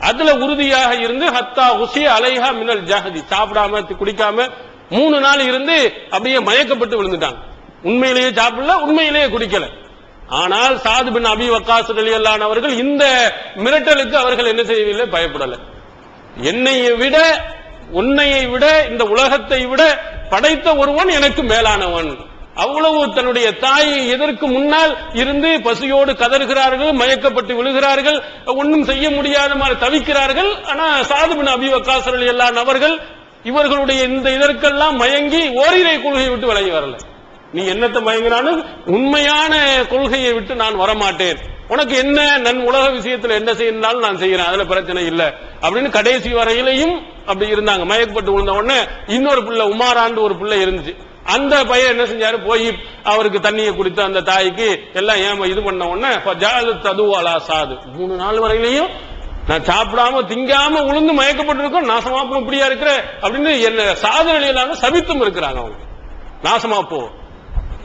அதுல உறுதியாக இருந்து ஹத்தா உசி அலைஹா மினல் ஜஹதி, சாப்பிடாம குடிக்காம 3 நாள் இருந்து அப்படியே மயக்கப்பட்டு விழுந்துட்டாங்க. உண்மையிலேயே சாப்பிடல, உண்மையிலேயே குடிக்கல. ஆனால் சாத் பின் அபி வக்காஸ் ரலியல்லாஹு அன்ஹு அவர்கள் இந்த மிரட்டலுக்கு அவர்கள் என்ன செய்யவில்லை, பயப்படல. என்னையை விட உன்னையை விட இந்த உலகத்தை விட படைத்த ஒருவன் எனக்கு மேலானவன், அவ்வளவு தன்னுடைய தாயை எதற்கு முன்னால் இருந்து பசியோடு கதறுகிறார்கள், மயக்கப்பட்டு விழுகிறார்கள், ஒன்றும் செய்ய முடியாத மாதிரி தவிக்கிறார்கள். ஆனா சாத் பின் அபி வக்காஸ் ரலியல்லாஹு அன்ஹு அவர்கள் இவர்களுடைய இந்த இதற்கெல்லாம் மயங்கி ஓரிரை கொள்கையை விட்டு விலகி வரல. நீ என்னத்தை மயங்கினாலும் உண்மையான கொள்கையை விட்டு நான் வரமாட்டேன், உனக்கு என்ன நன் உலக விஷயத்துல என்ன செய்யணும் நான் செய்யறேன், அதுல பிரச்சனை இல்ல அப்படின்னு கடைசி வரையிலையும் அப்படி இருந்தாங்க. மயக்கப்பட்டு விழுந்த உடனே இன்னொரு பிள்ளை உமாராண்டு ஒரு பிள்ளை இருந்துச்சு, அந்த பையன் என்ன செஞ்சாரு, போய் அவருக்கு தண்ணியை குடித்து அந்த தாய்க்கு எல்லாம் ஏமா இது பண்ண உடனே ததுவாலா சாது 3 நாள் வரையிலையும் நான் சாப்பிடாம திங்காம உளுந்து மயக்கப்பட்டு இருக்கோம், நாசமா போ இப்படியா இருக்கிற அப்படின்னு என்ன சாதனையிலான சபித்தும் இருக்கிறாங்க. அவங்க நாசமா போ,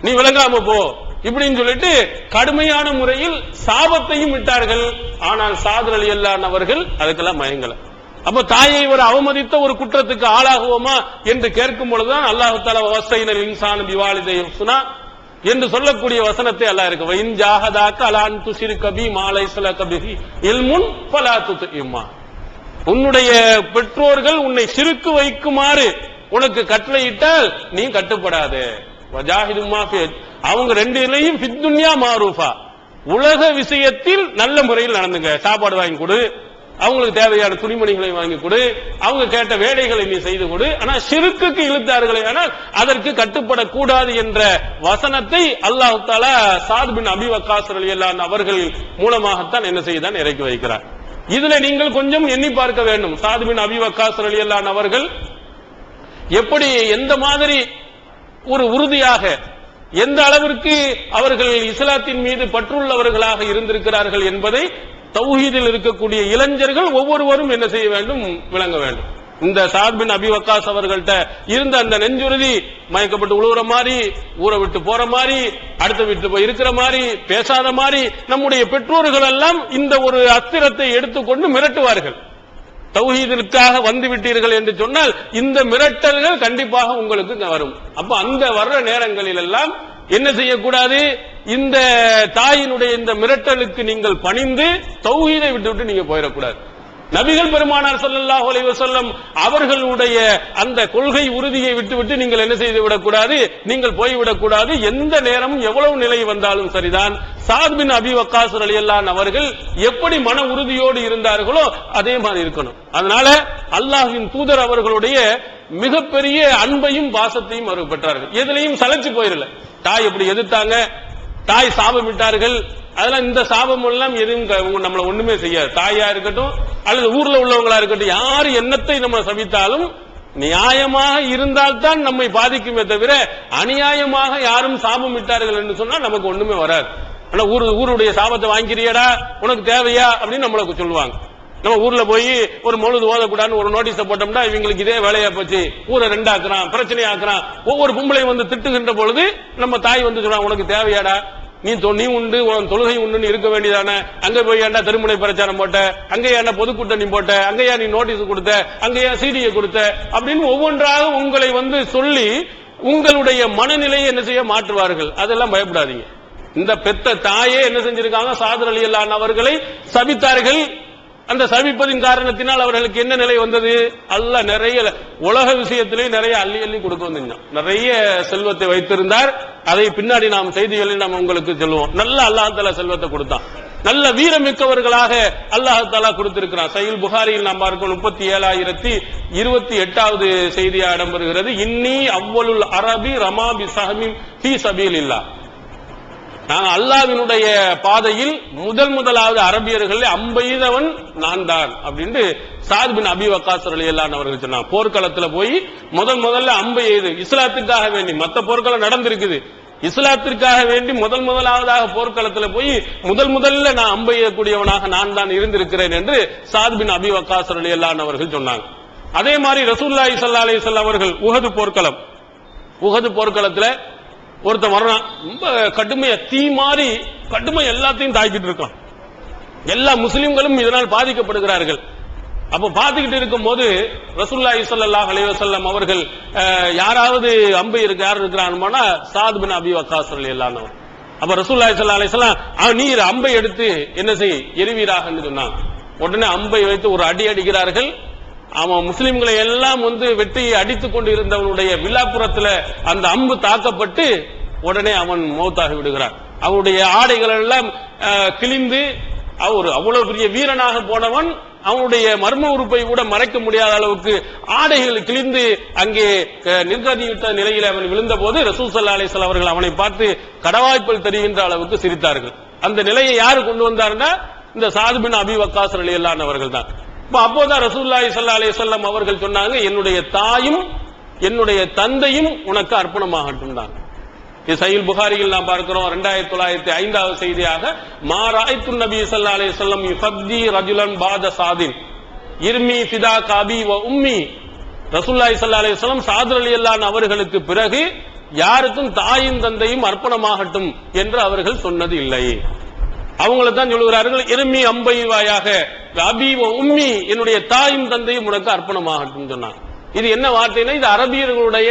நீ விளங்காம போ இப்படின்னு சொல்லிட்டு கடுமையான முறையில் சாபத்தையும் விட்டார்கள். ஆனால் சாத் ரலியல்லாஹு அன்ஹு அவர்கள் அதுக்கெல்லாம் மயங்கல. அப்ப தாயை ஒரு அவமதித்த ஒரு குற்றத்துக்கு ஆளாகுவோமா என்று கேட்கும் பொழுதுதான் அல்லாஹ் தஆலா வஸைனல் இன்சான பிவாலிதைஹி ஹுஸ்னா என்று சொல்லக்கூடிய வசனத்தை அல்லாஹ் இருக்கு. வைன் ஜாஹதாக்க அலா அன் துஷ்ரிக பி மா லைஸ லக பிஹி இல்முன் ஃபலா துத்இமா, உன்னுடைய பெற்றோர்கள் உன்னை சிறுக்கு வைக்குமாறு உனக்கு கட்டளையிட்டால் நீ கட்டுப்படாதே. வஜாஹிதுமா ஃபி, அவங்க ரெண்டிலையும் ஃபித் துன்யா மாரூஃபா, உலக விஷயத்தில் நல்ல முறையில் நடந்துங்க. சாப்பாடு வாங்கி கொடு, அவங்களுக்கு தேவையான துணிமணிகளை வாங்கி கொடு, அவங்க கேட்ட வேலைகளை நீ செய்து கொடு. ஆனா ஷிர்க்குக்கு இழுத்தார்களே ஆனால் அதற்கு கட்டுப்படக்கூடாது என்ற வசனத்தை அல்லாஹ் தஆலா சாத் பின் அபி வக்காஸ் ரலியல்லாஹு அன்ஹு அவர்கள் மூலமாகத்தான் என்ன செய்தான் இறக்கி வைக்கிறார். இதுல நீங்கள் கொஞ்சம் எண்ணி பார்க்க வேண்டும். சாத் பின் அபி வக்காஸ் ரலியல்லாஹு அன்ஹு அவர்கள் எப்படி எந்த மாதிரி ஒரு உறுதியாக எந்த அளவிற்கு அவர்கள் இஸ்லாத்தின் மீது பற்றுள்ளவர்களாக இருந்திருக்கிறார்கள் என்பதை தௌஹீதில் இருக்கக்கூடிய இளைஞர்கள் ஒவ்வொருவரும் என்ன செய்ய வேண்டும், விளங்க வேண்டும். இந்த சாத் பின் அபி வக்காஸ் அவர்கள்ட்ட இருந்த அந்த நெஞ்சுறுதி, மயக்கப்பட்டு உழுவுற மாதிரி, ஊரை விட்டு போற மாதிரி, அடுத்த வீட்டு போய் இருக்கிற மாதிரி, பேசாத மாதிரி, நம்முடைய பெற்றோர்கள் எல்லாம் இந்த ஒரு அஸ்திரத்தை எடுத்துக்கொண்டு மிரட்டுவார்கள். தௌஹீதிற்காக வந்து விட்டீர்கள் என்று சொன்னால் இந்த மிரட்டல்கள் கண்டிப்பாக உங்களுக்கு வரும். அப்ப அந்த வர்ற நேரங்களில் எல்லாம் என்ன செய்யக்கூடாது, இந்த தாயினுடைய இந்த மிரட்டலுக்கு நீங்கள் பணிந்து தௌஹீதை விட்டுவிட்டு நீங்க போயிடக்கூடாது. நபிகள் பெருமானார் ஸல்லல்லாஹு அலைஹி வஸல்லம் அவர்களுடைய அந்த கொள்கை உறுதியை விட்டுவிட்டு நீங்கள் என்ன செய்து விடக்கூடாது, நீங்கள் போய்விடக்கூடாது. எந்த நேரமும் எவ்வளவு நிலை வந்தாலும் சரிதான். சாத் பின் அபி வக்காஸ் ரலியல்லாஹு அன்ஹு அவர்கள் எப்படி மன உறுதியோடு இருந்தார்களோ அதே மாதிரி இருக்கணும். அதனால அல்லாஹ்வின் தூதர் அவர்களுடைய மிகப்பெரிய அன்பையும் பாசத்தையும் அவர் பெற்றார்கள். எதுலையும் சளைச்சு போயிடல. தாய் எப்படி எதிர்த்தாங்க, தாய் சாபமிட்டார்கள், அதெல்லாம் இந்த சாபம் எல்லாம் எதுவும் நம்மள ஒண்ணுமே செய்யாது. தாயா இருக்கட்டும் அல்லது ஊர்ல உள்ளவங்களா இருக்கட்டும், யாரு எண்ணத்தை நம்ம சபித்தாலும் நியாயமாக இருந்தால்தான் நம்மை பாதிக்குமே தவிர அநியாயமாக யாரும் சாபம் விட்டார்கள் என்று சொன்னா நமக்கு ஒண்ணுமே வராது. ஆனா ஊருடைய சாபத்தை வாங்கிக்கிறியடா, உனக்கு தேவையா அப்படின்னு நம்மளுக்கு சொல்லுவாங்க. நம்ம ஊர்ல போய் ஒரு மொழுது ஓதக்கூடாதுன்னு ஒரு நோட்டீஸ போட்டோம்னா இவங்களுக்கு இதே வேலையா போச்சு, ஊரை ரெண்டாக்குறான், பிரச்சனை ஆக்குறான். ஒவ்வொரு பொம்பளையும் வந்து திட்டுகின்ற பொழுது நம்ம தாய் வந்து சொல்றாங்க, உனக்கு தேவையாடா, நீ உண்டு உன் தொழுகை உண்டுன்னு இருக்க வேண்டியதானே, அங்க போய் ஏன்டா தெருமுனை பிரச்சாரம் போட்ட, அங்கேயா பொதுக்கூட்டணி போட்ட, அங்கேயா நீ நோட்டீஸ் கொடுத்த, அங்கேயா சீடியை கொடுத்த அப்படின்னு ஒவ்வொன்றாக உங்களை வந்து சொல்லி உங்களுடைய மனநிலையை என்ன செய்ய மாற்றுவார்கள். அதெல்லாம் பயப்படாதீங்க. இந்த பெத்த தாயே என்ன செஞ்சிருக்காங்க, சாத் ரலியல்லாஹு அன்ஹு அவர்களை சபித்தார்கள். அந்த சபிப்பதின் காரணத்தினால் அவர்களுக்கு என்ன நிலை வந்தது, அல்லாஹ் நிறைய உலக விஷயத்திலே நிறைய அள்ளி அள்ளி கொடுக்க வந்தாங்க. நிறைய செல்வத்தை வைத்திருந்தார். அதை பின்னாடி நாம் செய்திகளில் நாம் உங்களுக்கு சொல்லுவோம். நல்ல அல்லாஹ் தஆலா செல்வத்தை கொடுத்தான். நல்ல வீரமிக்கவர்களாக அல்லாஹ் தஆலா கொடுத்திருக்கிறான். சஹீஹ் புகாரியில் நாம் பார்க்கிறோம் 37,028வது செய்தியா இடம்பெறுகிறது. இன்னி அவ்வலுல் அரபி ரமா பி ஸஹமின் ஃபீ சபீலில்லாஹ். நான் அல்லாஹ்வினுடைய பாதையில் முதலாவது அரபியர்களை அம்பெய்தவன் நான் தான் அப்படின்னு சாத் பின் அபி வக்காஸ் ரலியல்லாஹு அன்ஹு அவர்கள் சொன்னாங்க. போர்க்களத்துல போய் முதல்ல அம்பை எய்து இஸ்லாத்துக்காக வேண்டி, மத்த போர்க்களம் நடந்திருக்குது, இஸ்லாத்திற்காக வேண்டி முதலாவதாக போர்க்களத்துல போய் முதல்ல நான் அம்பை எய்யக்கூடியவனாக நான் தான் இருந்திருக்கிறேன் என்று சாத் பின் அபி வக்காஸ் ரலியல்லாஹு அன்ஹு அவர்கள் சொன்னாங்க. அதே மாதிரி ரசூலுல்லாஹி ஸல்லல்லாஹு அலைஹி வஸல்லம் அவர்கள் உஹது போர்க்களத்துல ஒருத்தன் வர்றான், ரொம்ப கடுமையா தீ மாறி கடுமையா எல்லாத்தையும் தாக்கிட்டு இருக்கான். எல்லா முஸ்லிம்களும் இதனால் பாதிக்கப்படுகிறார்கள். அப்ப பாத்துக்கிட்டு இருக்கும் போது ரசூலுல்லாஹி ஸல்லல்லாஹு அலைஹி வஸல்லம் அவர்கள் யாராவது அம்பை யார் இருக்கிறான்னா சாத் பின் அபி வக்காஸ் ரலியல்லாஹு அன்ஹு. அப்ப ரசூலுல்லாஹி ஸல்லல்லாஹு அலைஹி வஸல்லம் நீர் அம்பை எடுத்து என்ன செய், எரிவீராக சொன்னாங்க. உடனே அம்பை வைத்து ஒரு அடி அடிக்கிறார்கள். அவன் முஸ்லிம்களை எல்லாம் வந்து வெட்டி அடித்துக் கொண்டு இருந்தவனுடைய விழாப்புறத்துல அந்த அம்பு தாக்கப்பட்டு உடனே அவன் மௌத்தாகி விடுகிறான். அவனுடைய ஆடைகள் எல்லாம் கிழிந்து, அவ்வளவு பெரிய வீரனாக போனவன் அவனுடைய மர்ம உறுப்பை கூட மறைக்க முடியாத அளவுக்கு ஆடைகள் கிழிந்து அங்கே நிர்கதிவிட்ட நிலையில் அவன் விழுந்த போது ரசூல் ஸல்லல்லாஹு அலைஹி வஸல்லம் அவர்கள் அவனை பார்த்து கடவாய்ப்பல் தெரிகின்ற அளவுக்கு சிரித்தார்கள். அந்த நிலையை யாரு கொண்டு வந்தாருன்னா இந்த சாத் பின் அபி வக்காஸ் ரலியல்லாஹு அன்ஹு அவர்கள் தான். அப்போதான் ரசூலுல்லாஹி ஸல்லல்லாஹு அலைஹி வஸல்லம் அவர்கள் சொன்னாங்க, என்னுடைய தாயும் என்னுடைய தந்தையும் உனக்கு அர்ப்பணமாகட்டும் தான். இது சஹீஹ் புகாரியில் நாம் பார்க்கிறோம் 2905வது செய்தியாக, மா ராய்து நபி ஸல்லல்லாஹு அலைஹி வஸல்லம் யுஃபத்தி ரஜுலன் பாத சாதின் இர்மி ஃபிதா காபி வ உம்மி. ரசூலுல்லாஹி ஸல்லல்லாஹு அலைஹி வஸல்லம் சாத் ரலியல்லாஹு அன்ஹு அவர்களுக்கு பிறகு யாருக்கும் தாயும் தந்தையும் அர்ப்பணமாகட்டும் என்று அவர்கள் சொன்னது இல்லை. அவங்களை தான் சொல்லுகிறார்கள், இர்மி அம்பை வாயாக அபி வ உம்மி, என்னுடைய தாயும் தந்தையும் உனக்கு அர்ப்பணமாகட்டும் சொன்னார். இது என்ன வார்த்தைனா, இது அரபியர்களுடைய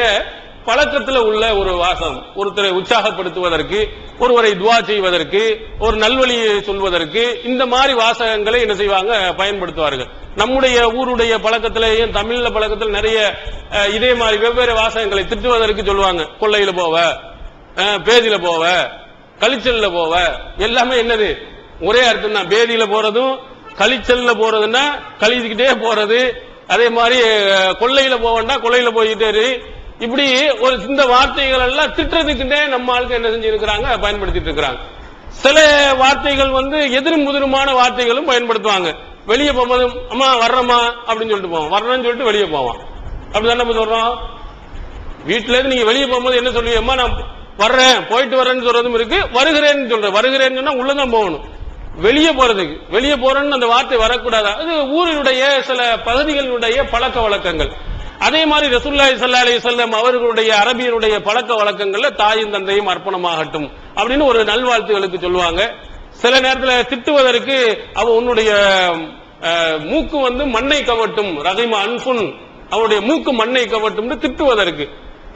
பழக்கத்தில் உள்ள ஒரு வாசம். ஒருத்தரை உற்சாகப்படுத்துவதற்கு, ஒருவரை துவா செய்வதற்கு, ஒரு நல்வழியை சொல்வதற்கு இந்த மாதிரி வாசகங்களை என்ன செய்வாங்க, பயன்படுத்துவார்கள். நம்முடைய ஊருடைய பழக்கத்திலேயும் தமிழ்ல பழக்கத்தில் நிறைய இதே மாதிரி வெவ்வேறு வாசகங்களை திட்டுவதற்கு சொல்லுவாங்க. கொள்ளையில போவ, பேதியில போவ, கழிச்சல்ல போவ, எல்லாமே என்னது ஒரே அர்த்தம் தான். பேதியில போறதும் கழிச்சல்ல போறதுன்னா கழிச்சுக்கிட்டே போறது, அதே மாதிரி கொள்ளையில போவா கொள்ளையில போயிட்டே, இப்படி ஒரு இந்த வார்த்தைகள் எல்லாம் திட்டுறதுக்குன்னே நம்ம ஆளுக்கு என்ன செஞ்சிருக்கிறாங்க, பயன்படுத்திட்டு இருக்கிறாங்க. சில வார்த்தைகள் எதிரும் முதிருமான வார்த்தைகளும் பயன்படுத்துவாங்க. வெளியே போகும்போது அம்மா வர்றமா அப்படின்னு சொல்லிட்டு போவோம், வர்றேன்னு சொல்லிட்டு வெளியே போவான். அப்படிதான் நம்ம சொல்றோம். வீட்டுல இருந்து நீங்க வெளியே போகும்போது என்ன சொல்லுவீங்க, அம்மா நான் வர்றேன் போயிட்டு வர்றேன்னு சொல்றதும் இருக்கு, வருகிறேன்னு சொல்றேன். வருகிறேன்னு சொன்னா உள்ளதான் போகணும், வெளியே போறதுக்கு. வெளியே போறேன்னு அந்த வார்த்தை வரக்கூடாது. அது ஊரினுடைய சில பகுதிகளுடைய பழக்க வழக்கங்கள். அதே மாதிரி ரசூலுல்லாஹி ஸல்லல்லாஹு அலைஹி வஸல்லம் அவர்களுடைய அரபியருடைய பழக்க வழக்கங்கள்ல தாயும் தந்தையும் அர்ப்பணமாகட்டும் அப்படின்னு ஒரு நல்வாழ்த்துகளுக்கு சொல்லுவாங்க. சில நேரத்தில் திட்டுவதற்கு அவ உன்னுடைய மூக்கு மண்ணை கவட்டும், ரஹிம அன்ஃபுன், அவனுடைய மூக்கு மண்ணை கவட்டும் திட்டுவதற்கு.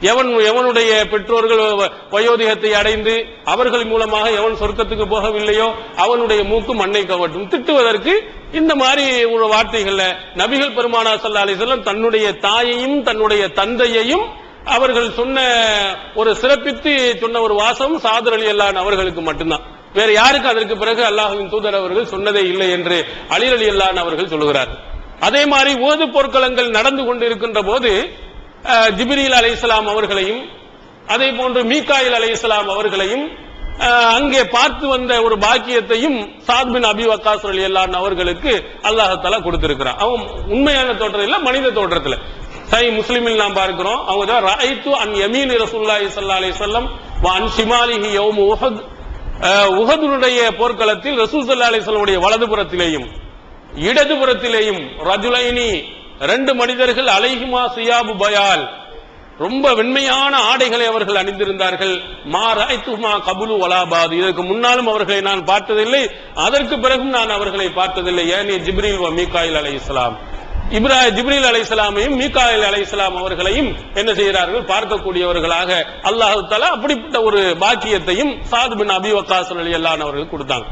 எவனுடைய பெற்றோர்கள் வயோதிகத்தை அடைந்து அவர்கள் மூலமாக எவன் சொர்க்கத்துக்கு போகவில்லையோ அவனுடைய மூக்கு மண்ணை கவட்டும் திட்டுவதற்கு இந்த மாதிரி ஒரு வார்த்தைகள்ல நபிகள் பெருமானார் ஸல்லல்லாஹு அலைஹி வஸல்லம் தன்னுடைய தாயையும் தன்னுடைய தந்தையையும் அவர்கள் சொன்ன ஒரு சிறப்பித்து சொன்ன ஒரு வாசம் சாதர் ரலியல்லாஹு அன்ஹு அவர்களுக்கு மட்டும்தான். வேற யாருக்கு அதற்கு பிறகு அல்லாஹ்வின் தூதர் அவர்கள் சொன்னதே இல்லை என்று அலி ரலியல்லாஹு அன்ஹு அவர்கள் சொல்லுகிறார். அதே மாதிரி ஓது போர்க்களங்கள் நடந்து கொண்டிருக்கின்ற போது ஜிப்ரீல் அலைஹிஸ்ஸலாம் அவர்களையும் அதே போன்று மீகாயில் அலைஹிஸ்ஸலாம் அவர்களையும் அங்கே பார்த்து வந்த ஒரு பாக்கியத்தையும் சாத் பின் அபி வக்காஸ் ரலியல்லாஹு அன்ஹு அவர்களுக்கு அல்லாஹ் தஆலா கொடுத்திருக்கிறான். அவன் உண்மையான தோற்றத்தில் மனித தோற்றத்தில். சஹீஹ் முஸ்லிமில் நாம் பார்க்கிறோம், அவங்க தான் ரஅய்து அன் யமீன் ரசூலுல்லாஹி ஸல்லல்லாஹு அலைஹி வஸல்லம் வ அன் ஷிமாலிஹி யௌம் உஹத், உஹதுடைய போர்க்களத்தில் ரசூல் ஸல்லல்லாஹு அலைஹி வஸல்லம் உடைய வலதுபுறத்திலேயும் இடதுபுறத்திலேயும் ரஜுலைனி, ரெண்டு மனிதர்கள், அலைஹிமா சியாபு பயால், ரொம்ப வெண்மையான ஆடைகளை அவர்கள் அணிந்திருந்தார்கள். மா ரஅய்துஹுமா கபுலு வலா பாத், இதற்கு முன்னாலும் அவர்களை நான் பார்த்ததில்லை, அதற்கு பிறகும் நான் அவர்களை பார்த்ததில்லை. ஏனி ஜிப்ரீல் வ மீகாயில் அலைஹிஸ்ஸலாம், ஜிப்ரீல் அலைஹிஸ்ஸலாமையும் மீகாயில் அலைஹிஸ்ஸலாம் அவர்களையும் என்ன செய்கிறார்கள், பார்க்கக்கூடியவர்களாக அல்லாஹ் தஆலா அப்படிப்பட்ட ஒரு பாக்கியத்தையும் சாத் பின் அபி வக்காஸ் ரலியல்லாஹு அன்ஹு அவர்களுக்கு கொடுத்தாங்க.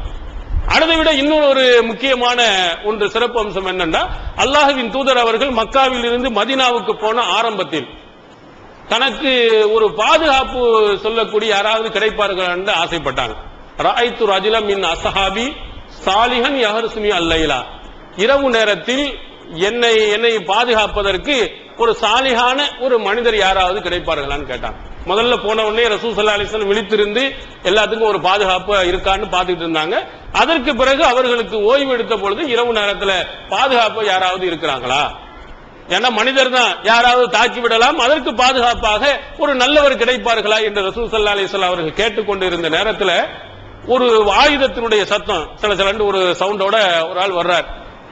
அதை விட இன்னொரு முக்கியமான ஒன்று சிறப்பு அம்சம் என்னன்னா, அல்லாஹ்வின் தூதர் அவர்கள் மக்காவில் இருந்து மதீனாவுக்கு போன ஆரம்பத்தில் தனக்கு ஒரு பாதுகாப்பு சொல்லக்கூடிய யாராவது கிடைப்பார்கள் என்று ஆசைப்பட்டாங்க. ரஅய்து ரஜுலம் மின் அஸ்ஹாபி சாலிஹன் யஹ்ருசுனி அல்லைலா, இரவு நேரத்தில் என்னை பாதுகாப்பதற்கு ஒரு சாலிஹான ஒரு மனிதர் யாராவது கிடைப்பார்களான்னு கேட்டாங்க. முதல்ல போன உடனே ரசூல் ஸல்லல்லாஹு அலைஹி வஸல்லம் விழித்திருந்து எல்லாத்துக்கும் ஒரு பாதுகாப்பு இருக்கான்னு பார்த்துட்டு இருந்தாங்க. அதற்கு பிறகு அவர்களுக்கு ஓய்வு எடுத்த பொழுது இரவு நேரத்தில் பாதுகாப்பு யாராவது இருக்கிறாங்களா, ஏன்னா மனிதர் தான், யாராவது தாக்கி விடலாம், அதற்கு பாதுகாப்பாக ஒரு நல்லவர் கிடைப்பார்களா என்று ரசூல் ஸல்லல்லாஹு அலைஹி வஸல்லம் அவர்கள் கேட்டுக்கொண்டிருந்த நேரத்தில் ஒரு ஆயுதத்தினுடைய சத்தம் சில ஒரு சவுண்டோட ஒரு ஆள் வர்றார்.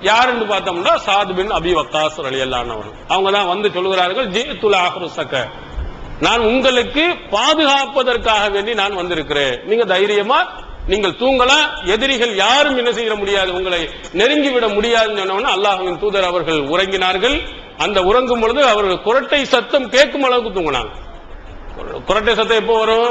யாருன்னு பார்த்தோம்னா சாத் பின் அபி வக்காஸ் ரலியல்லாஹு அன்ஹு அவர்கள். அவங்க தான் வந்து சொல்கிறார்கள், ஜீதுல் ஆஹ்ருஸக, நான் உங்களுக்கு பாதுகாப்பதற்காக வேண்டி நான் வந்திருக்கிறேன், நீங்க தைரியமா நீங்கள் தூங்கலாம், எதிரிகள் யாரும் என்ன செய்ய முடியாது, உங்களை நெருங்கிவிட முடியாதுன்னு சொன்னோம்னா அல்லாஹ்வின் தூதர் அவர்கள் உறங்கினார்கள். அந்த உறங்கும் பொழுது அவர்கள் குரட்டை சத்தம் கேட்கும் அளவுக்கு தூங்கினாங்க. குரட்டை சத்தம் எப்போ வரும்,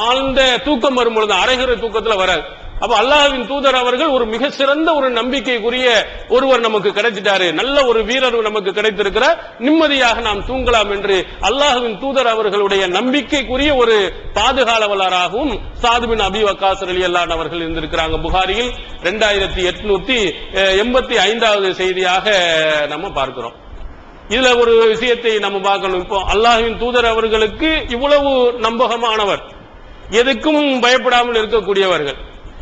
ஆழ்ந்த தூக்கம் வரும் பொழுது, அரைகுறை தூக்கத்துல வராது. அப்ப அல்லாஹ்வின் தூதர் அவர்கள் ஒரு மிக சிறந்த ஒரு நம்பிக்கைக்குரிய ஒருவர் நமக்கு கிடைச்சிட்டாரு, நல்ல ஒரு வீரர் நமக்கு கிடைத்திருக்கிறார், நிம்மதியாக நாம் தூங்கலாம் என்று அல்லாஹ்வின் தூதர் அவர்களுடைய நம்பிக்கைக்குரிய ஒரு பாதுகாவலராகவும் சாத் பின் அபி வக்காஸ் ரலியல்லாஹு அன்ஹு அவர்கள் இருந்திருக்கிறாங்க. புகாரியில் 2885வது செய்தியாக நம்ம பார்க்கிறோம். இதுல ஒரு விஷயத்தை நம்ம பார்க்கணும். இப்போ அல்லாஹ்வின் தூதர் அவர்களுக்கு இவ்வளவு நம்பகமானவர், எதுக்கும் பயப்படாமல் இருக்கக்கூடியவர்கள்.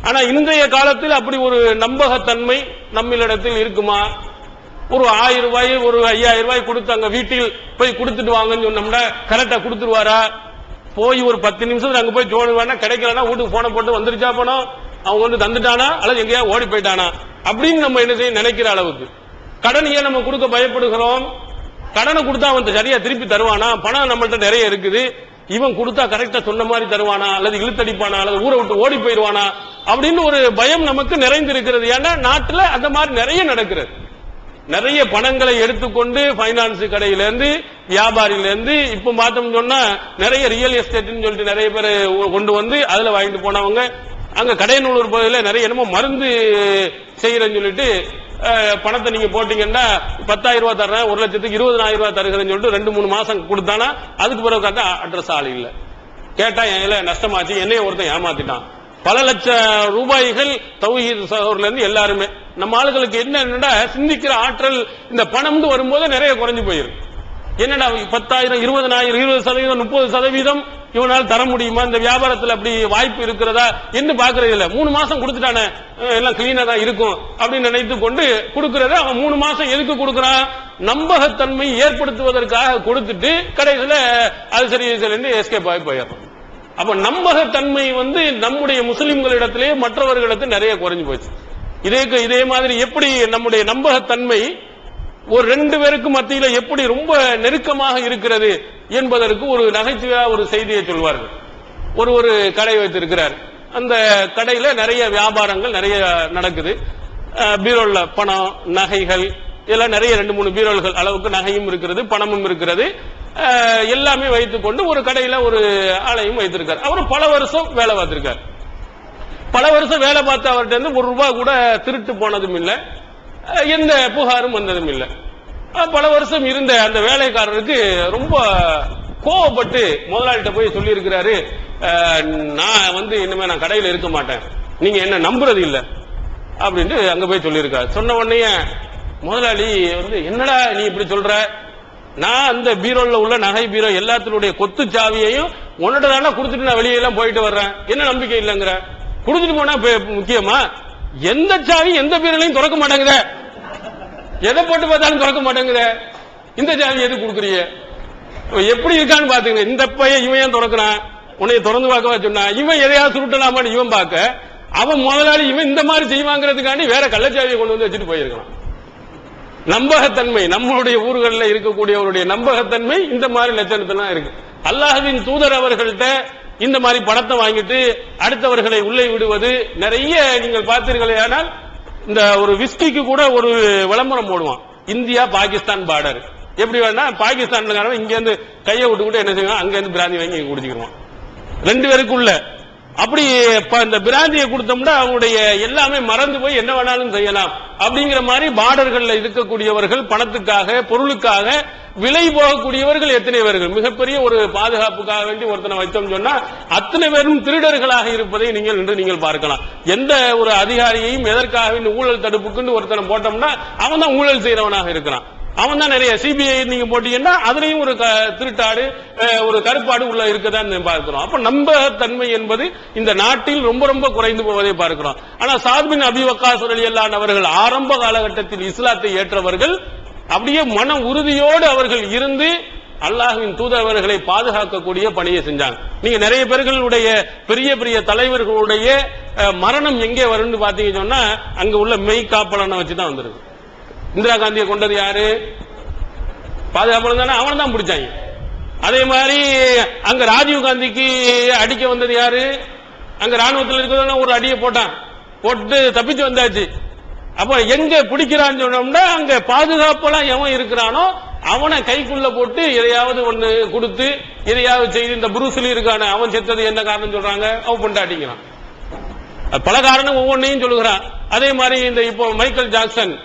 ஆனா இன்றைய காலத்தில் அப்படி ஒரு நம்பகத்தன்மை நம்மளிடத்தில் இருக்குமா? ஒரு 1000 ரூபாய் ஒரு 5000 ரூபாய் கொடுத்து அங்க வீட்டில் போய் கொடுத்துட்டு வாங்கன்னு சொன்னோம்னா கரெக்டா கொடுத்துருவாரா? போய் ஒரு 10 நிமிஷத்துல அங்க போய் ஜோடுவானா, கிடைக்கலன்னா வீட்டுக்கு போன போட்டு வந்துருச்சா பணம், அவங்க வந்து தந்துட்டானா அல்லது எங்கேயா ஓடி போயிட்டானா அப்படின்னு நம்ம என்ன செய்ய நினைக்கிற அளவுக்கு. கடனையே நம்ம கொடுக்க பயப்படுகிறோம். கடனை கொடுத்தா அவன் சரியா திருப்பி தருவானா? பணம் நம்மள்ட்ட நிறைய இருக்குது, இவன் கொடுத்தா கரெக்டா சொன்ன மாதிரி தருவானா அல்லது இழுத்தடிப்பானா அல்லது ஊரை விட்டு ஓடி போயிடுவானா அப்படின்னு ஒரு பயம் நமக்கு நிறைந்திருக்கிறது. ஏன்னா நாட்டுல அந்த மாதிரி நிறைய நடக்கிறது. நிறைய பணங்களை எடுத்துக்கொண்டு பைனான்ஸ் கடையிலிருந்து வியாபாரியிலிருந்து இப்ப பார்த்தோம் சொன்னா நிறைய ரியல் எஸ்டேட்னு சொல்லிட்டு நிறைய பேர் கொண்டு வந்து அதுல வாங்கிட்டு போனவங்க அங்க கடையநல்லூர் பகுதியில் நிறைய என்னமோ மருந்து செய்யறேன்னு சொல்லிட்டு பணத்தை நீங்க போட்டீங்கன்னா 10,000 ரூபாய் தர்றேன், 1,20,000 ரூபாய் தருகிறேன்னு சொல்லிட்டு 2-3 மாசம் கொடுத்தானா அதுக்கு பிறகு பார்த்தா அட்ரஸ் ஆள் இல்ல. கேட்டா என் நஷ்டமாச்சு, என்னைய ஒருத்தன் ஏமாத்திட்டான், பல லட்சம் ரூபாய்கள் தௌஹீத் சகோதரர்ல இருந்து எல்லாருமே. நம்ம ஆளுகளுக்கு என்னன்னா சிந்திக்கிற ஆற்றல் இந்த பணம் வரும்போது நிறைய குறைஞ்சு போயிருக்கு. என்னடா 10,000 20,000 20% 30% இவனால் தர முடியுமா, இந்த வியாபாரத்தில் அப்படி வாய்ப்பு இருக்கிறதா என்று பாக்குறது இல்ல. 3 மாசம் கொடுத்துட்டானே எல்லாம் கிளீனா தான் இருக்கும் அப்படின்னு நினைத்து கொண்டு கொடுக்கறத அவன் 3 மாசம் எதுக்கு கொடுக்கறான், நம்பகத்தன்மை ஏற்படுத்துவதற்காக கொடுத்துட்டு கடைசியில அது சரி என்று எஸ்கேப் ஆகி போயிடும். அப்ப நம்பகத்தன்மை நம்முடைய முஸ்லிம்களிடத்திலே மற்றவர்களிடத்தில் நிறைய குறைஞ்சு போச்சு. இதே மாதிரி எப்படி நம்முடைய நம்பகத்தன்மை ஒரு 2 பேருக்கு மத்தியில எப்படி ரொம்ப நெருக்கமாக இருக்கிறது என்பதற்கு ஒரு நகைச்சுவையா ஒரு செய்தியை சொல்வார்கள். ஒரு கடை வைத்திருக்கிறார். அந்த கடையில நிறைய வியாபாரங்கள் நிறைய நடக்குது. பீரோல்ல பணம் நகைகள் எல்லாம் நிறைய 2-3 பீரோல்கள் அளவுக்கு நகையும் இருக்கிறது, பணமும் இருக்கிறது. எல்லாமே வைத்துக் கொண்டு ஒரு கடையில ஒரு ஆளையும் வைத்திருக்கார். அவர் பல வருஷம் வேலை பார்த்திருக்கார். பல வருஷம் வேலை பார்த்து அவர்கிட்ட ₹1 கூட திருட்டு போனதும் இல்லை, எந்த புகாரும் வந்ததும் இல்லை. பல வருஷம் இருந்த அந்த வேலைக்காரருக்கு ரொம்ப கோவப்பட்டு முதலாளிகிட்ட போய் சொல்லி இருக்கிறாரு, நான் இனிமே நான் கடையில் இருக்க மாட்டேன், நீங்க என்ன நம்புறது இல்லை அப்படின்ட்டு அங்க போய் சொல்லியிருக்காரு. சொன்ன உடனே முதலாளி என்னடா நீ இப்படி சொல்ற, நான் அந்த பீரோல உள்ள நகை பீரோ எல்லாத்தினுடைய கொத்து சாவியையும் உன்னிட்ட தானே கொடுத்துட்டு நான் வெளியெல்லாம் போயிட்டு வர்றேன், என்ன நம்பிக்கை இல்லைங்கிற, கொடுத்துட்டு போனா முக்கியமா, எந்த சாவி எந்த பீரோலையும் திறக்க மாட்டேங்குத, எதை போட்டு பார்த்தாலும் திறக்க மாட்டேங்குத, இந்த சாவி எது கொடுக்குறீங்க, எப்படி இருக்கான்னு பாத்துங்க. இந்த பையன் இவன் ஏன் திறக்கிறான், உன்னைய திறந்து பார்க்கவா சொன்னா, இவன் எதையாவது சுருட்டலாமான்னு இவன் பார்க்க, அவன் முதலாளி இவன் இந்த மாதிரி செய்வாங்கிறதுக்காண்டி வேற கள்ளச்சாவியை கொண்டு வந்து வச்சுட்டு போயிருக்கான். நம்பகத்தன்மை நம்மளுடைய ஊர்களில் இருக்கக்கூடியவருடைய நம்பகத்தன்மை இந்த மாதிரி லட்சணத்தான் இருக்கு. அல்லாஹ்வின் தூதர் அவர்கள்ட்ட இந்த மாதிரி பணத்தை வாங்கிட்டு அடுத்தவர்களை உள்ளே விடுவது நிறைய நீங்கள் பார்த்தீர்களே. ஆனால் இந்த ஒரு விஸ்கிக்கு கூட ஒரு விளம்பரம் போடுவான், இந்தியா பாகிஸ்தான் பார்டர். எப்படி வேணா பாகிஸ்தான் இங்க இருந்து கையை விட்டுக்கிட்டு என்ன செய்வான், அங்க இருந்து பிராந்தி வாங்கி குடிச்சுக்கிடுவான் 2 பேருக்குள்ள. அப்படி இந்த பிராந்தியை கொடுத்தோம்னா அவங்களுடைய எல்லாமே மறந்து போய் என்ன வேணாலும் செய்யலாம் அப்படிங்கிற மாதிரி பார்டர்கள்ல இருக்கக்கூடியவர்கள் பணத்துக்காக பொருளுக்காக விலை போகக்கூடியவர்கள் எத்தனை பேர்கள். மிகப்பெரிய ஒரு பாதுகாப்புக்காக வேண்டி ஒருத்தனை வைத்தோம் சொன்னா அத்தனை பேரும் திருடர்களாக இருப்பதை நீங்கள் பார்க்கலாம். எந்த ஒரு அதிகாரியையும் எதற்காக ஊழல் தடுப்புக்குன்னு ஒருத்தனை போட்டோம்னா அவன் தான் ஊழல் செய்யறவனாக இருக்கிறான். அவன் தான் நிறைய சிபிஐ நீங்க போட்டீங்கன்னா அதுலயும் ஒரு திருட்டாடு ஒரு கருப்பாடு உள்ள இருக்கதான் பார்க்கிறோம். அப்ப நம்பகத்தன்மை என்பது இந்த நாட்டில் ரொம்ப ரொம்ப குறைந்து போவதை பார்க்கிறோம். ஆனா சாத் பின் அபி வக்காஸ் ரலியல்லாஹு அவர்கள் ஆரம்ப காலகட்டத்தில் இஸ்லாத்தை ஏற்றவர்கள் அப்படியே மன உறுதியோடு அவர்கள் இருந்து அல்லாஹ்வின் தூதரவர்களை பாதுகாக்கக்கூடிய பணியை செஞ்சாங்க. நீங்க நிறைய பேர்களுடைய பெரிய பெரிய தலைவர்களுடைய மரணம் எங்கே வரும்னு பாத்தீங்கன்னு சொன்னா அங்க உள்ள மெய் காப்பலனை வச்சுதான் வந்திருக்கு. இந்திரா காந்தியை கொண்டது யாரு, பாதுகாப்பு தானே, அவனை தான் பிடிச்சாங்க. அதே மாதிரி அங்க ராஜீவ் காந்திக்கு அடிக்க வந்தது யாரு, அங்க ராணுவத்தில் இருக்கிற ஒரு அடியை போட்டு தப்பிச்சு வந்தாச்சு. அப்ப எங்க பிடிக்கிறான்னு சொன்னோம்னா அங்க பாதுகாப்பெல்லாம் எவன் இருக்கிறானோ அவனை கைக்குள்ள போட்டு எதையாவது ஒண்ணு கொடுத்து எதையாவது செய்து, இந்த புரூஸ்லி இருக்கான அவன் செத்தது என்ன காரணம் சொல்றாங்க, அவன் பொண்டாட்டிக்கிறான், பல காரணம் ஒவ்வொன்னையும் சொல்லுகிறான். அதே மாதிரி இந்த இப்போ மைக்கேல் ஜாக்சன்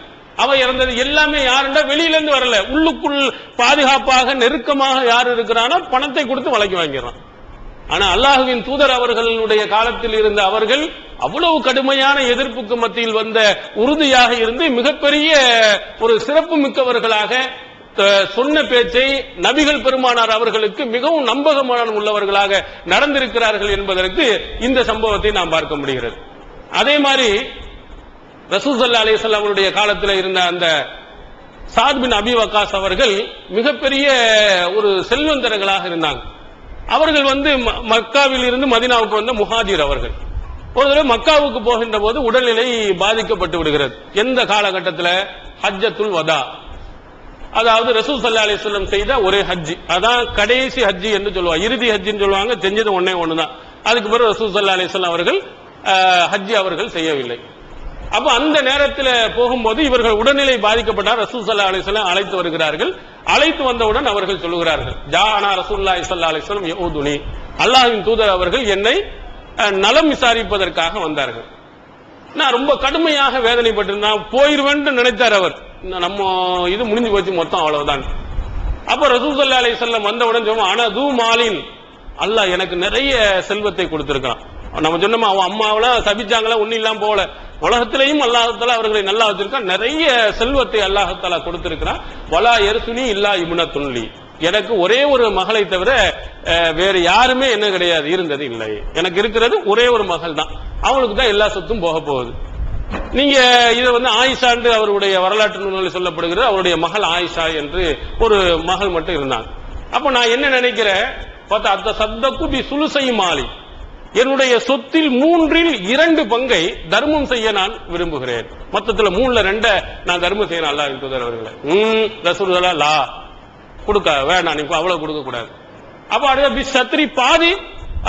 அவன் இறந்தது எல்லாமே யாருண்டா வெளியில இருந்து வரல, உள்ளுக்குள் பாதுகாப்பாக நெருக்கமாக யார் இருக்கிறானோ பணத்தை கொடுத்து வழக்கி வாங்கிறான். ஆனா அல்லாஹ்வின் தூதர் அவர்களுடைய காலத்தில் இருந்த அவர்கள் அவ்வளவு கடுமையான எதிர்ப்புக்கு மத்தியில் வந்த உறுதியாக இருந்து மிகப்பெரிய ஒரு சிறப்பு மிக்கவர்களாக சொன்ன பேச்சை நபிகள் பெருமானார் அவர்களுக்கு மிகவும் நம்பகமான உள்ளவர்களாக நடந்திருக்கிறார்கள் என்பதற்கு இந்த சம்பவத்தை நாம் பார்க்க முடிகிறது. அதே மாதிரி ரசூல் ஸல்லல்லாஹு அலைஹி வஸல்லம் அவருடைய காலத்தில் இருந்த அந்த சாத் பின் அபி வக்காஸ் அவர்கள் மிகப்பெரிய ஒரு செல்வந்தர்களாக இருந்தாங்க. அவர்கள் மக்காவில் இருந்து மதீனாவுக்கு வந்த முஹாஜிர் அவர்கள். ஒரு தடவை மக்காவுக்கு போகின்ற போது உடல்நிலை பாதிக்கப்பட்டு விடுகிறது. எந்த காலகட்டத்தில், ஹஜ்ஜத்துல் வதா, அதாவது ரசூல் ஸல்லல்லாஹு அலைஹி வஸல்லம் செய்த ஒரே ஹஜ், அதான் கடைசி ஹஜ் என்று சொல்லுவாங்க, இறுதி ஹஜ்ஜின்னு சொல்லுவாங்க. செஞ்சது ஒண்ணுதான். அதுக்கு பிறகு ரசூல் ஸல்லல்லாஹு அலைஹி வஸல்லம் அவர்கள் ஹஜ் அவர்கள் செய்யவில்லை. அப்ப அந்த நேரத்தில் போகும்போது இவர்கள் உடல்நிலை பாதிக்கப்பட்டார். ரசூல் ஸல்லல்லாஹு அலைஹி வஸல்லம் அழைத்து வருகிறார்கள். அழைத்து வந்தவுடன் அவர்கள் சொல்லுகிறார்கள், ஜாஅனா ரசூலுல்லாஹி ஸல்லல்லாஹு அலைஹி வஸல்லம் யஊதுனி, அல்லாஹ்வின் தூதர் அவர்கள் என்னை நலம் விசாரிப்பதற்காக வந்தார்கள். நான் ரொம்ப கடுமையாக வேதனைப்பட்டு நான் போயிருவேன் நினைத்தார் அவர். நம்ம இது முடிஞ்சு போச்சு மொத்தம், அவ்வளவுதான். அப்ப ரசூல் ஸல்லல்லாஹு அலைஹி வஸல்லம் வந்தவுடன் சொன்னாங்க, அனா தூ மாலின், அல்லாஹ் எனக்கு நிறைய செல்வத்தை கொடுத்திருக்கான், நம்ம சொன்னோமா அவன் அம்மாவெல்லாம் சபிச்சாங்களா, ஒன்னும் இல்லாம போகல. உலகத்திலையும் அல்லாஹ்தாலா அவர்களை நல்லா வச்சிருக்கான். நிறைய செல்வத்தை அல்லாஹ்தாலா கொடுத்திருக்கிறான். வலா யர்சுனி இல்லா இப்னத்துல்லி, எனக்கு ஒரே ஒரு மகளை தவிர வேற யாருமே என்ன கிடையாது, இருந்தது இல்லை. எனக்கு இருக்கிறது ஒரே ஒரு மகள் தான், அவளுக்கு தான் எல்லா சொத்தும் போக போகுது. நீங்க இதை ஆயிஷாண்டு அவருடைய வரலாற்று நூல்களில் சொல்லப்படுகிறது. அவருடைய மகள் ஆயிஷா என்று ஒரு மகள் மட்டும் இருந்தாங்க. அப்ப நான் என்ன நினைக்கிறேன், பார்த்தா அந்த சத்தக்கு பி சுலுசை மாலி, என்னுடைய சொத்தில் 2/3 பங்கை தர்மம் செய்ய நான் விரும்புகிறேன். மொத்தத்துல 3/2 நான் தர்மம் செய்யணும். அல்லாஹ்வின் தூதர் அவர்களே, ரசூலுல்லாஹ் லா கொடுக்க வேணாம், நீ அவ்வளவு கொடுக்க கூடாது. அப்ப அடுத்த பி சத்ரி பாதி,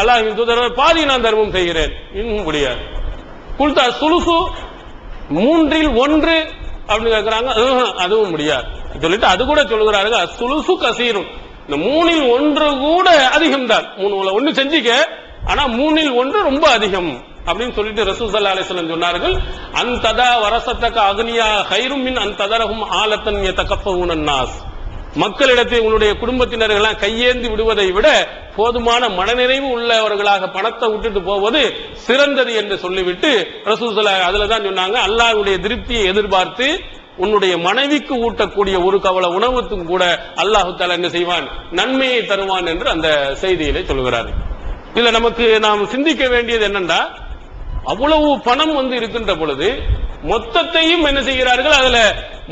அல்லாஹ்வின் தூதர் பாதி நான் தர்மம் செய்கிறேன். இன்னும் முடியாது. குல்தா சுலுசு 1/3 அப்படின்னு கேட்கிறாங்க. அதுவும் முடியாது சொல்லிட்டு அது கூட சொல்லுகிறார்கள் சுலுசு கசீரும், இந்த 1/3 கூட அதிகம் தான். 1 செஞ்சிக்க, ஆனா 1/3 ரொம்ப அதிகம் அப்படின்னு சொல்லிட்டு ரசூல் ஸல்லல்லாஹு அலைஹி வஸல்லம் சொன்னார்கள், அன்ததா வரசத்தக அக்னியா கைரும் மின் அன்ததரஹும் ஆலத்தன் யதகஃபூன நாஸ், மக்களிடத்தில் உங்களுடைய குடும்பத்தினர்கள் கையேந்தி விடுவதை விட போதுமான மனநிறைவு உள்ளவர்களாக பணத்தை விட்டுட்டு போவது சிறந்தது என்று சொல்லிவிட்டு ரசூல் ஸல்லல்லாஹு அதுலதான் சொன்னாங்க, அல்லாஹ்வுடைய திருப்தியை எதிர்பார்த்து உன்னுடைய மனைவிக்கு ஊட்டக்கூடிய ஒரு கவலை உணவுக்கும் கூட அல்லாஹ் தஆலா என்ன செய்வான், நன்மையை தருவான் என்று அந்த செய்தியிலே சொல்கிறார். இதுல நமக்கு நாம் சிந்திக்க வேண்டியது என்னன்னா, அவ்வளவு பணம் இருக்கின்ற பொழுது மொத்தத்தையும் என்ன செய்கிறார்கள், அதுல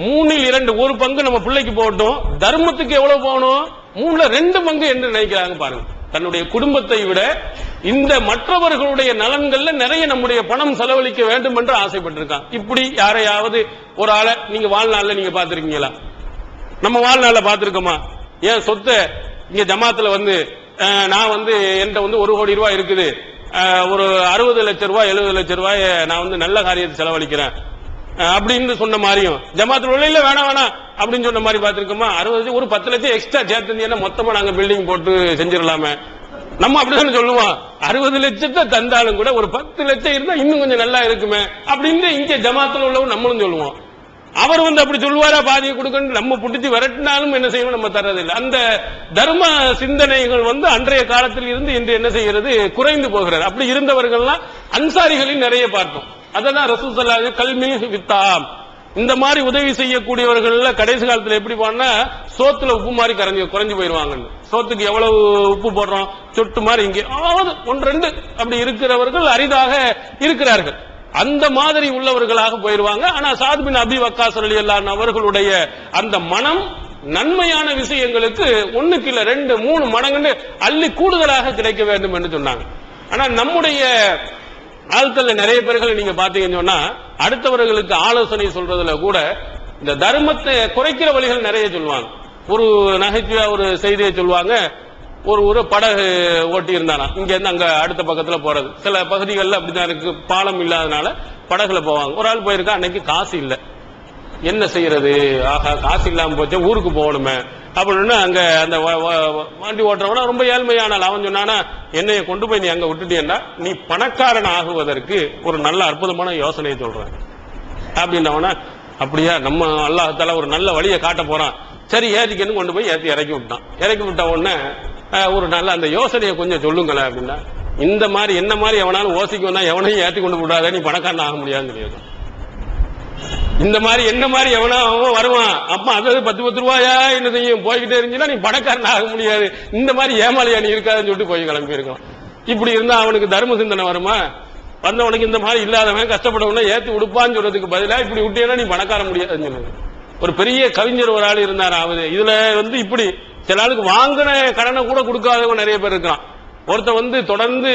3/2 ஒரு பங்கு நம்ம பிள்ளைக்கு போகட்டும், தர்மத்துக்கு எவ்வளவு போகணும், 3/2 பங்கு என்று நினைக்கிறாங்க. பாருங்க, தன்னுடைய குடும்பத்தை விட இந்த மற்றவர்களுடைய நலன்கள்ல நிறைய நம்முடைய பணம் செலவழிக்க வேண்டும் என்று ஆசைப்பட்டிருக்காங்க. இப்படி யாரையாவது ஒரு ஆளை நீங்க வாழ்நாள்ல நீங்க பார்த்திருக்கீங்களா? நம்ம வாழ்நாள்ல பார்த்திருக்கோமா? ஏன் சொத்தை இங்க ஜமாத்துல நான் என்கிட்ட 1 கோடி ரூபாய் இருக்குது, ஒரு 60 லட்சம் ரூபாய் 70 லட்சம் ரூபாய் நான் நல்ல காரியத்தை செலவழிக்கிறேன் அப்படின்னு சொன்ன மாதிரியும், ஜமாத்துல உள்ள வேணாம் அப்படின்னு சொன்ன மாதிரி பார்த்திருக்கோமா? 60 ஒரு 10 லட்சம் எக்ஸ்ட்ரா சேர்த்து மொத்தமா நாங்க பில்டிங் போட்டு செஞ்சிடலாமே, நம்ம அப்படிதான் சொல்லுவோம். 60 லட்சத்தை தந்தாலும் கூட ஒரு 10 லட்சம் இருந்தா இன்னும் கொஞ்சம் நல்லா இருக்குமே அப்படின்னு இங்க ஜமாத்துல உள்ளவங்க நம்மளும் சொல்லுவோம். அவர் அப்படி சொல்லுவாரா, பாதியை கொடுக்கணும், நம்ம புடிச்சு விரட்டினாலும் என்ன செய்யணும், நம்ம தர்றதில்லை. அந்த தர்ம சிந்தனைகள் அன்றைய காலத்தில் இருந்து இன்று என்ன செய்கிறது, குறைந்து போகிறது. அப்படி இருந்தவர்கள்லாம் அன்சாரிகளில் நிறைய பார்த்தோம். அதான் ரசூல் ஸல்லல்லாஹு அலைஹி வஸல்லம் கல்மி வித்தாம், இந்த மாதிரி உதவி செய்யக்கூடியவர்கள் கடைசி காலத்தில் எப்படி பண்ணா, சோத்துல உப்பு மாதிரி குறைஞ்சு போயிருவாங்க. சோத்துக்கு எவ்வளவு உப்பு போடுறோம், சொட்டு மாதிரி இங்கே 1-2 அப்படி இருக்கிறவர்கள் அரிதாக இருக்கிறார்கள். அந்த மாதிரி உள்ளவர்களாக போயிருவாங்க. ஆனா சாத் பின் அபி வக்காஸ் ரலியல்லாஹு அன்ஹு அவர்களுடைய அந்த மனம் நன்மையான விஷயங்களுக்கு 1க்கு இல்ல 2, 3 மடங்கு அள்ளி கூடுதலாக கிடைக்க வேண்டும் என்று சொன்னாங்க. ஆனா நம்முடைய ஆட்கள் நிறைய பேர்கள் நீங்க பாத்தீங்கன்னு சொன்னா, அடுத்தவர்களுக்கு ஆலோசனை சொல்றதுல கூட இந்த தர்மத்தை குறைக்கிற வழிகள் நிறைய சொல்லுவாங்க. ஒரு நகைச்சுவையா ஒரு செய்தியை சொல்லுவாங்க, ஒரு படகு ஓட்டி இருந்தானா, இங்க இருந்து அங்க அடுத்த பக்கத்துல போறது. சில பகுதிகளில் அப்படிதான் இருக்கு, பாலம் இல்லாதனால படகுல போவாங்க. ஒரு ஆள் போயிருக்கா, அன்னைக்கு காசு இல்ல, என்ன செய்யறது, ஆஹா காசு இல்லாம போச்சு, ஊருக்கு போகணுமே அப்படின்னு அங்க அந்த வண்டி ஓட்டுறவனா ரொம்ப ஏழ்மையான அவன் சொன்னானா, என்னைய கொண்டு போய் நீ அங்க விட்டுட்டீன்னா நீ பணக்காரன் ஆகுவதற்கு ஒரு நல்ல அற்புதமான யோசனையை சொல்றேன் அப்படின்னவனா, அப்படியா, நம்ம அல்லாஹ் தஆலா ஒரு நல்ல வழியை காட்ட போறான், சரி ஏத்திக்கன்னு கொண்டு போய் இறக்கி விட்டான். இறக்கி விட்ட உடனே ஒரு நல்ல அந்த யோசனையை கொஞ்சம் சொல்லுங்களேன் அப்படின்னா, இந்த மாதிரி என்ன மாதிரி எவனாலும் ஓசிக்கும்னா எவனையும் ஏற்றி கொண்டு விடாத, நீ பணக்காரன் ஆக முடியாதுன்னு சொல்லியிருக்கான். இந்த மாதிரி என்ன மாதிரி எவனா அவன் வருவான், அப்ப அது 10 ரூபாயா என்ன செய்யும், போய்கிட்டே இருந்துச்சுன்னா நீ பணக்காரன் ஆக முடியாது, இந்த மாதிரி ஏமாளியா நீ இருக்காதுன்னு சொல்லிட்டு போய் கிளம்பி இருக்கான். இப்படி இருந்தா அவனுக்கு தர்ம சிந்தனை வருமா? வந்தவனுக்கு இந்த மாதிரி இல்லாதவன் கஷ்டப்படவன ஏத்தி உடுப்பான்னு சொல்றதுக்கு பதிலா இப்படி விட்டேன்னா நீ பணக்கார முடியாதுன்னு சொல்லுங்க. ஒரு பெரிய கவிஞர் ஒரு ஆள் இருந்தார். இதுல இப்படி சில ஆளுக்கு வாங்கின கடனை கூட கொடுக்காதவங்க நிறைய பேர் இருக்கிறான். ஒருத்த தொடர்ந்து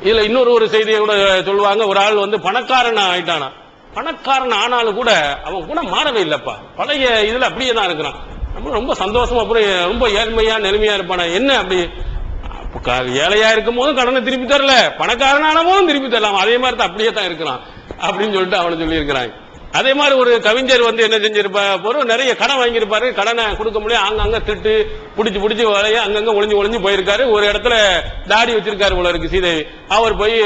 இதுல இன்னொரு செய்தியை கூட சொல்லுவாங்க, ஒரு ஆள் பணக்காரன் ஆயிட்டானா, பணக்காரன் ஆனாலும் கூட அவன் கூட மாறவே இல்லப்பா, பழைய இதுல அப்படியே தான் இருக்கிறான். நம்ம ரொம்ப சந்தோஷமா அப்புறம் ரொம்ப ஏழ்மையா நிலைமையா இருப்பான, என்ன அப்படி ஏழையா இருக்கும் போதும் கடனை திருப்பி தரல, பணக்காரன் ஆன போதும் திருப்பி தரலாம், அதே மாதிரி தான் அப்படியே தான் இருக்கிறான் அப்படின்னு சொல்லிட்டு அவனை சொல்லி இருக்கிறாங்க. அதே மாதிரி ஒரு கவிஞர் என்ன செஞ்சிருப்பாரு, நிறைய கடன் வாங்கியிருப்பாரு, கடனை கொடுக்க முடியாது, அங்கங்க திட்டு பிடிச்சு வளைய அங்கங்க ஒளிஞ்சு போயிருக்காரு. ஒரு இடத்துல தாடி வச்சிருக்காரு போல இருக்கு சீதை, அவர் போய்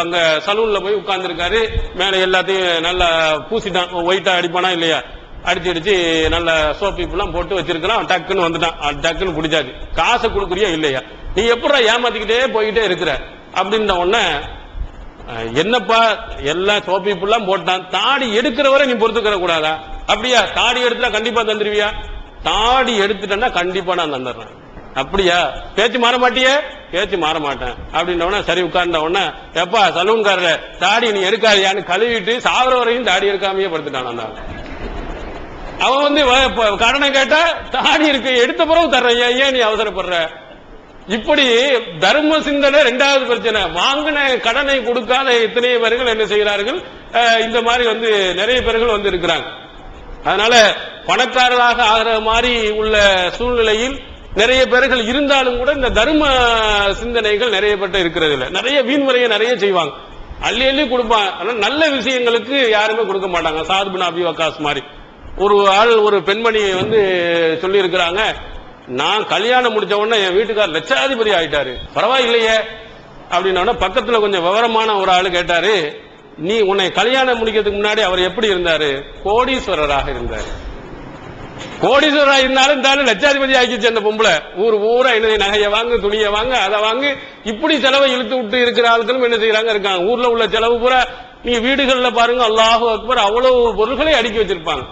அங்க சலூன்ல போய் உட்கார்ந்து இருக்காரு, மேல எல்லாத்தையும் நல்லா பூசிட்டான், ஒயிட்டா அடிப்பானா இல்லையா, அடிச்சு நல்ல சோப்பிப்புலாம் போட்டு வச்சிருக்கலாம். டக்குன்னு வந்துட்டான், டக்குன்னு பிடிச்சாச்சு. காசை கொடுக்குறியா இல்லையா, நீ எப்படா ஏமாத்திக்கிட்டே போயிட்டே இருக்கிற அப்படின்ன உடனே, என்னப்பா எல்லாம் சோப்பிப்புலாம் போட்டான், தாடி எடுக்கிறவரை நீ பொறுத்துக்கிற கூடாதா? அப்படியா, தாடி எடுத்துட்டா கண்டிப்பா தந்துருவியா? தாடி எடுத்துட்டேன்னா கண்டிப்பா நான் தந்துடுறேன். அப்படியா, பேச்சு மாற மாட்டியே? பேச்சு மாற மாட்டேன் அப்படின்ன சரி உட்கார்ந்த உடனே, எப்பா சலூன்காரர தாடி நீ எடுக்காதியான்னு கழுவிட்டு சாவர வரையும் தாடி எடுக்காமையே படுத்துட்டான். அந்த அவன் கடனை கேட்டா தாடி இருக்கு எடுத்த பிறகு தர்றேன், ஏன் நீ அவசரப்படுற? இப்படி தர்ம சிந்தனை இரண்டாவது பிரச்சனை. வாங்கின கடனை கொடுக்காத எத்தனை பேர்கள் என்ன செய்கிறார்கள், இந்த மாதிரி நிறைய பேர்கள் இருக்கிறாங்க. அதனால பணக்காரராக ஆகிற மாதிரி உள்ள சூழ்நிலையில் நிறைய பேர்கள் இருந்தாலும் கூட இந்த தர்ம சிந்தனைகள் நிறைய பேர்ட்ட இருக்கிறது இல்லை. நிறைய வீண்முறையை நிறைய செய்வாங்க, அள்ளி அள்ளி கொடுப்பாங்க. ஆனா நல்ல விஷயங்களுக்கு யாருமே கொடுக்க மாட்டாங்க. சாத் பின் அபி வக்காஸ் மாதிரி ஒரு ஆள் ஒரு பெண்மணியை சொல்லி இருக்கிறாங்க, நான் கல்யாணம் முடிச்ச உடனே என் வீட்டுக்கார் லட்சாதிபதி ஆயிட்டாரு, பரவாயில்லையே அப்படின்னா பக்கத்துல கொஞ்சம் விவரமான ஒரு ஆளு கேட்டாரு, நீ உன்னை கல்யாணம் முடிக்கிறதுக்கு முன்னாடி அவர் எப்படி இருந்தாரு? கோடீஸ்வரராக இருந்தாரு. கோடீஸ்வரராக இருந்தாலும் லட்சாதிபதி ஆக்கிச்சு அந்த பொம்பளை. ஊரா என்ன நகையை வாங்கு, துணியை வாங்க, அதை வாங்கு, இப்படி செலவை இழுத்து விட்டு இருக்கிற ஆட்களும் என்ன செய்யறாங்க இருக்காங்க. ஊர்ல உள்ள செலவு பூரா நீங்க வீடுகள்ல பாருங்க, அல்லாஹு அக்பர், அவ்வளவு பொருள்களை அடுக்கி வச்சிருப்பாங்க.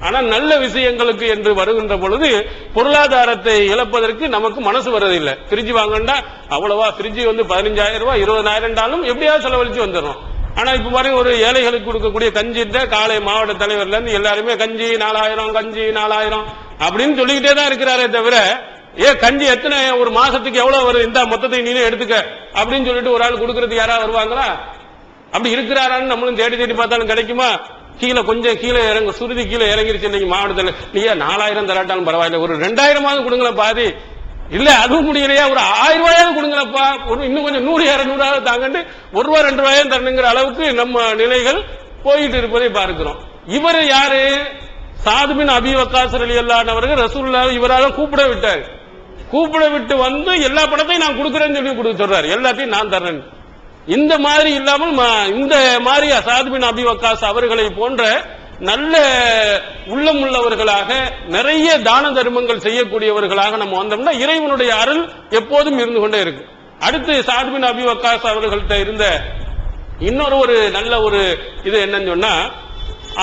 ஆனா நல்ல விஷயங்களுக்கு என்று வருகின்ற பொழுது பொருளாதாரத்தை இழப்பதற்கு நமக்கு மனசு வர்றதில்லை. பிரிட்ஜ் வாங்கண்டா அவ்வளவா, பிரிட்ஜ் 15,000 ரூபாய் 20,000 எப்படியாவது செலவழிச்சு வந்துடும். ஆனா இப்ப பாருங்க, ஒரு ஏழைகளுக்கு கொடுக்கக்கூடிய கஞ்சிட்ட காலை மாவட்ட தலைவர்ல இருந்து எல்லாருமே கஞ்சி 4,000 கஞ்சி 4,000 அப்படின்னு சொல்லிக்கிட்டே தான் இருக்கிறாரே தவிர, கஞ்சி எத்தனை ஒரு மாசத்துக்கு எவ்வளவு வரும், இந்த மொத்தத்தை நீனே எடுத்துக்க அப்படின்னு சொல்லிட்டு ஒரு ஆள் கொடுக்கறதுக்கு யாராவது வருவாங்களா? அப்படி இருக்கிறாரான்னு நம்மளும் தேடி தேடி பார்த்தாலும் கிடைக்குமா? கொஞ்சம் கீழே இறங்க, சுருதி கீழே இறங்கிருச்சு இன்னைக்கு மாவட்டத்தில். நீங்க 4,000 தராட்டாலும் பரவாயில்ல, ஒரு 2,000 கொடுங்களா பாதி. இல்ல அதுவும் முடியலையா, ஒரு 1,000 ரூபாயாவது கொடுங்களப்பா, இன்னும் கொஞ்சம் 100-200 தாங்கன்னு ₹1 ₹2 தரணுங்கிற அளவுக்கு நம்ம நிலைகள் போயிட்டு இருப்பதை பார்க்கிறோம். இவர் யாரு? சாத் பின் அபி வக்காஸ் ரலியல்லாஹு அவர்கள் ரசூலுல்லாஹ் இவரால கூப்பிட விட்டார். கூப்பிட விட்டு எல்லா பணத்தையும் நான் கொடுக்கிறேன்னு சொல்லி கொடுக்க சொல்றாரு, எல்லாத்தையும் நான் தர்றேன். இந்த மாதிரி இல்லாமல் இந்த மாதிரி சாத் பின் அபி வக்காஸ் அவர்களை போன்ற நல்ல உள்ளம் உள்ளவர்களாக நிறைய தான தர்மங்கள் செய்யக்கூடியவர்களாக நம்ம வந்தோம்னா இறைவனுடைய அருள் எப்போதும் இருந்து கொண்டே இருக்கு. அடுத்து சாத் பின் அபி வக்காஸ் அவர்கள்ட்ட இருந்த இன்னொரு நல்ல ஒரு இது என்னன்னு சொன்னா,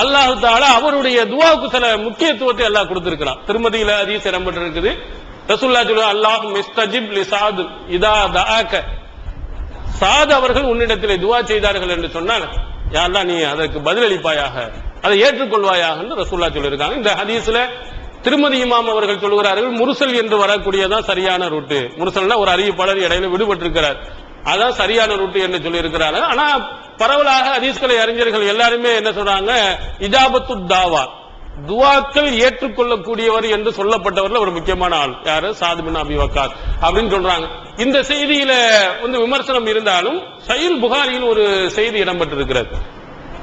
அல்லாஹ் தஆலா அவருடைய துஆவுக்கு சில முக்கியத்துவத்தை அல்லாஹ் கொடுத்திருக்கிறான். திருமதியில ஹதீஸ் இடம்பெற்றிருக்குது. ரசூலுல்லாஹி ஸல்லல்லாஹு அல்லாஹு மிஸ்தஜிப் லி சாத் இதா தஆக, சாத் அவர்கள் உன்னிடத்திலே துஆ செய்தார்கள் என்று சொன்னால், யா அல்லாஹ் நீ அதற்கு பதிலளிப்பாயாக, அதை ஏற்றுக்கொள்வாயாக என்று ரசூலுல்லாஹ் சொல்லியிருக்காங்க. இந்த ஹதீஸ்ல திருமதி இமாம் அவர்கள் சொல்கிறார்கள், முர்சல் என்று வரக்கூடியதான் சரியான ரூட்டு. முர்சல்னா ஒரு அறிவிப்பாளர் இடையில விடுபட்டிருக்கிறார், அதான் சரியான ரூட்டு என்று சொல்லி இருக்கிறார்கள். ஆனா பரவலாக ஹதீஸ்களை அறிஞர்கள் எல்லாருமே என்ன சொல்றாங்க, இஜாபத்து தாவா, துவாக்கள் ஏற்றுக்கொள்ளக்கூடியவர் என்று சொல்லப்பட்டவர்கள் ஒரு முக்கியமான ஆள் யாரு? சாத் பின் அபி வக்காஸ் அப்படின்னு சொல்றாங்க. இந்த செய்தியில விமர்சனம் இருந்தாலும் சஹீஹ் புகாரியில் ஒரு செய்தி இடம்பெற்றிருக்கிறது.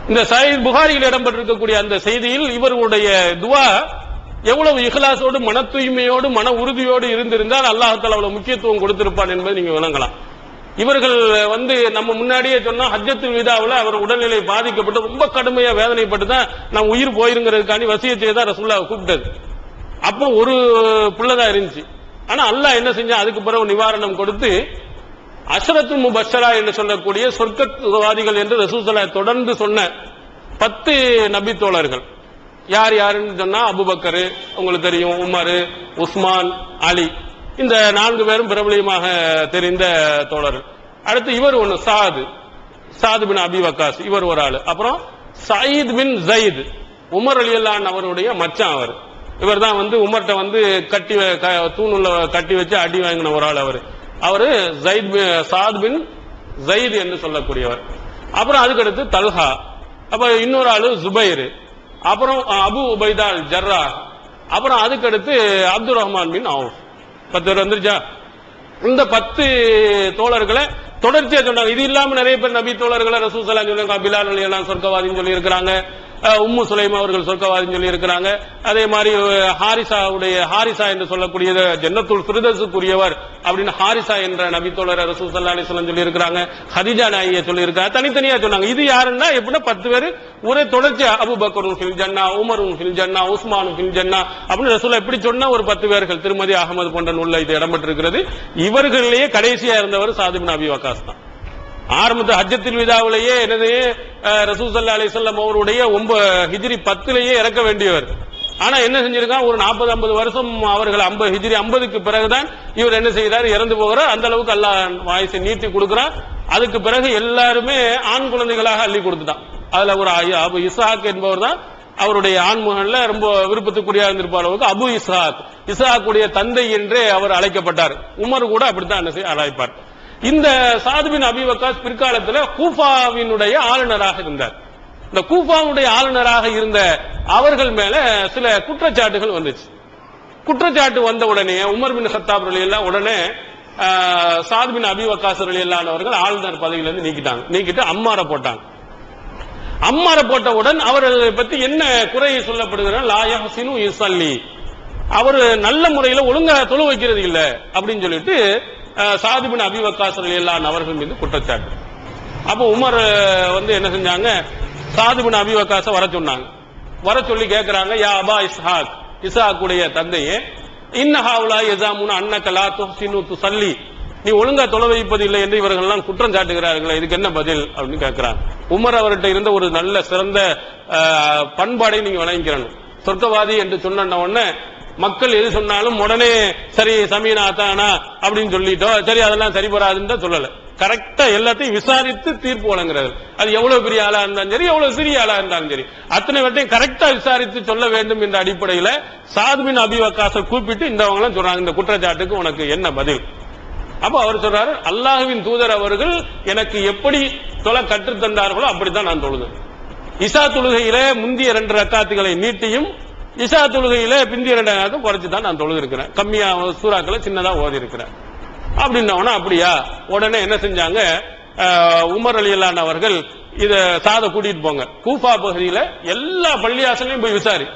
இந்த சஹீஹ் புகாரியில் இடம்பெற்றிருக்கக்கூடிய அந்த செய்தியில் இவருடைய துவா எவ்வளவு இஹ்லாஸோடு மன தூய்மையோடு மன உறுதியோடு இருந்திருந்தால் அல்லாஹ் தஆலா அவ்வளவு முக்கியத்துவம் கொடுத்திருப்பான் என்பதை நீங்க விளங்கலாம். இவர்கள் நம்ம முன்னாடியே சொன்னா ஹஜ்ஜத்துல் விதாவுல அவர் உடல்நிலை பாதிக்கப்பட்டு ரொம்ப கடுமையா வேதனைப்பட்டு தான் நான் உயிர் போயிருங்கிறதுக்காண்டி வசியத்தை தான் ரசூலுல்லாஹ் கூப்பிட்டது. அப்போ ஒரு பிள்ளைதான் இருந்துச்சு. ஆனா அல்லாஹ் என்ன செஞ்சா, அதுக்கு பிறகு நிவாரணம் கொடுத்து அஷரத்துல் முபஷ்ஷரா என்று சொல்லக்கூடிய சொர்க்கவாதிகள் என்று ரசூலுல்லாஹ் தொடர்ந்து சொன்ன 10 நபி தோழர்கள் யார் யாருன்னு சொன்னா, அபூபக்கர் உங்களுக்கு தெரியும், உமர், உஸ்மான், அலி, இந்த 4 பேரும் பிரபலியமாக தெரிந்த தோழர்கள். அடுத்து இவர் ஒன்னு சாத் பின் அபி வக்காஸ், இவர் ஒரு ஆளு. அப்புறம் சயீத் பின் ஜயித், உமர் ரலியல்லாஹு அன்ஹு அவருடைய மச்சான். இவர் தான் கட்டி தூணுள்ள கட்டி வச்சு அடி வாங்கின ஒரு ஆள். அவரு சாத் பின் ஜயித் என்று சொல்லக்கூடியவர். அப்புறம் அதுக்கடுத்து தல்ஹா, அப்ப இன்னொரு ஆளு ஜுபைர், அப்புறம் அபு உபைதா அல் ஜர்ராஹ், அப்புறம் அதுக்கடுத்து அப்துல் ரஹ்மான் பின் அவுஃப். 10 பேர் வந்துருச்சா? இந்த 10 தோழர்களை தொடர்ச்சியா சொன்னாங்க. இது இல்லாம நிறைய பேர் நபி தோழர்களை ரசூலுல்லாஹி ஸல்லல்லாஹு அலைஹி வஸல்லம் பிலால் ரலியல்லாஹு அன்ஹு சொர்க்கவாதின்னு சொல்லி இருக்கிறாங்க. உம்மு சுலைமா அவர்கள் சொர்க்கவாதின்னு சொல்லி இருக்கிறாங்க. அதே மாதிரி ஹாரிசா என்று சொல்லக்கூடிய ஜன்னத்துல் ஃபிர்தௌஸுக்குரியவர் அப்படின்னு ஹாரிசா என்ற நபித்தோழர் ரசூல் ஸல்லல்லாஹு அலைஹி வஸல்லம் சொல்லி இருக்காங்க. ஹதீஜா நாயியா சொல்லி இருக்காங்க. தனித்தனியா சொன்னாங்க. இது யாருன்னா எப்படின்னா 10 பேர் ஒரே தொடர்ச்சி அபூபக்கரும் ஃபில் ஜன்னா, உமரும் ஃபில் ஜன்னா, உஸ்மானும் ஃபில் ஜன்னா அப்படின்னு ரசூலுல்லாஹ் எப்படி சொன்ன ஒரு 10 பேர்கள் திருமதி அகமது போன்ற நூல்ல இது இடம்பெற்றிருக்கிறது. இவர்களிலேயே கடைசியா இருந்தவர் சாத் இப்னு அபி வக்காஸ் தான். ஆரம்பத்து ஹஜ்ஜத்துல் விதாவிலேயே என்னது ரசூல் ஸல்லல்லாஹு அலைஹி வஸல்லம் அவருடைய ஹிஜ்ரி 10லேயே இறக்க வேண்டியவர். ஆனா என்ன செஞ்சிருக்கான், ஒரு 40-50 வருஷம் அவர்கள் ஹிஜ்ரி 50க்கு பிறகுதான் இவர் என்ன செய்யறாரு, இறந்து போகிறார். அந்த அளவுக்கு அல்லாஹ் வாய்ஸை நீட்டி கொடுக்கிறான். அதுக்கு பிறகு எல்லாருமே ஆண் குழந்தைகளாக அள்ளி கொடுத்துட்டான். அதுல ஒரு அபு இஸ்ஹாக் என்பவர் தான் அவருடைய ஆண்மகன்ல ரொம்ப விருப்பத்துக்குரிய இருந்திருப்பார். அளவுக்கு அபு இஸ்ஹாக்குடைய தந்தை என்றே அவர் அழைக்கப்பட்டார். உமர் கூட அப்படித்தான் அழைப்பார். இந்த சாத் பின் அபி வக்காஸ் பிற்காலத்தில் கூஃபாவினுடைய ஆளுநராக இருந்தார். இந்த கூஃபாவுடைய ஆளுநராக இருந்த அவர்கள் மேல சில குற்றச்சாட்டுகள் வந்துச்சு. குற்றச்சாட்டு வந்த உடனே உமர் பின் கத்தாப் ரலியல்லாஹு உடனே சாத் பின் அபி வக்காஸ் ரலியல்லாஹு அவர்கள் ஆளுநர் பதவியிலிருந்து நீக்கிட்டு அம்மாரை போட்டாங்க. அம்மாரை போட்டவுடன் அவர்களை பத்தி என்ன குறை சொல்லப்படுகிறார், லா யஹ்சினு யுஸல்லி, அவர் நல்ல முறையில் ஒழுங்கா தொழு வைக்கிறது இல்ல அப்படின்னு சொல்லிட்டு சாத் பின் அபி வக்காஸ் ரலியல்லாஹு அவர்கள் மீது குற்றச்சாட்டு. அப்ப உமர் என்ன செஞ்சாங்க, சாத் பின் அபி வக்காஸ வர சொன்னாங்க. வர சொல்லி கேட்கிறாங்க, யா அபா இஸ்ஹாக்குடைய தந்தையே, இன்னஹாவுலா யஸாமுன அன்னக லா துஹ்சினு துஸல்லி, நீ ஒழுங்கா தொலை வைப்பது இல்லை என்று இவர்கள் எல்லாம் குற்றம் சாட்டுகிறார்கள், இதுக்கு என்ன பதில் அப்படின்னு கேட்கிறாங்க. உமர் அவர்கிட்ட இருந்த ஒரு நல்ல சிறந்த பண்பாடை நீங்க வழங்கிக்கிறணும். சொர்க்கவாதி என்று சொன்ன உடனே மக்கள் எது சொன்னாலும் உடனே சரி சமீனா தானா அப்படின்னு சொல்லிட்டோம், சரி அதெல்லாம் சரி வராதுன்னு சொல்லல. கரெக்டா எல்லாத்தையும் விசாரித்து தீர்ப்பு வழங்குறது. அது எவ்வளவு பெரிய ஆளா இருந்தாலும் சரி, எவ்வளவு சிறிய ஆளா இருந்தாலும் சரி, அத்தனை பேர்த்தையும் கரெக்டா விசாரித்து சொல்ல வேண்டும் என்ற அடிப்படையில சாத் பின் அபி வக்காஸை கூப்பிட்டு இந்தவங்க சொல்றாங்க, இந்த குற்றச்சாட்டுக்கு உனக்கு என்ன பதில்? அப்ப அவர் சொல்றாரு, அல்லாஹ்வின் தூதர் அவர்கள் எனக்கு எப்படி தொலை கற்றுத் தந்தார்களோ அப்படித்தான் நான் தொழுது. இஷா தொழுகையில முந்திய 2 ரக்காத்துகளை நீட்டியும் இஷா தொழுகையில பிந்திய 2 ரக்காத்தும் குறைச்சு தான் நான் தொழுது இருக்கிறேன். கம்மியா சூறாக்களை சின்னதா ஓதி இருக்கிறேன் அப்படின்னா, அப்படியா? உடனே என்ன செஞ்சாங்க, உமர் ரலியல்லாஹு அவர்கள் இத சாத கூட்டிட்டு போங்க, கூஃபா பகுதியில எல்லா பள்ளியாசலையும் போய் விசாரி,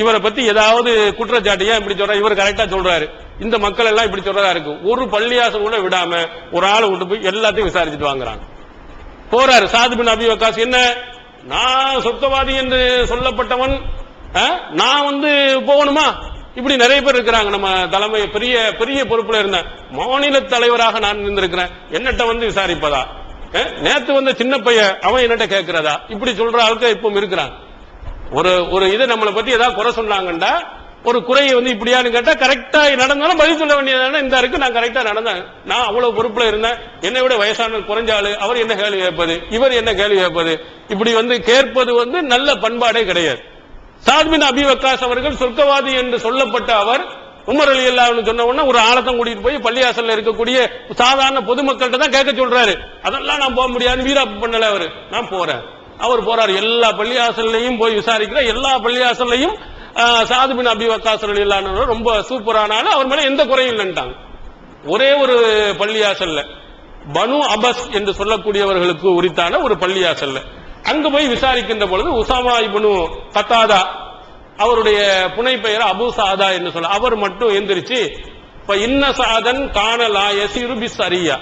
இவரை பத்தி ஏதாவது குற்றச்சாட்டியா இப்படி சொல்ற, இவர் கரெக்டா சொல்றாரு, இந்த மக்கள் எல்லாம் இப்படி சொல்றதா இருக்கு. ஒரு பள்ளியாசம் கூட விடாம ஒரு ஆளை விட்டு போய் எல்லாத்தையும் விசாரிச்சுட்டு வாங்குறாங்க. போறாரு சாத் பின் அபி வக்காஸ், என்ன நான் சொர்க்கவாதி என்று சொல்லப்பட்டவன், நான் போகணுமா? இப்படி நிறைய பேர் இருக்கிறாங்க. நம்ம தலைமை பெரிய பெரிய பொறுப்புல இருந்த மாநில தலைவராக நான் இருந்திருக்கிறேன், என்னட்ட விசாரிப்பதா? நேத்து வந்த சின்ன பையன் அவன் என்னட்ட கேட்கிறதா? இப்படி சொல்ற ஆளுக்கு இப்போ இருக்கிறாங்க. ஒரு இதை நம்மளை பத்தி ஏதாவது குறை சொன்னாங்கண்டா, ஒரு குறையை இப்படியான்னு கேட்டா கரெக்டா நடந்தாலும் பதில் சொல்ல வேண்டியதான. இந்த இருக்கு நான் கரெக்டா நடந்தேன், நான் அவ்வளவு பொறுப்புல இருந்தேன், என்னை விட வயசான குறைஞ்சாலு அவர் என்ன கேள்வி கேட்பது, இவர் என்ன கேள்வி கேட்பது, இப்படி கேட்பது நல்ல பண்பாடே கிடையாது. சாத் பின் அபி வக்காஸ் அவர்கள் சொர்க்கவாதி என்று சொல்லப்பட்ட அவர் உமர் ரலியல்லாஹு சொன்ன உடனே ஒரு ஆளத்தம் கூட்டிட்டு போய் பள்ளியாசல்ல இருக்கக்கூடிய சாதாரண பொதுமக்கள்கிட்ட தான் கேட்க சொல்றாரு. அதெல்லாம் நான் போக முடியாது, வீராப்பு பண்ணல அவரு, நான் போறேன். அவர் போறாரு, எல்லா பள்ளியாசல்லையும் போய் விசாரிக்கிற, எல்லா பள்ளியாசல்லையும் சாத் பின் அபி வக்காஸ் ரலியல்லாஹு ரொம்ப சூப்பரானாலும் அவர் மேல எந்த குறையும் இல்லைன்ட்டாங்க. ஒரே ஒரு பள்ளியாசல்ல பனு அபஸ் என்று சொல்லக்கூடியவர்களுக்கு உரித்தான ஒரு பள்ளியாசல்ல அங்க போய் விசாரிக்கின்ற பொழுது உசாமா இப்னு கத்தாதா, அவருடைய புனை பெயர் அபு சாதா என்று சொல்ல, அவர் மட்டும் எந்திரிச்சு இன்ன சாதன் கான லா யஸிரு பிஸ்ஸரியா,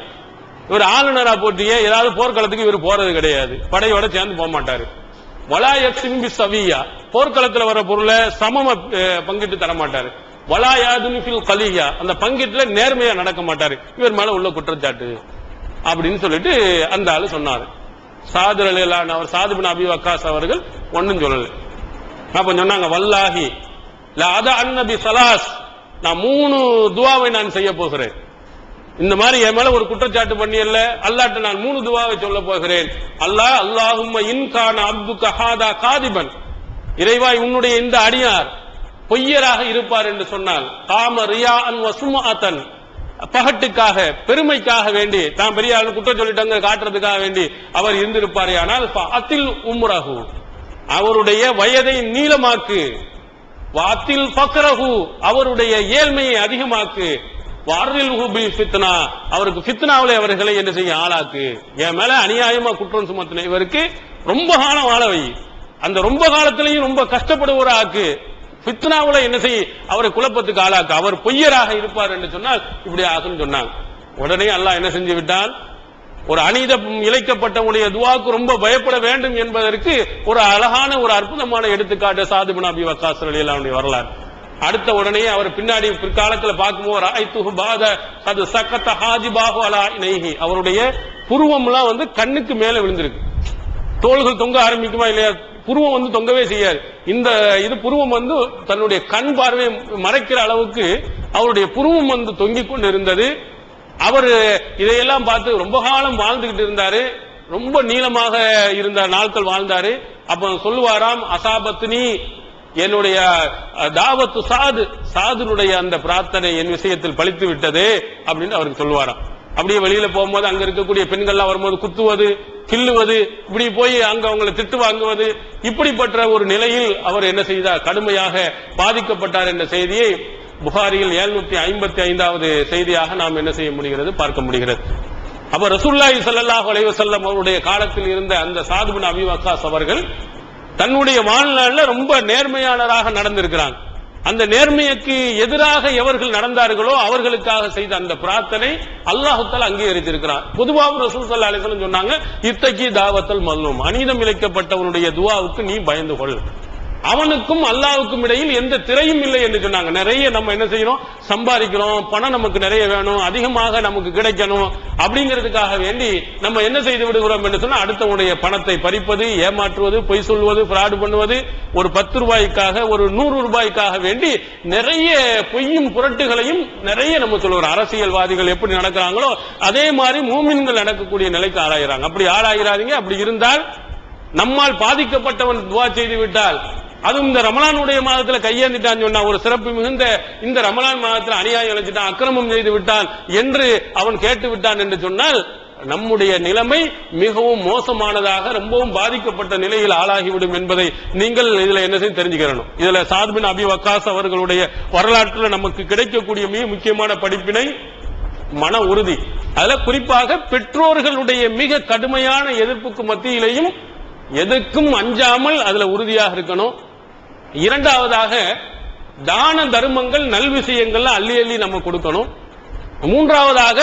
இவர் ஆளுநரா போட்டிய ஏதாவது போர்க்களத்துக்கு இவர் போறது கிடையாது, படையோட சேர்ந்து போக மாட்டாரு. வலா யக்ஸிம் பிஸ்ஸவியா, போர்க்களத்துல வர பொருளை சமமா பங்கிட்டு தர மாட்டாரு. வலா யாதுனு ஃபில் கலியா, அந்த பங்கிட்டுல நேர்மையா நடக்க மாட்டாரு. இவர் மேல உள்ள குற்றச்சாட்டு அப்படின்னு சொல்லிட்டு அந்த ஆளு சொன்னாரு. சாத் ரலியல்லாஹு அவர் சாத் பின் அபி வக்காஸ் அவர்கள் ஒன்னும் சொல்லல. அப்ப சொன்னாங்க, வல்லாஹி லா அதா அன்னபி ஸலாஸ், நான் 3 துஆவை நான் செய்ய போகிறேன். இந்த மாதிரி என் மேல ஒரு குற்றச்சாட்டு பண்ணியல்ல, அல்லாஹ்ட்ட நான் 3 துஆவை சொல்ல போகிறேன். அல்லாஹ் அல்லாஹும்ம இன் கான அப்துக ஹாதா காதிபன், இறைவா உன்னுடைய இந்த அடியார் பொய்யராக இருப்பார் என்று சொன்னால், காம ரியாஅன் வ சும்அத்தன், பகட்டுக்காக பெருமைக்காக வேண்டி தான் பெரிய ஆளு குற்றம் சொல்லிட்டாங்க காட்டுறதுக்காக வேண்டி அவர் இருந்திருப்பாரே, ஆனால் அத்தில் உம்ரஹு, அவருடைய வயதை நீளமாக்கு, வாத்தில் ஃபக்ரஹு, அவருடைய ஏழ்மையை அதிகமாக்கு, வாரில்ஹு பில் ஃபித்னா, அவருக்கு ஃபித்னாவிலே அவர்களை என்ன செய்ய ஆளாக்கு. என் மேல அநியாயமா குற்றம் சுமத்தின இவருக்கு ரொம்ப காலம் வாழ வை, அந்த ரொம்ப காலத்திலையும் ரொம்ப கஷ்டப்படுகிற ஆக்கு ஃபித்னாவுல என்ன செய்ய அவரை குழப்பத்துக்கு ஆளாக்கு, அவர் பொய்யராக இருப்பார் என்று சொன்னால் இப்படி ஆகுன்னு சொன்னாங்க. உடனே அல்லாஹ் என்ன செஞ்சு விட்டான், ஒரு அநீதம் இழைக்கப்பட்டவனுடைய துவாக்கு ரொம்ப பயப்பட வேண்டும் என்பதற்கு ஒரு அழகான ஒரு அற்புதமான எடுத்துக்காட்டு சாத் இப்னு அபி வக்காஸ் ரலியல்லாஹு அன்ஹு வரலாறு. அடுத்த உடனே அவர் பின்னாடி பிற்காலத்தில் பார்க்கும்போது அவருடைய புருவம்லாம் வந்து கண்ணுக்கு மேல விழுந்திருக்கு. தோள்கள் தொங்க ஆரம்பிக்குமா இல்லையா, புருவம் வந்து தொங்கவே செய்யாது. இந்த இது புருவம் வந்து தன்னுடைய கண் பார்வையை மறைக்கிற அளவுக்கு அவருடைய புருவம் வந்து தொங்கிக் கொண்டு இருந்தது. அவர் இதையெல்லாம் பார்த்து ரொம்ப காலம் வாழ்ந்துகிட்டு இருந்தாரு, ரொம்ப நீளமாக இருந்த நாட்கள் வாழ்ந்தாரு. அப்ப சொல்லுவாராம், அசாபத்னி, என்னுடைய தாவத்து சாதுனுடைய அந்த பிரார்த்தனை என் விஷயத்தில் பலித்து விட்டது அப்படின்னு அவருக்கு சொல்லுவாராம். அப்படியே வெளியில போகும்போது அங்க இருக்கக்கூடிய பெண்கள்லாம் வரும்போது குத்துவது, கிள்ளுவது, இப்படி போய் அங்க அவங்களை திட்டு வாங்குவது, இப்படிப்பட்ட ஒரு நிலையில் அவர் என்ன செய்தார், கடுமையாக பாதிக்கப்பட்டார் என்ற செய்தியை புகாரியில் 755வது செய்தியாக நாம் என்ன செய்ய முடிகிறது, பார்க்க முடிகிறது. அப்ப ரசூலுல்லாஹி ஸல்லல்லாஹு அலைஹி வஸல்லம் அவருடைய காலத்தில் இருந்த அந்த சாத் இப்னு அபி வக்காஸ் அவர்கள் தன்னுடைய வாழ்நாளில் ரொம்ப நேர்மையாளராக நடந்திருக்கிறாங்க. அந்த நேர்மைக்கு எதிராக எவர்கள் நடந்தார்களோ அவர்களுக்காக செய்த அந்த பிரார்த்தனை அல்லாஹ் தஆலா அங்கீகரித்திருக்கிறார். பொதுவாக ரசூல் ஸல்லல்லாஹு அலைஹி வஸல்லம் சொன்னாங்க, இத்தகி தாவத்தல் மல்லும், அநீதம் இழைக்கப்பட்டவனுடைய துஆவுக்கு நீ பயந்து கொள், அவனுக்கும் அல்லாஹ்வுக்கும் இடையில் எந்த திரையும் இல்லை என்று சொன்னாங்க. நிறைய நம்ம என்ன செய்யறோம், சம்பாதிக்கிறோம், பணம் நமக்கு நிறைய வேணும், அதிகமாக நமக்கு கிடைக்கணும் அப்படிங்கிறதுக்காக வேண்டி நம்ம என்ன செய்து விடுகிறோம் என்று சொன்னா, அடுத்தவனுடைய பணத்தை பறிப்பது, ஏமாற்றுவது, பொய் சொல்வது, ஃப்ராட் பண்ணுவது, ஒரு 10 ரூபாய்க்காக ஒரு 100 ரூபாய்க்காக வேண்டி நிறைய பொய்யும் புரட்டுகளையும் நிறைய நம்ம சொல்லுவோம். அரசியல்வாதிகள் எப்படி நடக்கிறாங்களோ அதே மாதிரி மூமின்கள் நடக்கக்கூடிய நிலைக்கு ஆளாகிறாங்க. அப்படி ஆளாகிறாதீங்க. அப்படி இருந்தால் நம்மால் பாதிக்கப்பட்டவன் துவா செய்து விட்டால், அதுவும் இந்த ரமலானுடைய மாதத்துல கையேந்திட்டான் சொன்னா, ஒரு சிறப்பு மிகுந்த இந்த ரமலான் மாதத்தில் அநியாயம் இழைச்சிட்டான், அக்கிரமம் செய்து விட்டான் என்று அவன் கேட்டு விட்டான் என்று சொன்னால் நம்முடைய நிலைமை மிகவும் மோசமானதாக, ரொம்பவும் பாதிக்கப்பட்ட நிலையில் ஆளாகிவிடும் என்பதை நீங்கள் இதுல என்ன செய்ய தெரிஞ்சுக்கிறணும். இதுல சாத் பின் அபி வக்காஸ் அவர்களுடைய வரலாற்றில் நமக்கு கிடைக்கக்கூடிய மிக முக்கியமான படிப்பினை மன உறுதி. அதுல குறிப்பாக பெற்றோர்களுடைய மிக கடுமையான எதிர்ப்புக்கு மத்தியிலையும் எதுக்கும் அஞ்சாமல் அதுல உறுதியாக இருக்கணும். இரண்டாவதாக தான தர்மங்கள் நல் விஷயங்கள்ல அள்ளி அள்ளி நம்ம கொடுக்கணும். மூன்றாவதாக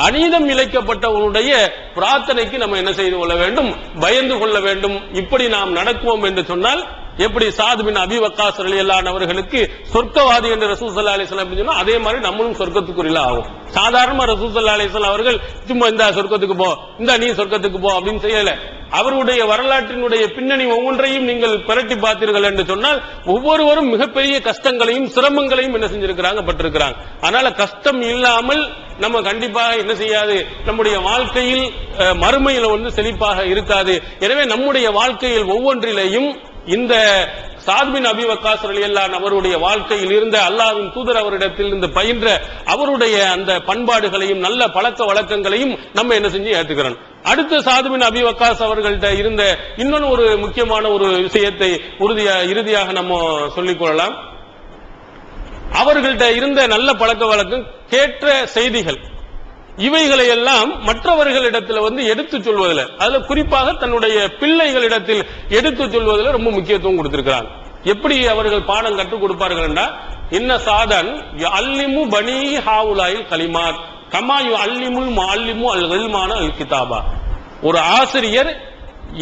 அநீதம் இழைக்கப்பட்டவனுடைய பிரார்த்தனைக்கு நம்ம என்ன செய்து கொள்ள வேண்டும், பயந்து கொள்ள வேண்டும். இப்படி நாம் நடக்குவோம் என்று சொன்னால் எப்படி சாத் பின் அபி வக்காஸ் ரலியல்லாஹு அன்ஹு அவர்களுக்கு சொர்க்கவாதி என்று ரசூல் ஸல்லல்லாஹு அலைஹி வஸல்லம் சொன்னா, அதே மாதிரி நம்மளும் சொர்க்கத்துக்குரிய ஆகும். சாதாரண ரசூல் ஸல்லல்லாஹு அலைஹி வஸல்லம் அவர்கள் சும்மா இந்த சொர்க்கத்துக்கு போ, இந்த நீ சொர்க்கத்துக்கு போ அப்படின்னு செய்யல. அவருடைய வரலாற்றினுடைய பின்னணி ஒவ்வொன்றையும் நீங்கள் பிரட்டி பார்த்தீர்கள் என்று சொன்னால் ஒவ்வொருவரும் மிகப்பெரிய கஷ்டங்களையும் சிரமங்களையும் என்ன செஞ்சிருக்கிறாங்க, பட்டிருக்கிறாங்க. அதனால கஷ்டம் இல்லாமல் நம்ம கண்டிப்பாக என்ன செய்யாது, நம்முடைய வாழ்க்கையில் மறுமையில் வந்து செழிப்பாக இருக்காது. எனவே நம்முடைய வாழ்க்கையில் ஒவ்வொன்றிலேயும் இந்த சாத் பின் அபி வக்காஸ் ரலியல்லாஹு அன்ஹு அவருடைய வாழ்க்கையில் இருந்த அல்லாஹ்வின் தூதர் அவரிடத்தில் இருந்து பயின்ற அவருடைய அந்த பண்பாடுகளையும் நல்ல பழக்க வழக்கங்களையும் நம்ம என்ன செஞ்சு ஏற்றுக்கிறோம். அடுத்த சாத் பின் அபி வக்காஸ் அவர்கள்ட்ட இருந்த இன்னொரு ஒரு முக்கியமான ஒரு விஷயத்தை இறுதியாக நம்ம சொல்லிக் கொள்ளலாம். அவர்கள்ட்ட இருந்த நல்ல பழக்க வழக்கம், கேட்ட செய்திகள், இவைகளை எல்லாம் மற்றவர்களிடத்தில் வந்து எடுத்து சொல்வதில், அதுல குறிப்பாக தன்னுடைய பிள்ளைகளிடத்தில் எடுத்து சொல்வதில் ரொம்ப முக்கியத்துவம் கொடுத்திருக்கிறாங்க. எப்படி அவர்கள் பாடம் கற்றுக் கொடுப்பார்கள் என்றால், இன்ன சாதன் அல்லிமு பனி ஹாவுலாயில் கலிமாத் கமா யு அல்லிமுல் முஅல்லிமு அல் இல்மான அல் கிதாபா. ஒரு ஆசிரியர்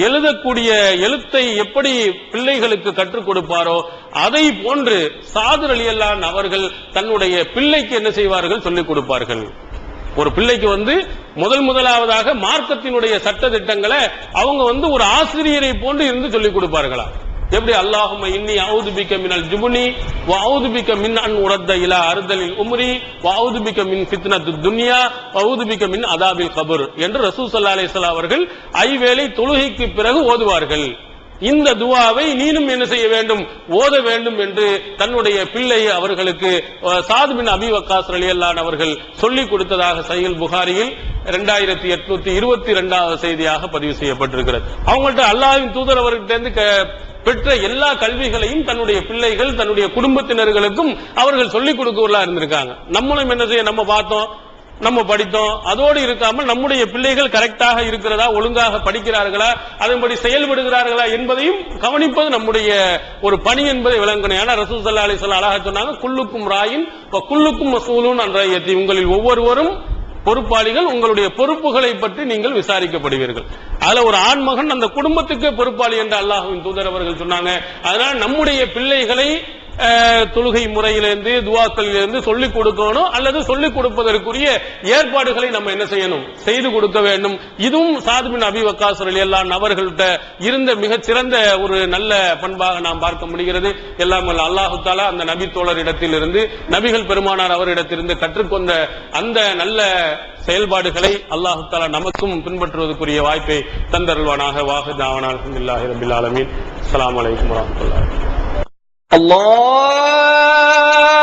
எழுதக்கூடிய எழுத்தை எப்படி பிள்ளைகளுக்கு கற்றுக் கொடுப்பாரோ அதை போன்று சாத் ரலியல்லாஹு அன்ஹு அவர்கள் தன்னுடைய பிள்ளைக்கு என்ன செய்வார்கள், சொல்லிக் கொடுப்பார்கள். ஒரு பிள்ளைக்கு வந்து முதலாவதாக மார்க்கத்தினுடைய சட்ட திட்டங்களை அவங்க வந்து ஒரு ஆசிரியரை போன்று இருந்து சொல்லிக் கொடுப்பார்களா. எப்படி அல்லாஹும்ம இன்னி அஊது பிக மினல் ஜுப்னி வ அஊது பிக மின் அன் உரத்த இலா அர்தலில் உம்ரி வ அஊது பிக மின் ஃபித்னத்துத் துன்யா வ அஊது பிக மின் அதாபில் கபர் என்று ரசூல் ஸல்லல்லாஹு அலைஹி வஸல்லம் அவர்கள் ஐவேளை தொழுகைக்கு பிறகு ஓதுவார்கள். இந்த துஆவை நீனும் என்ன செய்ய வேண்டும், ஓத வேண்டும் என்று தன்னுடைய பிள்ளை அவர்களுக்கு சாத் பின் அபி வக்காஸ் ரலியல்லாஹு அன்ஹு அவர்கள் சொல்லிக் கொடுத்ததாக சஹீஹ் புகாரியில் 2822வது செய்தியாக பதிவு செய்யப்பட்டிருக்கிறது. அவங்கள்ட்ட அல்லாஹ்வின் தூதர் அவர்கிட்ட பெற்ற எல்லா கல்விகளையும் தன்னுடைய பிள்ளைகள் தன்னுடைய குடும்பத்தினர்களுக்கும் அவர்கள் சொல்லிக் கொடுக்கவர்களா இருந்திருக்காங்க. நம்மளும் என்ன செய்ய, நம்ம பார்த்தோம் நம்ம படித்தோம். அதோடு இருக்காமல் நம்முடைய பிள்ளைகள் கரெக்டாக இருக்கிறதா, ஒழுங்காக படிக்கிறார்களா, அதன்படி செயல்படுகிறார்களா என்பதையும் கவனிப்பது நம்முடைய ஒரு பணி என்பதை விளங்கணும். ஏன்னா ரசூல் ஸல்லல்லாஹு அலைஹி வஸல்லம் அழகா சொன்னாங்க, குல்லுக்கும் ராயின் வ குல்லுக்கும் மஸ்ஊலூன் அன் ரய்யத்தி, உங்களில் ஒவ்வொருவரும் பொறுப்பாளிகள், உங்களுடைய பொறுப்புகளை பற்றி நீங்கள் விசாரிக்கப்படுவீர்கள். அதுல ஒரு ஆண்மகன் அந்த குடும்பத்துக்கு பொறுப்பாளி என்று அல்லாஹ்வின் தூதர் அவர்கள் சொன்னாங்க. அதனால நம்முடைய பிள்ளைகளை தொழுகை முறையிலிருந்து துவாக்களிலிருந்து சொல்லிக் கொடுக்கணும், அல்லது சொல்லிக் கொடுப்பதற்குரிய ஏற்பாடுகளை நம்ம என்ன செய்யணும், செய்து கொடுக்க வேண்டும். இதுவும் சாத் பின் அபி வக்காஸ் ரலியல்லாஹு அன்ஹு அவர்கள்ட்ட இருந்த மிகச் சிறந்த ஒரு நல்ல பண்பாக நாம் பார்க்க முடிகிறது. எல்லாம் அல்லாஹு தஆலா அந்த நபி தோழரிடத்தில் இருந்து, நபிகள் பெருமானார் அவரிடத்திலிருந்து கற்றுக்கொண்ட அந்த நல்ல செயல்பாடுகளை அல்லாஹு தஆலா நமக்கும் பின்பற்றுவதற்குரிய வாய்ப்பை தந்தருள்வானாக. வாஹிதாவனா அல்ஹம்துலில்லாஹி ரப்பில் ஆலமீன். அஸ்ஸலாமு அலைக்கும் வரஹ்மத்துல்லாஹி. Allah